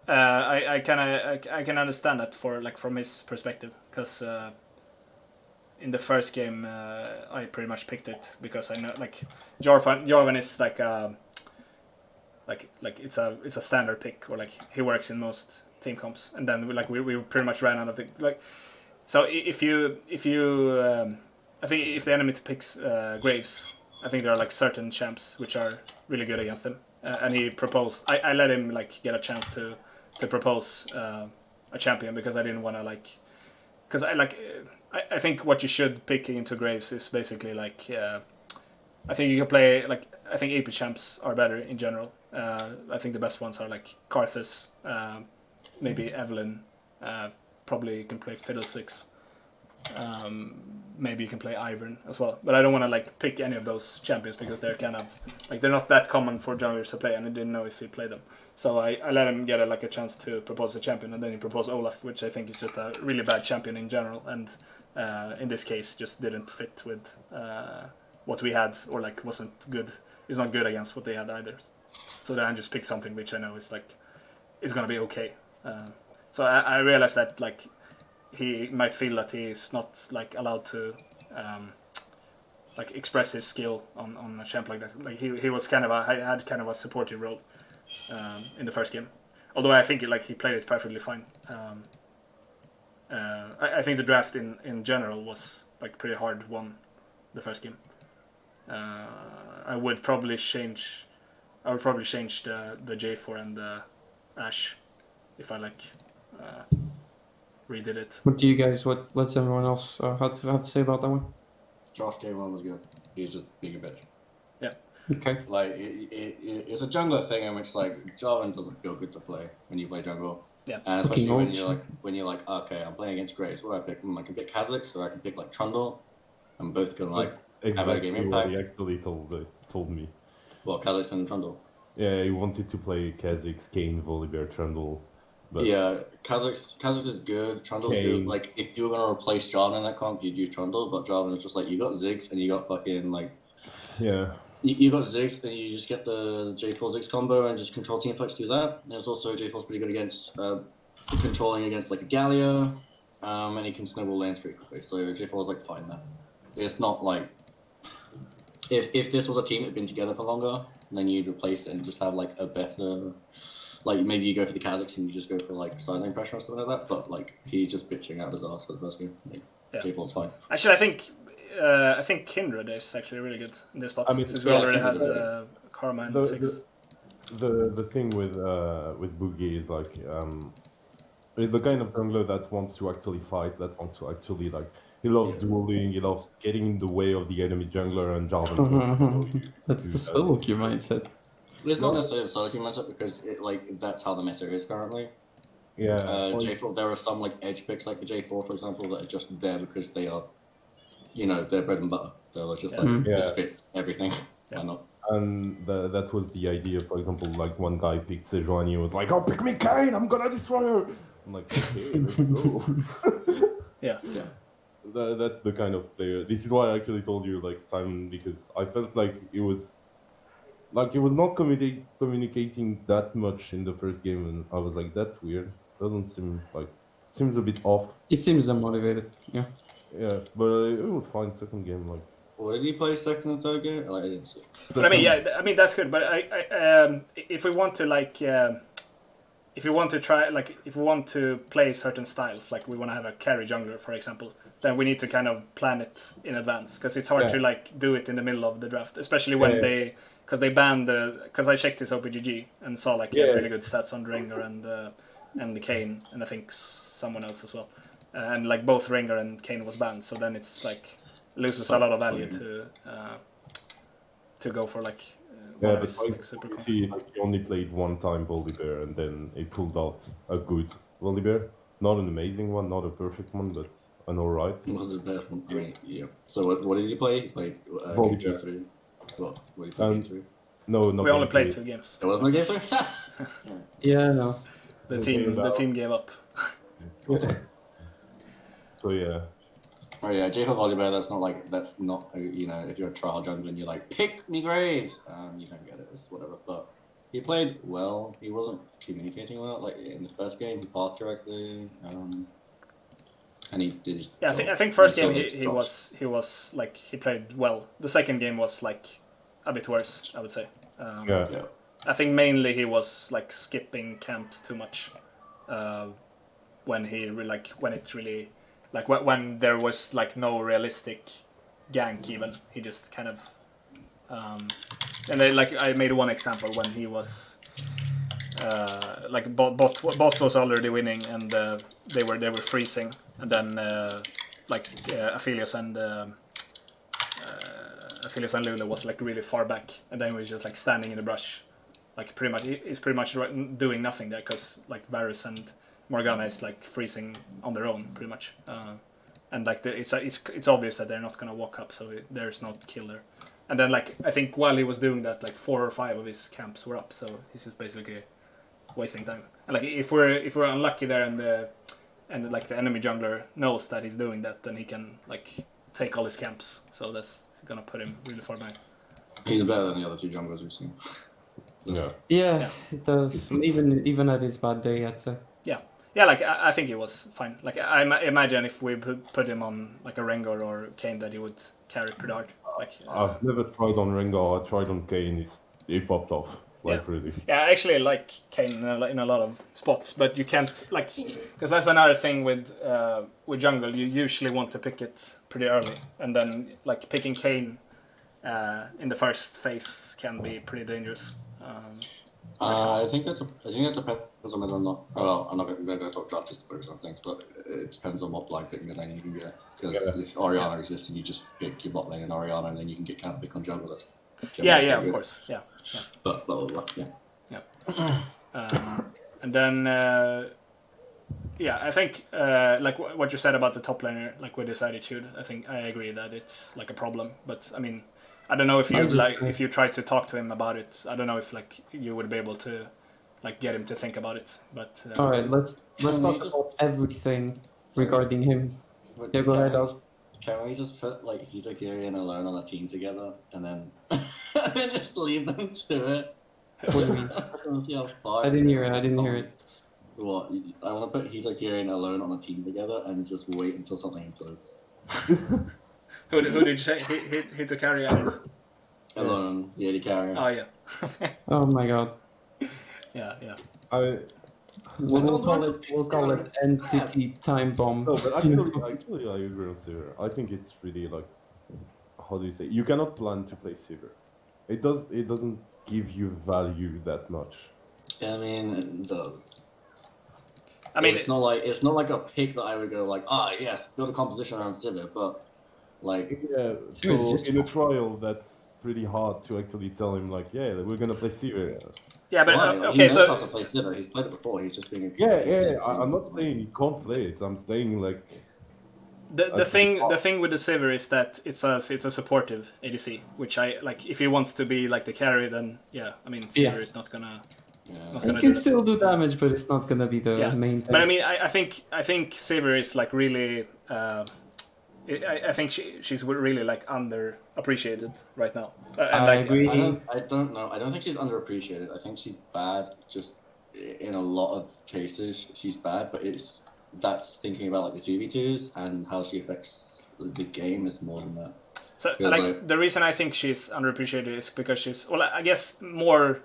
I can understand that from his perspective, because in the first game I pretty much picked it because I know like Jorvan is like it's a standard pick, or like he works in most team comps, and then we pretty much ran out of the like. So if you I think if the enemy picks Graves, I think there are like certain champs which are really good against him, and he proposed. I let him like get a chance to propose a champion, because I didn't want to like, because I think what you should pick into Graves is basically like I think you can play like, I think AP champs are better in general. I think the best ones are like Karthus, maybe Evelyn. Probably you can play Fiddlesticks. Maybe you can play Ivern as well. But I don't want to like pick any of those champions, because they're kind of like, they're not that common for junglers to play, and I didn't know if he played them. So I let him get a chance to propose a champion, and then he proposed Olaf, which I think is just a really bad champion in general, and in this case just didn't fit with what we had, or like wasn't good. Is not good against what they had either. So then I just picked something which I know is like is gonna be okay. So I realized that like he might feel that he is not like allowed to like express his skill on a champ like that. Like he was kind of had kind of a supportive role in the first game. Although I think he played it perfectly fine. I think the draft in general was like pretty hard won the first game. I would probably change the J4 and the Ashe if I redid it.
What do you guys? What's everyone else have to say about that one?
Josh game 1 was good. He's just being a bitch.
Okay.
Like it's a jungler thing in which like Jarvan doesn't feel good to play when you play jungle.
Yeah.
And especially
Fucking
when you're like, okay, I'm playing against Graves. What do I pick? I can pick Kha'Zix or I can pick like Trundle. And both can like have a game
Exactly what
impact.
he actually told me.
Well, Kha'Zix and Trundle.
Yeah, he wanted to play Kha'Zix, Kayn, Volibear, Trundle. But
Yeah, Kha'Zix is good. Trundle's good.
Kayn.
Like if you were gonna replace Jarvan in that comp, you'd use Trundle. But Jarvan is just like you got Ziggs and you got fucking like
yeah,
you got Ziggs and you just get the J4 Ziggs combo and just control team fights do that. There's also J4's pretty good against controlling against like a Galio, and he can snowball lands pretty quickly. So J4 is like fine there. It's not like if this was a team that had been together for longer, then you'd replace it and just have like a better, like maybe you go for the Kha'Zix and you just go for like sideline pressure or something like that. But like he's just bitching out his ass for the first game. Like,
Yeah.
J4's fine.
Actually, I think Kindred is actually really good in this spot.
I mean,
since we
yeah,
already had
Kindred.
Karma and
The-
6.
the thing with Boogie is like he's the kind of jungler that wants to actually fight, that wants to actually like he loves dueling, he loves getting in the way of the enemy jungler and Jarvan.
That's the solo queue mindset.
It's not necessarily a solo queue mindset because it like that's how the meta is currently.
Yeah,
J4, there are some like edge picks like the J4 for example that are just there because they are, you know, their bread and butter. They're just like
Mhm.
this
Yeah.
fits everything.
Yeah.
Why not?
and that was the idea. For example, like one guy picked Sejuani, he was like, "Oh, pick me Kayn, I'm gonna destroy her." I'm like, okay, let's go.
Yeah.
Yeah.
That's the kind of player. This is why I actually told you, like, Simon, because I felt like it was not communicating that much in the first game, and I was like, that's weird. Doesn't seem like seems a bit off.
He seems unmotivated. Yeah.
Yeah, but it was fine. Second game, like.
What did he play second and third game? I didn't see.
But I mean, that's good. But if we want to if we want to try, if we want to play certain styles, like we want to have a carry jungler, for example, then we need to kind of plan it in advance because it's hard to do it in the middle of the draft, especially when they banned because I checked his OPGG and saw he had really good stats on Rengar and the Kayn and I think someone else as well, and both Rengar and Kayn was banned, so then it's loses a lot of value to go for one of his super cool.
He only played one time Volibear and then he pulled out a good Volibear. Not an amazing one, not a perfect one, but an alright.
It wasn't the best one. I mean, yeah. So what did you play? He played
Volibear.
game 3. What did you play game 3?
No,
We only played 2 games.
It wasn't a game 3?
Yeah, no.
The team gave up.
So yeah.
Oh yeah, J4 Volibear, that's not, you know, if you're a trial jungler and you're like, pick me Graves! You don't get it, it's whatever. But he played well, he wasn't communicating well, in the first game, he pathed correctly, and he did his job.
I think first game
Until
he played well. The second game was a bit worse, I would say.
Yeah.
I think mainly he was skipping camps too much. When there was no realistic gank even, he just kind of and I made one example when he was bot was already winning and they were freezing and then Aphelios and Lulu was really far back and then he was just standing in the brush, he's pretty much doing nothing there because Varus and Morgana is freezing on their own pretty much, and it's obvious that they're not gonna walk up, so there's no kill there. And then I think while he was doing that, 4 or 5 of his camps were up, so he's just basically wasting time. And if we're unlucky there and the enemy jungler knows that he's doing that, then he can take all his camps. So that's gonna put him really far back.
He's better than the other 2 junglers we've seen.
Yeah, it does. Even at his bad day, I'd say.
Yeah, I think he was fine. I imagine if we put him on a Rengar or Kayn that he would carry pretty hard. Like,
I've never tried on Rengar. I tried on Kane. It popped off. Like really.
yeah, I actually like Kane in a lot of spots, but you can't like because that's another thing with jungle. You usually want to pick it pretty early, and then like picking Kane in the first phase can be pretty dangerous.
I think that depends on whether or not. Well, I'm not going to talk draft just for some things, but it depends on what blind pick mid lane you can get. Because if Orianna exists and you just pick your bot lane and Orianna, and then you can get counter pick on jungle. That's
Yeah, of course, yeah.
But blah blah blah. Yeah.
And then I think like what you said about the top laner, like with his attitude, I think I agree that it's like a problem. But I mean, I don't know if you if you tried to talk to him about it. I don't know if like you would be able to like get him to think about it. But
All right, let's talk about everything regarding him. Yeah, go ahead, Oz.
Can we just put like Hitokiri and Alone on a team together and then just leave them to it?
What do you mean?
See how far
I didn't hear it.
What? I want to put Hitokiri and Alone on a team together and just wait until something implodes.
Who did you say? Hitokiri and
Alone, the AD carrier.
Oh yeah.
Oh my god.
Yeah.
We'll call it entity time bomb.
No, but actually, I agree with Sivir. I think it's really like, how do you say? You cannot plan to play Sivir. It doesn't give you value that much.
I mean, it does.
I mean,
it's not like a pick that I would go like, yes, build a composition around Sivir, but like,
yeah. So in a trial, that's pretty hard to actually tell him like, yeah, we're gonna play Sivir.
Yeah, but
he
okay,
knows
so
how to play Sivir. He's played it before. He's just being.
I'm not saying he can't play it. I'm saying like.
the thing with the Sivir is that it's a supportive ADC, which I like. If he wants to be like the carry, then I mean Sivir is not gonna.
It can still do damage, but it's not gonna be the main thing.
But I mean, I think Sivir is like really. I think she's really like underappreciated right now. And
I agree.
I don't know. I don't think she's underappreciated. I think she's bad. Just in a lot of cases, she's bad. But that's thinking about like the 2v2s and how she affects the game is more than that.
So like the reason I think she's underappreciated is because I guess more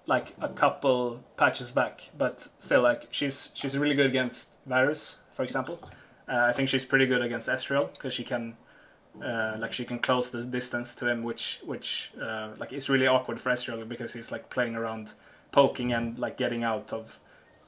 like a couple patches back, but still like she's really good against Varus, for example. I think she's pretty good against Ezreal because she can close the distance to him, which like is really awkward for Ezreal because he's like playing around, poking and like getting out of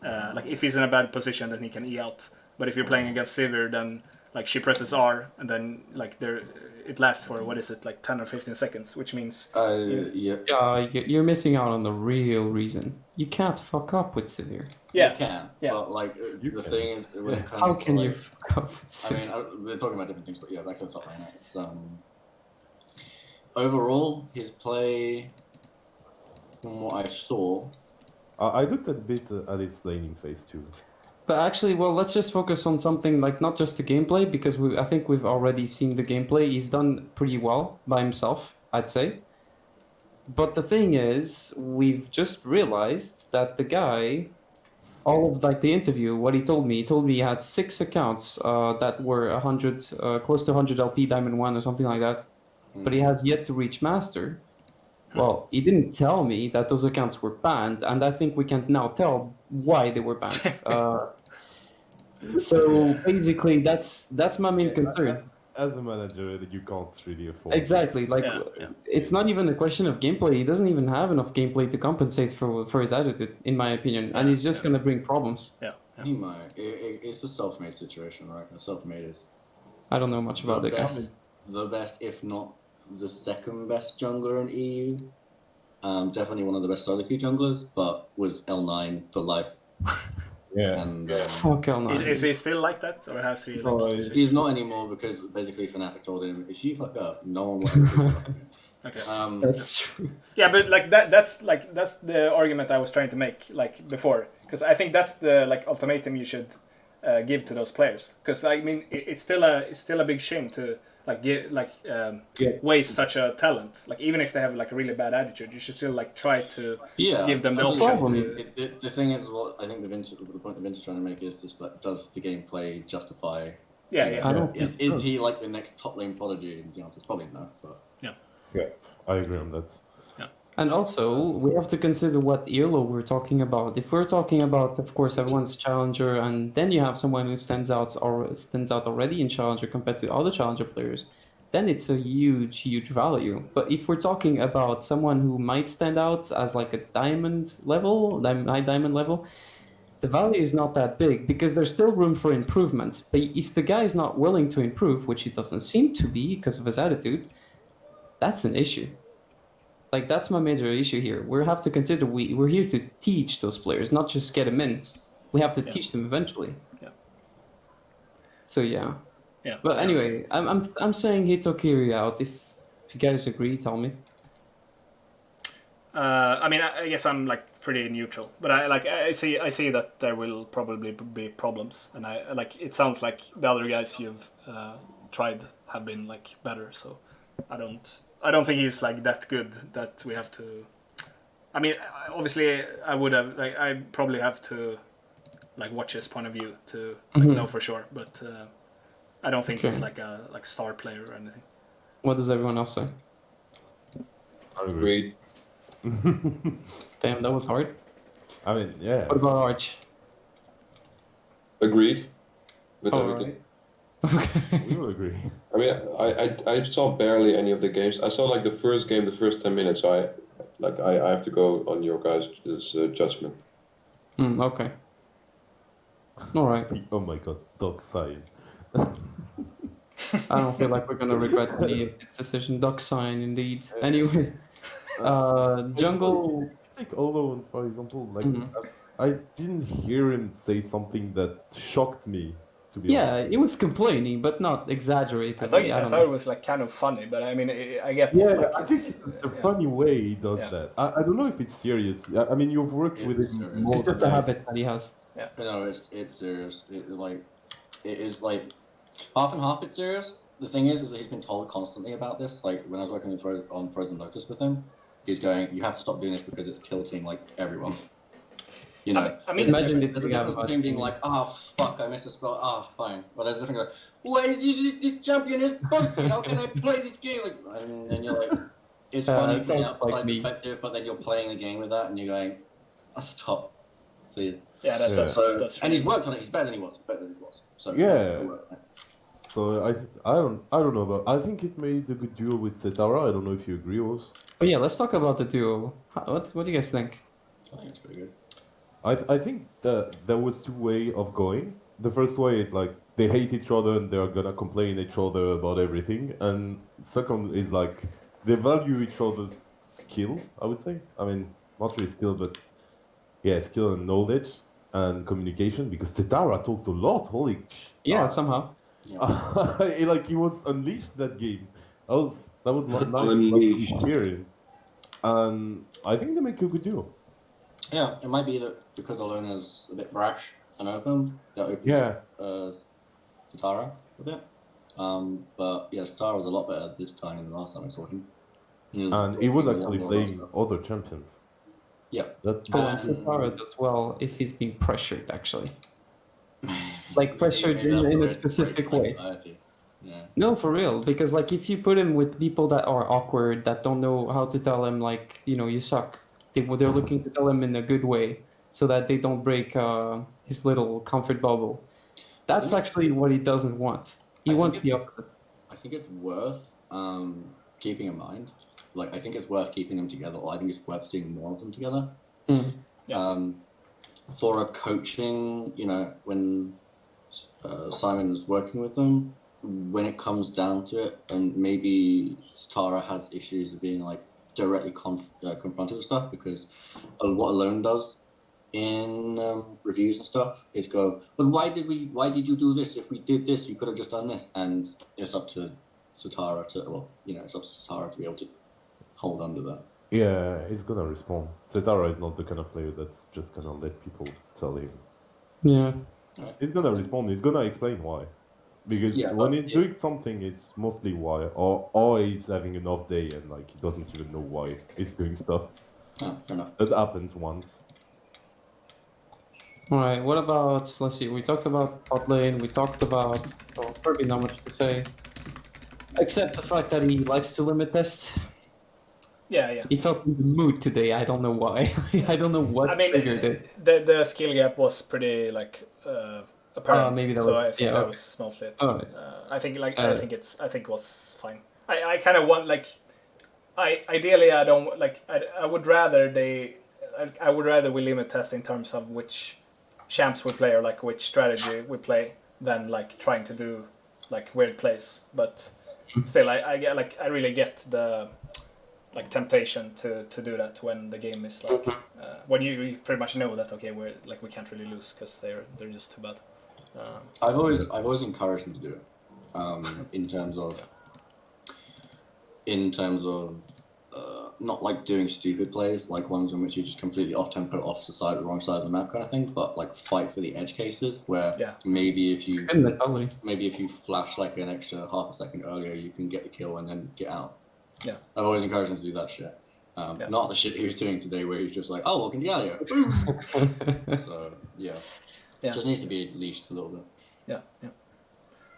like if he's in a bad position then he can E out. But if you're playing against Sivir, then like she presses R and then like it lasts for what is it like 10 or 15 seconds, which means
you're missing out on the real reason. You can't fuck up with Sivir.
You can, but like the thing is, when it comes
how can
to,
you
like,
fuck up with Sivir?
I mean, we're talking about different things, but back to the top lane. It's overall his play, from what I saw.
I looked a bit at his laning phase too.
But actually, well, let's just focus on something like not just the gameplay, because I think we've already seen the gameplay. He's done pretty well by himself, I'd say. But the thing is, we've just realized that the guy, all of like the interview, what he told me he had 6 accounts that were 100, close to 100 LP Diamond 1 or something like that. But he has yet to reach Master. Well, he didn't tell me that those accounts were banned, and I think we can now tell why they were banned. So basically, that's my main concern.
As a manager, you can't really afford.
Exactly, like it's not even a question of gameplay. He doesn't even have enough gameplay to compensate for his attitude, in my opinion, and he's just gonna bring problems.
He might. It's a self-made situation, right? A self-made is.
I don't know much about it.
The best, if not the second best jungler in EU. Definitely one of the best solo queue junglers, but was L9 for life. And
fuck L9.
Is he still like that, or has he? Like...
He's not anymore because basically Fnatic told him, if you fuck up, no one will ever pick up.
Okay.
That's true.
Yeah, but like that's the argument I was trying to make like before, because I think that's the like ultimatum you should give to those players, because I mean it's still a big shame to waste such a talent. Like even if they have like a really bad attitude, you should still like try to give them the option.
The thing is, what I think the point the Vintage trying to make is just like, does the gameplay justify
Yeah,
You
yeah.
know,
I don't
Is
think so.
he like the next top lane prodigy? And the answer is probably no. But
Yeah, I agree on that.
And also, we have to consider what ELO we're talking about. If we're talking about, of course, everyone's challenger, and then you have someone who stands out already in challenger compared to other challenger players, then it's a huge, huge value. But if we're talking about someone who might stand out as like a high diamond level, the value is not that big because there's still room for improvements. But if the guy is not willing to improve, which he doesn't seem to be because of his attitude, that's an issue. Like that's my major issue here. We have to consider we're here to teach those players, not just get them in. We have to
Yeah.
teach them eventually.
Yeah.
So yeah.
Yeah.
But anyway, I'm saying Hitokiri out. If you guys agree, tell me.
I mean, I guess I'm like pretty neutral, but I see that there will probably be problems, and I like it sounds like the other guys you've tried have been like better, so I don't think he's like that good that we have to. I mean, obviously, I probably have to like watch his point of view to like, know for sure, but I don't think he's like a star player or anything.
What does everyone else say?
I agree.
Damn, that was hard.
I mean, yeah.
What about Arch?
Agreed with
All
everything.
right. Okay.
We will agree.
I mean, I saw barely any of the games. I saw like the first game, the first 10 minutes. So I have to go on your guys' judgment.
Okay. All right.
Oh my god, dog sign.
I don't feel like we're gonna regret any of this decision. Duck sign, indeed. Anyway, jungle.
Take Olo, for example. Like,
Mhm.
I didn't hear him say something that shocked me. To be
Yeah,
honest.
he was complaining, but not exaggerated.
I thought it was like kind of funny, but I mean, I get.
Yeah,
like,
I think it's the funny way he does
Yeah.
that. I don't know if it's serious. I mean, you've worked with
It's
him
serious.
more
It's just
than
a
I-
habit that he has.
no, it's serious. It is like half and half. It's serious. The thing is that he's been told constantly about this. Like when I was working on Frozen Lotus with him, he's going, "You have to stop doing this because it's tilting like everyone." You know,
I mean,
imagine
there's a
if we
difference
have
between being like, "Oh fuck, I missed a spell." Oh, fine. Well, there's a difference like, "Why did you this champion is busted? How can I play this game?" Like, and then you're like, it's funny
it
from the
sounds like
outside
me.
perspective, but then you're playing the game with that, and you're going, "Stop, please."
yeah,
Yeah.
that's
So,
that's
and he's worked on it. He's better than he was. So
Yeah. So I don't know, but I think it made a good duo with Setara. I don't know if you agree, Oz.
But yeah, let's talk about the duo. What do you guys think?
I think it's pretty good.
I think that there was two way of going. The first way is like they hate each other and they're gonna complain each other about everything, and second is like they value each other's skill. I would say. I mean, not really skill, but yeah, skill and knowledge and communication. Because Setara talked a lot. Holy.
Yeah, somehow.
Like he was unleashed that game. That was nice
Unleashed.
to hear him. And I think they make a good duo.
Yeah, it might be that because Alona's a bit brash and open, that opens
Yeah.
Satara a bit. But yeah, Satara was a lot better this time than the last time I saw him.
And he was
doing a lot
actually
more
playing
stuff.
other champions.
Yeah.
That's
Oh, and
And-
Satara does well if he's being pressured, actually. Like pressured
Maybe that's
in a
the
specific
great
way.
anxiety. Yeah.
No, for real. Because like if you put him with people that are awkward, that don't know how to tell him like, you suck. They're looking to tell him in a good way so that they don't break his little comfort bubble. That's
think-
actually what he doesn't want. He
I think
wants
it-
the opposite.
I think it's worth keeping in mind. Like, I think it's worth keeping them together, or I think it's worth seeing more of them together.
Mm.
Yeah.
For a coaching, when Simon is working with them, when it comes down to it, and maybe Satara has issues of being like directly confronted with stuff, because what Alone does in reviews and stuff is go, but why did you do this? If we did this, you could have just done this. And it's up to Satara to be able to hold under that.
Yeah, he's gonna respond. Setara is not the kind of player that's just gonna let people tell him.
Yeah.
He's gonna respond. He's gonna explain why. Because
Yeah,
when
but-
he's doing something, it's mostly why, or he's having an off day and like he doesn't even know why he's doing stuff.
Oh, fair enough.
That happens once.
All right. What about? Let's see. We talked about bot lane. We talked about. Well, probably not much to say, except the fact that he likes to limit test.
Yeah.
He felt in the mood today. I don't know why. I don't know what
I mean,
triggered it.
the skill gap was pretty like apparent.
maybe that
so
was-
I think
yeah,
that
okay.
was mostly it.
Alright.
I think like
Uh,
I think it was fine. I kind of want like ideally I don't like I would rather I would rather we limit test in terms of which champs we play or like which strategy we play than like trying to do like weird plays. But still, I get like I really get the like temptation to do that when the game is like when you pretty much know that okay we can't really lose because they're just too bad.
I've always encouraged them to do it. In terms of not like doing stupid plays, like ones in which you just completely off tempo, off the side, wrong side of the map kind of thing, but like fight for the edge cases where maybe if you
Good mentality.
flash like an extra half a second earlier, you can get the kill and then get out.
Yeah.
I've always encouraged him to do that shit. Not the shit he was doing today where he's just like, oh, well, can you get out here? So, yeah. Just needs to be leashed a little bit.
Yeah,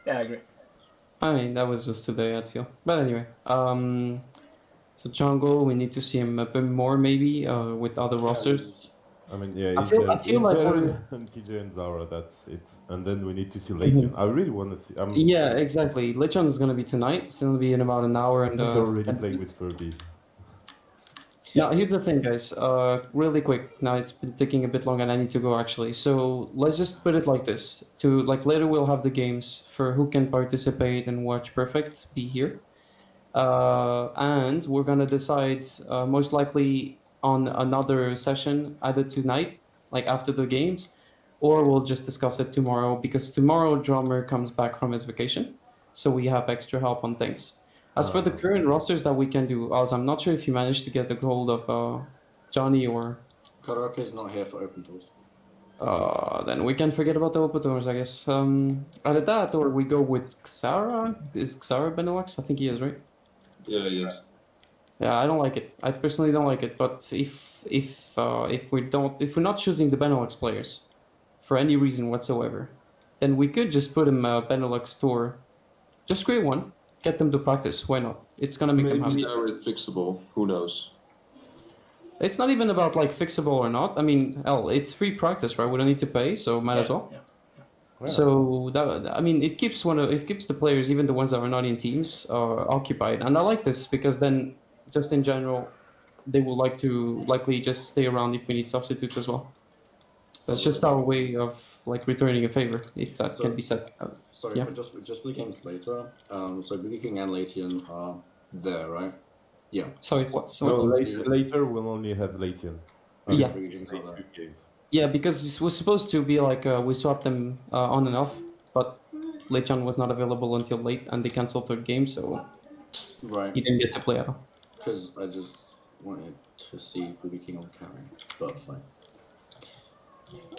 I agree.
I mean, that was just today, I feel. But anyway, so jungle, we need to see him a bit more maybe with other rosters.
I mean, yeah,
I feel like
better
we're-
than TJ and Zara, that's it. And then we need to see Legion. I really want to see.
Yeah, exactly. Lechon is gonna be tonight. It's gonna be in about an hour and.
They're already
10
playing
minutes.
with Furby.
Now, here's the thing, guys. Really quick. Now it's been taking a bit long, and I need to go actually. So let's just put it like this: to like later we'll have the games for who can participate and watch Perfect be here, and we're gonna decide most likely on another session either tonight, like after the games, or we'll just discuss it tomorrow because tomorrow Drummer comes back from his vacation, so we have extra help on things. As for the current rosters that we can do, Oz, I'm not sure if you managed to get a hold of Johnny or.
Kodorok is not here for open doors.
Then we can forget about the open doors, I guess. Either that or we go with Xara. Is Xara Benelux? I think he is, right?
Yeah, yes.
Yeah, I don't like it. I personally don't like it. But if we're not choosing the Benelux players for any reason whatsoever, then we could just put him Benelux tour. Just create one. Get them to practice. Why not? It's gonna make them
Maybe
happy.
they're fixable. Who knows?
It's not even about like fixable or not. I mean, it's free practice, right? We don't need to pay, so might as well.
Yeah.
So that, I mean, it keeps the players, even the ones that are not in teams, occupied. And I like this because then, just in general, they will likely just stay around if we need substitutes as well. That's just our way of like returning a favor, if that can be said.
Sorry,
Yeah.
but just for the games later. So Boogie King and Latian are there, right? Yeah.
Sorry.
No, later we'll only have Legion.
Yeah.
Boogie King's not there.
Games.
Yeah, because it was supposed to be like we swapped them on and off, but Lechon was not available until late, and they canceled their game, so
Right.
he didn't get to play at all.
Because I just wanted to see Boogie King on carry, but fine.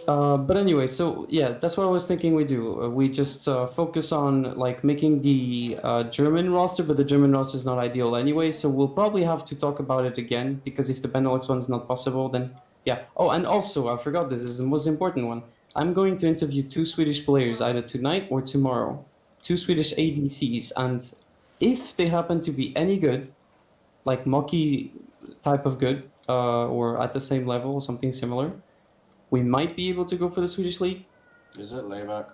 But anyway, so yeah, that's what I was thinking we do. We just focus on like making the German roster, but the German roster is not ideal anyway, so we'll probably have to talk about it again, because if the Benelux one is not possible, then yeah. Oh, and also, I forgot, this is the most important one. I'm going to interview 2 Swedish players either tonight or tomorrow. 2 Swedish ADCs, and if they happen to be any good, like Moki type of good, or at the same level, something similar, we might be able to go for the Swedish league.
Is it Layback?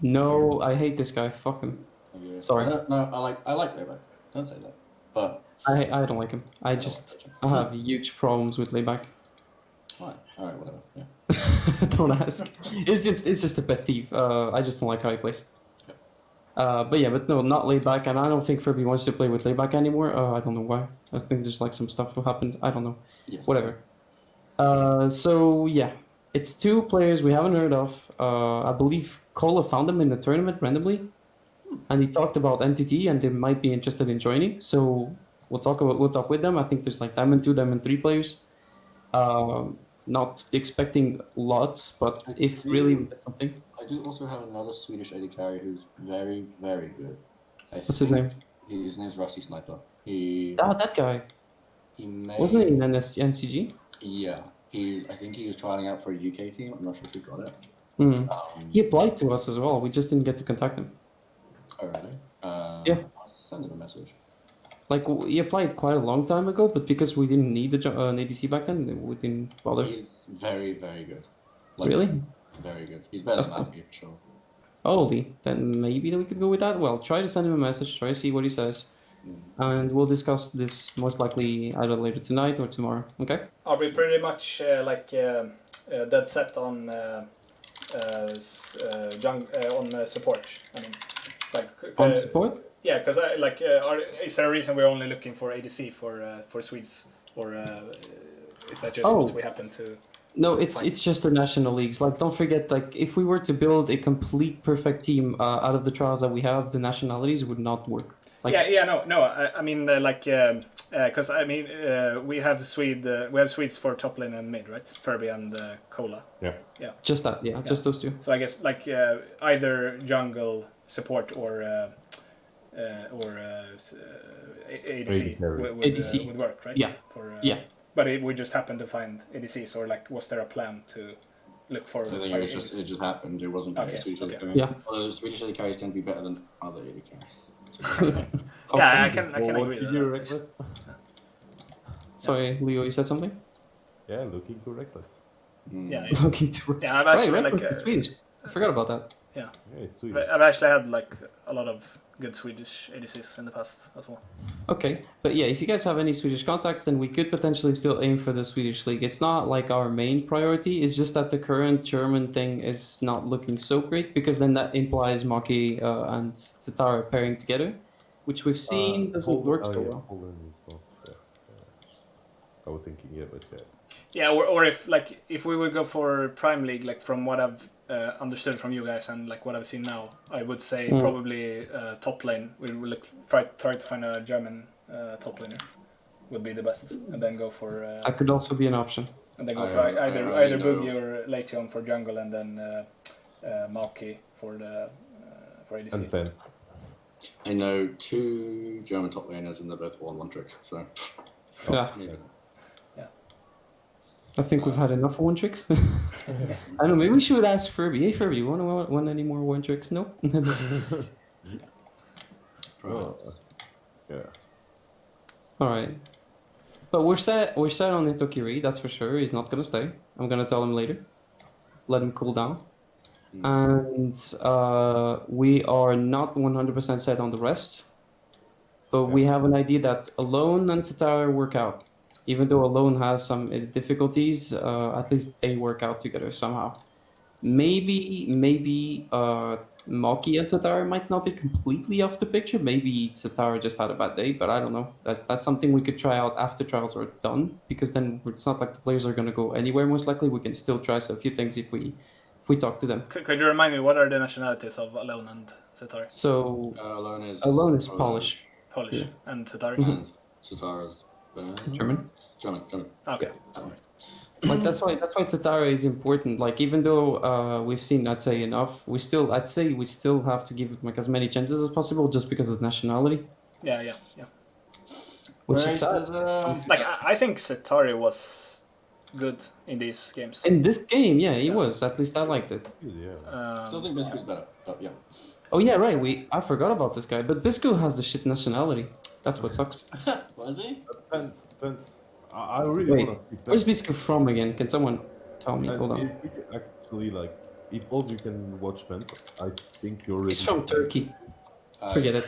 No, I hate this guy. Fuck him.
Okay.
Sorry.
I like Layback. Don't say that. But
I don't like him. I have huge problems with layback.
Alright, whatever. Yeah.
Don't ask. It's just a pet peeve. I just don't like how he plays. But no, not layback, and I don't think Furby wants to play with layback anymore. I don't know why. I think there's like some stuff that happened. I don't know.
Yes.
Whatever. So yeah, it's 2 players we haven't heard of. I believe Kola found them in the tournament randomly, and he talked about NTT, and they might be interested in joining. So we'll talk with them. I think there's like Diamond 2, Diamond 3 players. Not expecting lots, but if really we get something.
I do also have another Swedish AD carry who's very, very good.
What's his name?
His name's Rusty Sniper.
That guy.
He may...
Wasn't he in NCG?
Yeah. I think he was trying out for a UK team. I'm not sure if he got it.
He applied to us as well. We just didn't get to contact him.
Oh really?
Yeah.
I'll send him a message.
Like he applied quite a long time ago, but because we didn't need an ADC back then, we didn't bother.
He's very, very good. Like,
Really?
Very good. He's better
That's
than Matthew for sure.
Holy, then maybe we could go with that. Well, try to send him a message, try to see what he says, and we'll discuss this most likely either later tonight or tomorrow. Okay?
Are we pretty much dead set on support? I mean, like
On support?
Yeah, because is there a reason we're only looking for ADC for Swedes, or is that just what we happen to?
No, it's just the national leagues. Like, don't forget, like, if we were to build a complete perfect team out of the trials that we have, the nationalities would not work. Like,
no. I mean, because I mean, we have Swedes for top lane and mid, right? Furby and Cola.
Yeah.
Yeah.
Just that, yeah, just those two.
So I guess like either jungle support or ADC would work, right?
Yeah.
Yeah. But we just happened to find ADCs, or like, was there a plan to look for?
I think it just happened. It wasn't Swedish AD carries.
Yeah.
Although Swedish AD carries tend to be better than other AD carries.
Yeah, I can agree with that.
Sorry, Leo, you said something?
Yeah, looking too reckless.
Yeah.
Looking too.
Yeah, I've actually
Reckless is Swedish. I forgot about that.
Yeah.
Yeah, it's Swedish.
But I've actually had like a lot of good Swedish ADCs in the past as well.
Okay, but yeah, if you guys have any Swedish contacts, then we could potentially still aim for the Swedish league. It's not like our main priority. It's just that the current German thing is not looking so great, because then that implies Maki and Tatara pairing together, which we've seen doesn't work so well.
Poland is not. I was thinking, but yeah.
Yeah, or if we would go for Prime League, like from what I've understood from you guys and like what I've seen now, I would say probably top lane. We will try to find a German top laner would be the best, and then go for.
That could also be an option.
And then go for either Boogie or Legion for jungle, and then Maki for ADC.
And then.
I know 2 German top laners, and they're both 1-1 tricks. So.
Yeah.
Yeah.
I think we've had enough one tricks. I don't know. Maybe we should ask Furby. Hey, Furby, you want any more one tricks? No.
Yeah.
All right. But we're set on Itokiri. That's for sure. He's not gonna stay. I'm gonna tell him later. Let him cool down. And we are not 100% set on the rest. But we have an idea that Alone and Satara work out. Even though Alone has some difficulties, at least they work out together somehow. Maybe Maki and Satara might not be completely off the picture. Maybe Satara just had a bad day, but I don't know. That's something we could try out after trials are done, because then it's not like the players are going to go anywhere. Most likely, we can still try a few things if we talk to them.
Could you remind me, what are the nationalities of Alone and Satara?
So
Alone is
Polish.
Polish,
yeah.
And Satara?
And Satara's
German.
Okay.
Like that's why Satara is important. Like, even though we've seen, I'd say, enough, we still have to give it like as many chances as possible, just because of nationality.
Yeah.
Which is sad.
Like I think Satari was good in these games.
In this game, yeah, he was. At least I liked it.
Yeah.
Still think Biscuit's better, but yeah.
Oh yeah, right. I forgot about this guy, but Bisco has the shit nationality. That's what sucks.
Was he?
I really
Wait,
want to.
where's Bisco from again? Can someone tell me? Hold on.
Actually, like, it also you can watch Pence. I think you're.
He's from Turkey. Forget it.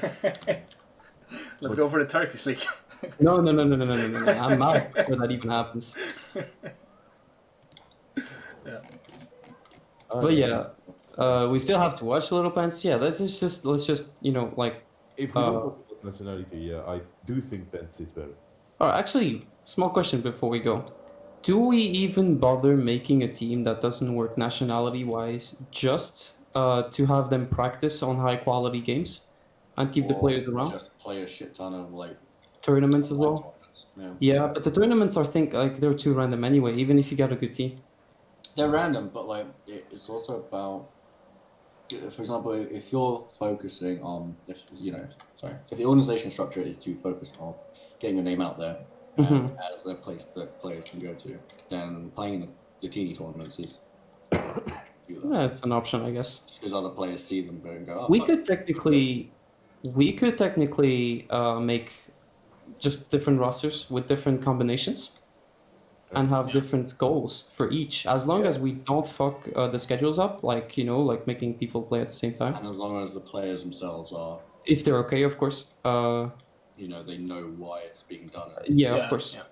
Let's go for the Turkish league.
No. I'm out before that even happens.
Yeah.
But yeah, we still have to watch Little Pants. Yeah, let's just like.
If we don't talk about nationality, yeah, I do think Pence is better.
Alright, actually, small question before we go. Do we even bother making a team that doesn't work nationality-wise just to have them practice on high-quality games and keep the players around?
Just play a shit ton of like
tournaments as well. Yeah, but the tournaments they're too random anyway. Even if you got a good team,
they're random. But like, it's also about, for example, if you're focusing on, if the organization structure is to focus on getting your name out there, as a place that players can go to. Then playing the teeny tournaments is do that.
Yeah, it's an option, I guess.
Just because other players see them and go, oh,
We
fuck.
could technically make just different rosters with different combinations and have different goals for each, as long as we don't fuck the schedules up, like, you know, like making people play at the same time.
And as long as the players themselves are,
If they're okay, of course.
you know, they know why it's being done.
Yeah, of course.
Yeah.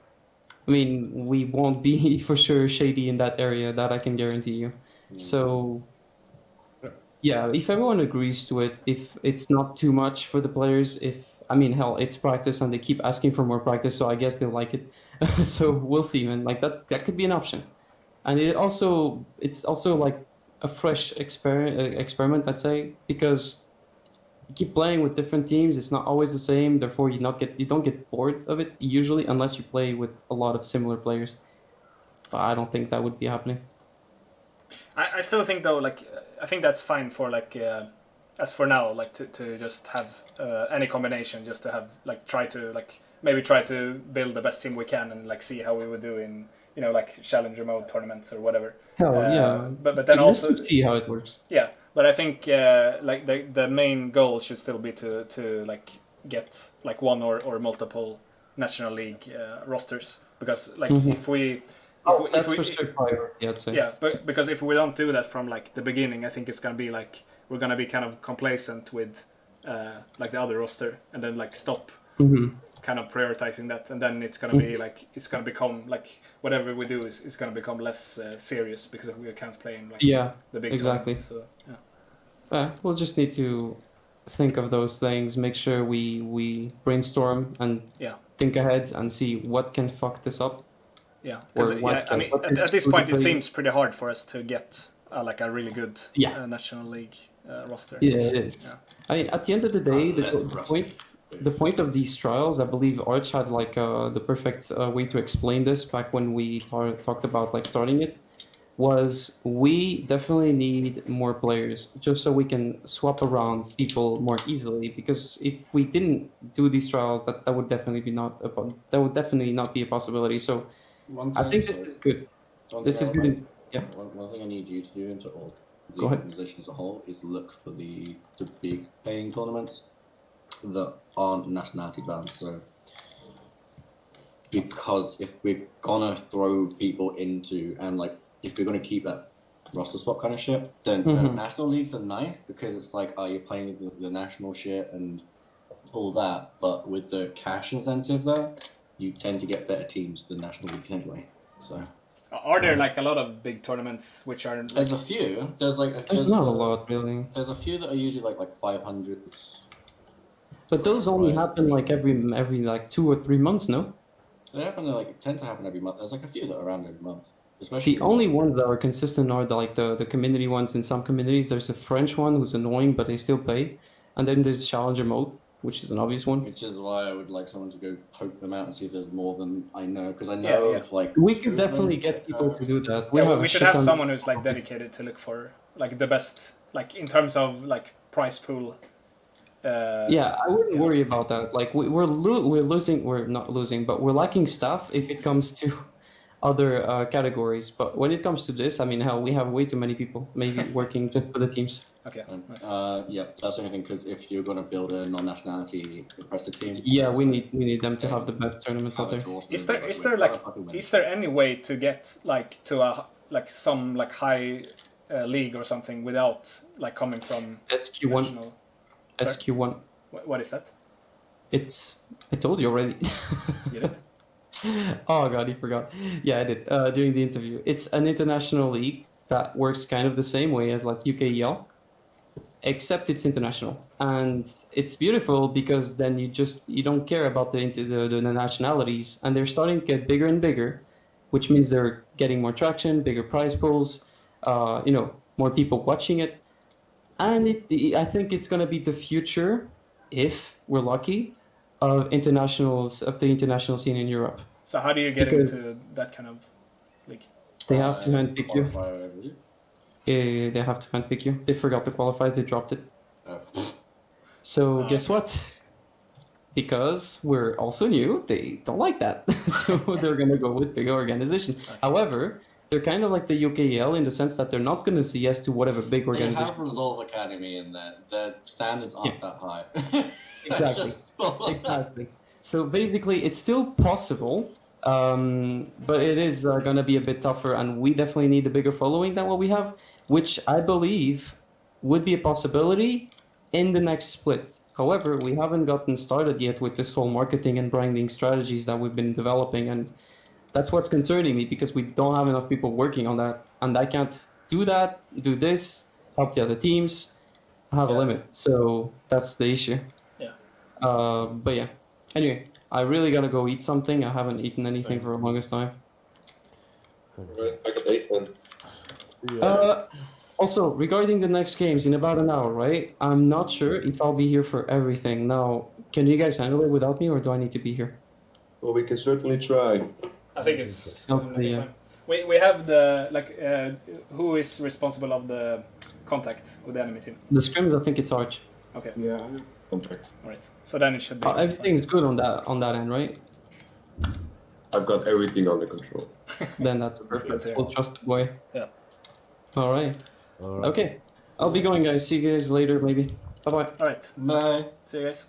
I mean, we won't be for sure shady in that area, that I can guarantee you. So, yeah, if everyone agrees to it, if it's not too much for the players, I mean, hell, it's practice and they keep asking for more practice, so I guess they'll like it. So we'll see, man. Like that could be an option. And it's also like a fresh experiment, I'd say, because you keep playing with different teams, it's not always the same, therefore you don't get bored of it usually, unless you play with a lot of similar players. But I don't think that would be happening.
I still think though, like I think that's fine for like as for now, like to just have any combination, just to have like try to build the best team we can and like see how we would do in, you know, like challenger mode tournaments or whatever.
Hell yeah.
But then also
to see how it works.
Yeah, but I think like the main goal should still be to like get like one or multiple National League rosters, because like if we
that's for sure priority, I'd say.
Yeah, but because if we don't do that from like the beginning, I think it's gonna be like we're gonna be kind of complacent with like the other roster, and then like stop kind of prioritizing that, and then it's gonna be like it's gonna become like whatever we do is gonna become less serious because we can't play in like the big
exactly.
tournaments, so, yeah.
We'll just need to think of those things, make sure we brainstorm and think ahead and see what can fuck this up.
Yeah, because I mean, at this point, it seems pretty hard for us to get like a really good National League roster.
Yeah, it is. Yeah. I mean, at the end of the day, the point of these trials, I believe Arch had like the perfect way to explain this back when we talked about like starting it, was we definitely need more players just so we can swap around people more easily, because if we didn't do these trials, that would definitely not be a possibility. So I think this is good. This is good. Yeah.
One thing I need you to do into all the
Go ahead.
organization as a whole is look for the big paying tournaments that aren't nationality bound. So, because if we're gonna throw people into, and like if we're gonna keep that roster swap kind of shit, then national leagues are nice because it's like, oh, you're playing the national shit and all that, but with the cash incentive there, you tend to get better teams than national leagues anyway. So,
are there like a lot of big tournaments which are? Like...
There's a few. There's
not a lot really.
There's a few that are usually like 500.
But those only happen like every like 2 or 3 months, no?
They tend to happen every month. There's like a few that are around every month. Especially
the only ones that are consistent are the community ones. In some communities, there's a French one who's annoying, but they still play, and then there's Challenger mode, which is an obvious one.
Which is why I would like someone to go poke them out and see if there's more than I know, because I know of like.
We could definitely get people to do that.
We should have someone who's like dedicated to look for like the best, like in terms of like prize pool.
I wouldn't worry about that. Like we're not losing, but we're lacking staff if it comes to other categories. But when it comes to this, I mean, hell, we have way too many people maybe working just for the teams.
Okay.
Nice. That's the only thing, because if you're gonna build a non-nationality impressive team,
we need them to have the best tournaments out there.
Is there any way to get like to a like some like high league or something without like coming from
SQ1?
national...
SQ1.
What is that?
I told you already.
You did?
Oh god, he forgot. Yeah, I did during the interview. It's an international league that works kind of the same way as like UKEL, except it's international, and it's beautiful because then you don't care about the nationalities, and they're starting to get bigger and bigger, which means they're getting more traction, bigger prize pools, more people watching it. And I think it's going to be the future, if we're lucky, of the international scene in Europe.
So how do you get into that kind of league?
They have to handpick you. They have to handpick you. They forgot the qualifiers. They dropped it. So guess what? because we're also new, they don't like that. So they're gonna go with bigger organization. However, they're kind of like the UKEL in the sense that they're not gonna say yes to whatever big
They
organization.
have Resolve Academy in there. Their standards aren't that high.
Exactly. Exactly. So basically, it's still possible, but it is gonna be a bit tougher, and we definitely need a bigger following than what we have, which I believe would be a possibility in the next split. However, we haven't gotten started yet with this whole marketing and branding strategies that we've been developing, and that's what's concerning me because we don't have enough people working on that, and I can't do that, do this, help the other teams, have a limit. So that's the issue.
Yeah.
But yeah. Anyway, I really gotta go eat something. I haven't eaten anything for the longest time.
Right, I got 8 then.
Also, regarding the next games in about an hour, right? I'm not sure if I'll be here for everything. Now, can you guys handle it without me, or do I need to be here?
Well, we can certainly try.
I think it's
Okay,
gonna be
yeah.
fine. We have the who is responsible of the contact with the enemy team.
The scrims, I think it's Arch.
Okay.
Yeah. Contact.
All right. So then it should be.
Everything's good on that end, right?
I've got everything under control.
Then that's perfect.
hear.
We'll trust the boy.
Yeah.
All right.
All right.
Okay. I'll be going, guys. See you guys later, maybe. Bye bye.
All right.
Bye.
See you guys.